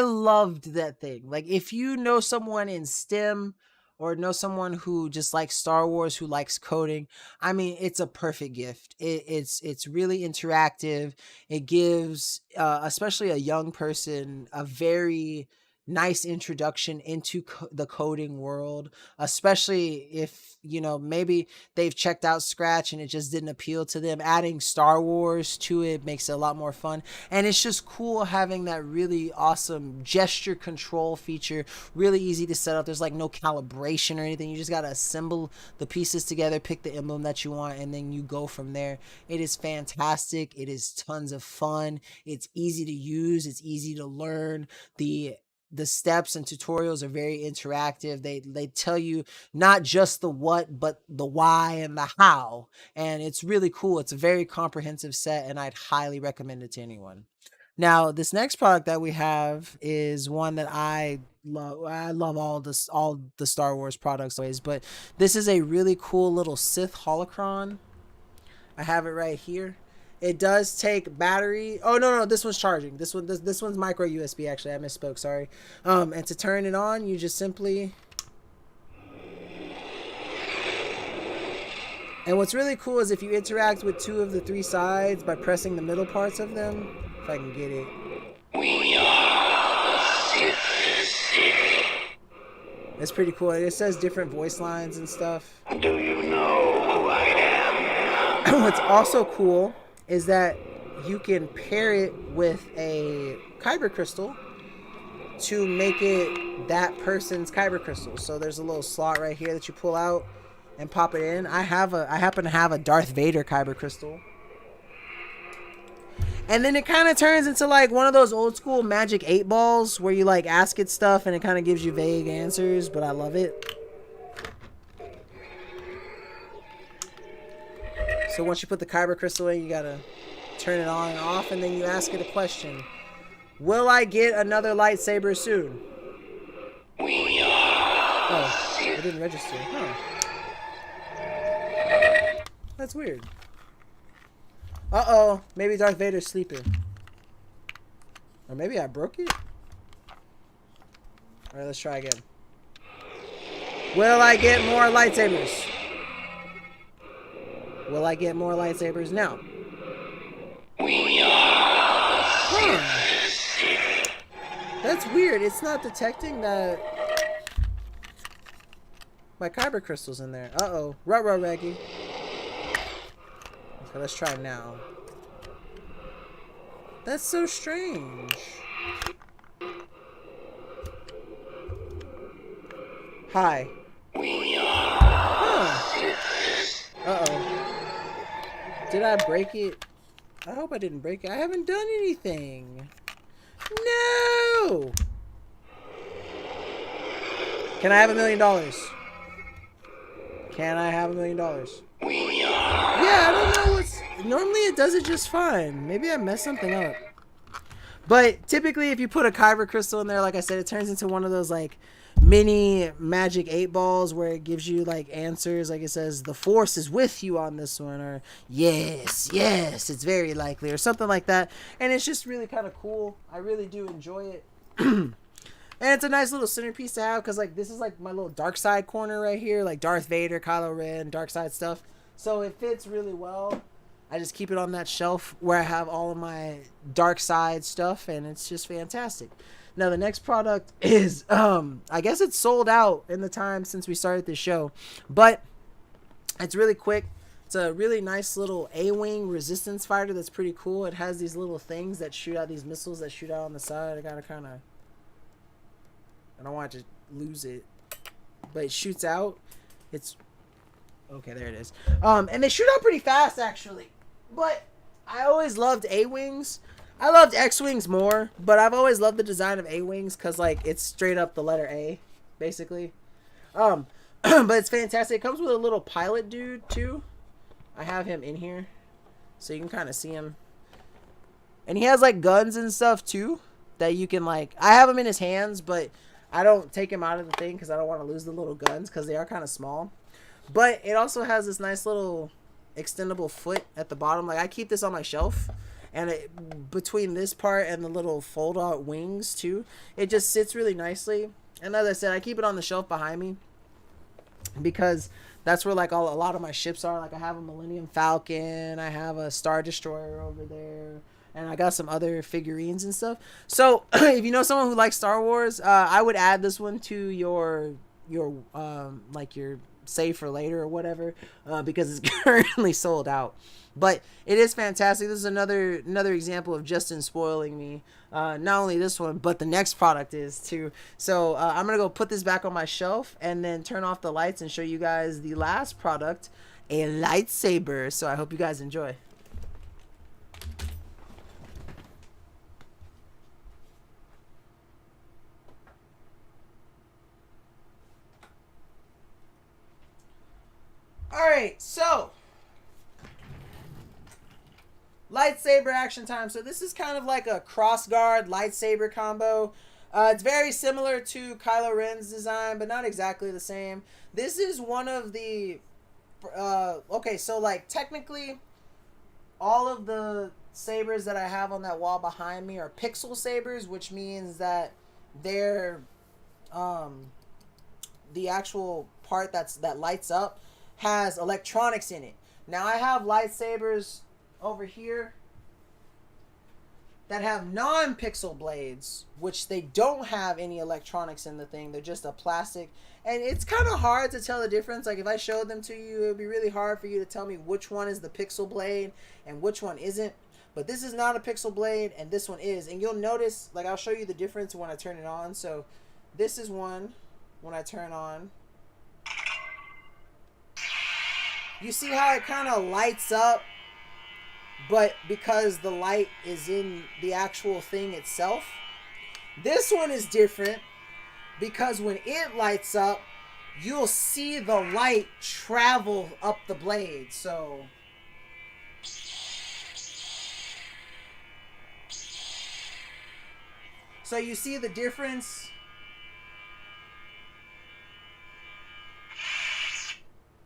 A: loved that thing. Like, if you know someone in STEM or know someone who just likes Star Wars, who likes coding, I mean, it's a perfect gift. It's really interactive. It gives especially a young person a very nice introduction into the coding world, especially if, you know, maybe they've checked out Scratch and it just didn't appeal to them. Adding Star Wars to it makes it a lot more fun, and it's just cool having that really awesome gesture control feature. Really easy to set up. There's like no calibration or anything. You just got to assemble the pieces together, pick the emblem that you want, and then you go from there. It is fantastic. It is tons of fun. It's easy to use. It's easy to learn. The steps and tutorials are very interactive. They tell you not just the what, but the why and the how. And it's really cool. It's a very comprehensive set, and I'd highly recommend it to anyone. Now, this next product that we have is one that I love. I love all the Star Wars products always, but this is a really cool little Sith holocron. I have it right here. It does take battery. Oh, no, this one's charging. This one's micro USB, actually. I misspoke, sorry. And to turn it on, you just simply... And what's really cool is if you interact with 2 of the 3 sides by pressing the middle parts of them, if I can get it. We are Sith. It's pretty cool. It says different voice lines and stuff. Do you know who I am? What's also cool is that you can pair it with a kyber crystal to make it that person's kyber crystal. So there's a little slot right here that you pull out and pop it in. I happen to have a Darth Vader kyber crystal. And then it kind of turns into like one of those old school Magic 8 balls where you like ask it stuff and it kind of gives you vague answers, but I love it. So once you put the kyber crystal in, you gotta turn it on and off, and then you ask it a question. Will I get another lightsaber soon? Oh, it didn't register. Huh. That's weird. Uh-oh. Maybe Darth Vader's sleeping. Or maybe I broke it? Alright, let's try again. Will I get more lightsabers? Will I get more lightsabers now? Huh. That's weird. It's not detecting that my kyber crystal's in there. Uh-oh. Ruh-roh, Reggie. Okay, let's try now. That's so strange. Hi. Huh. Uh-oh. Did I break it? I hope I didn't break it. I haven't done anything. No! Can I have $1 million? Can I have $1 million? Yeah, I don't know what's... Normally it does it just fine. Maybe I messed something up. But typically if you put a kyber crystal in there, like I said, it turns into one of those like mini Magic 8 balls where it gives you like answers. Like it says, the Force is with you on this one. Or yes, yes, it's very likely. Or something like that. And it's just really kind of cool. I really do enjoy it. And it's a nice little centerpiece to have because like this is like my little dark side corner right here. Like Darth Vader, Kylo Ren, dark side stuff. So it fits really well. I just keep it on that shelf where I have all of my dark side stuff, and it's just fantastic. Now the next product is I guess it's sold out in the time since we started this show, but it's really quick. It's a really nice little A-wing resistance fighter that's pretty cool. It has these little things that shoot out, these missiles that shoot out on the side. I gotta kind of, I don't want to lose it, but it shoots out. It's okay, there it is. And they shoot out pretty fast actually. But I always loved A-wings. I loved X-wings more, but I've always loved the design of A-wings because like it's straight up the letter A, basically. But it's fantastic. It comes with a little pilot dude too. I have him in here, so you can kind of see him. And he has like guns and stuff too that you can like. I have him in his hands, but I don't take him out of the thing because I don't want to lose the little guns because they are kind of small. But it also has this nice little extendable foot at the bottom. Like I keep this on my shelf, and between this part and the little fold out wings too, it just sits really nicely. And as I said, I keep it on the shelf behind me because that's where like a lot of my ships are. Like I have a Millennium Falcon, I have a Star Destroyer over there, and I got some other figurines and stuff. So if you know someone who likes Star Wars, I would add this one to your like your save for later or whatever, because it's currently sold out. But it is fantastic. This is another example of Justin spoiling me. Not only this one, but the next product is too. So I'm gonna go put this back on my shelf and then turn off the lights and show you guys the last product, a lightsaber. So I hope you guys enjoy. Alright, so lightsaber action time. So this is kind of like a crossguard lightsaber combo. It's very similar to Kylo Ren's design, but not exactly the same. This is one of the okay, so like technically all of the sabers that I have on that wall behind me are pixel sabers, which means that they're the actual part that lights up has electronics in it. Now I have lightsabers over here that have non-pixel blades, which they don't have any electronics in the thing. They're just a plastic, and it's kind of hard to tell the difference. Like if I showed them to you, it would be really hard for you to tell me which one is the pixel blade and which one isn't. But this is not a pixel blade and this one is, and you'll notice, like I'll show you the difference when I turn it on. So this is one when I turn on. You see how it kind of lights up but because the light is in the actual thing itself. This one is different because when it lights up, you'll see the light travel up the blade. So you see the difference?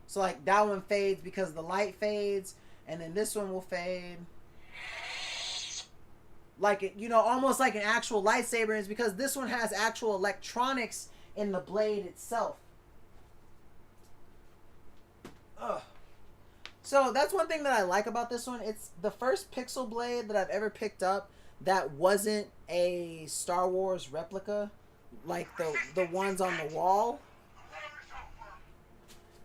A: So like that one fades because the light fades, and then this one will fade. Like it, almost like an actual lightsaber is because this one has actual electronics in the blade itself. Ugh. So that's one thing that I like about this one. It's the first Pixel blade that I've ever picked up that wasn't a Star Wars replica, like the ones on the wall.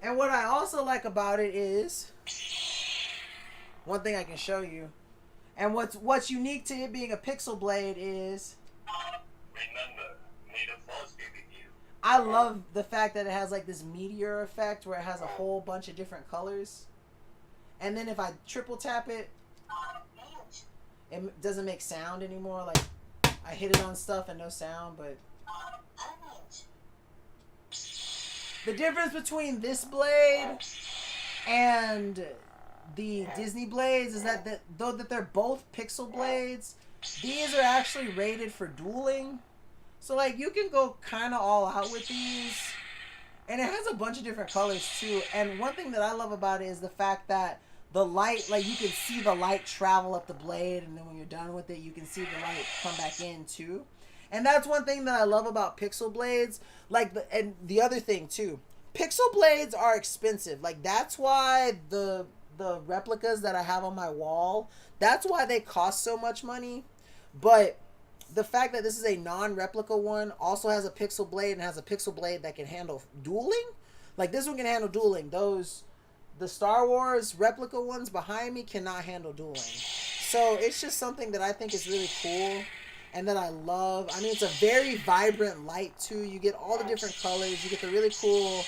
A: And what I also like about it is one thing I can show you. And what's unique to it being a Pixel blade is
I: remember, may the force be with you.
A: I love the fact that it has like this meteor effect where it has a whole bunch of different colors. And then if I triple tap it, it doesn't make sound anymore. Like I hit it on stuff and no sound, but the difference between this blade and the Disney blades is that though that they're both Pixel blades, these are actually rated for dueling. So like you can go kind of all out with these. And it has a bunch of different colors too. And one thing that I love about it is the fact that the light, like you can see the light travel up the blade, and then when you're done with it, you can see the light come back in too. And that's one thing that I love about Pixel blades. And the other thing too, Pixel blades are expensive. Like that's why the replicas that I have on my wall, that's why they cost so much money. But the fact that this is a non-replica one also has a Pixel blade and has a Pixel blade that can handle dueling. Like this one can handle dueling. The Star Wars replica ones behind me cannot handle dueling. So it's just something that I think is really cool and that I love. I mean, it's a very vibrant light too. You get all the different colors. You get the really cool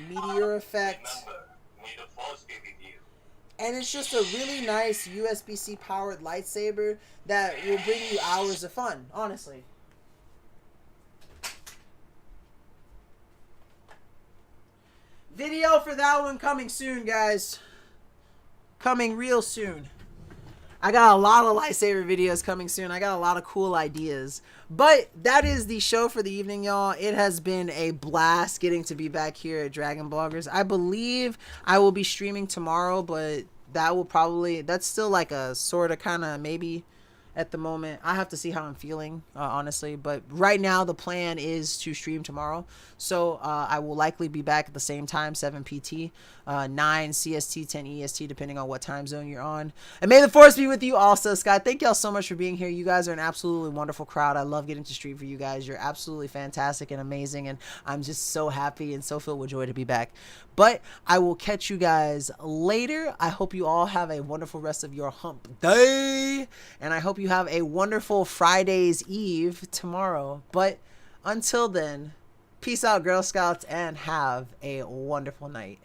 A: meteor effect.
I: Remember, may the force be with you.
A: And it's just a really nice USB-C powered lightsaber that will bring you hours of fun, honestly. Video for that one coming soon, guys. Coming real soon. I got a lot of lightsaber videos coming soon. I got a lot of cool ideas. But that is the show for the evening, y'all. It has been a blast getting to be back here at Dragon Bloggers. I believe I will be streaming tomorrow, but that's still like a sort of kind of maybe at the moment. I have to see how I'm feeling, honestly. But right now, the plan is to stream tomorrow. So I will likely be back at the same time, 7 PT, 9 CST, 10 EST, depending on what time zone you're on. And may the force be with you also, Scott. Thank y'all so much for being here. You guys are an absolutely wonderful crowd. I love getting to stream for you guys. You're absolutely fantastic and amazing. And I'm just so happy and so filled with joy to be back. But I will catch you guys later. I hope you all have a wonderful rest of your hump day. And I hope you have a wonderful Friday's Eve tomorrow. But until then, peace out, Girl Scouts, and have a wonderful night.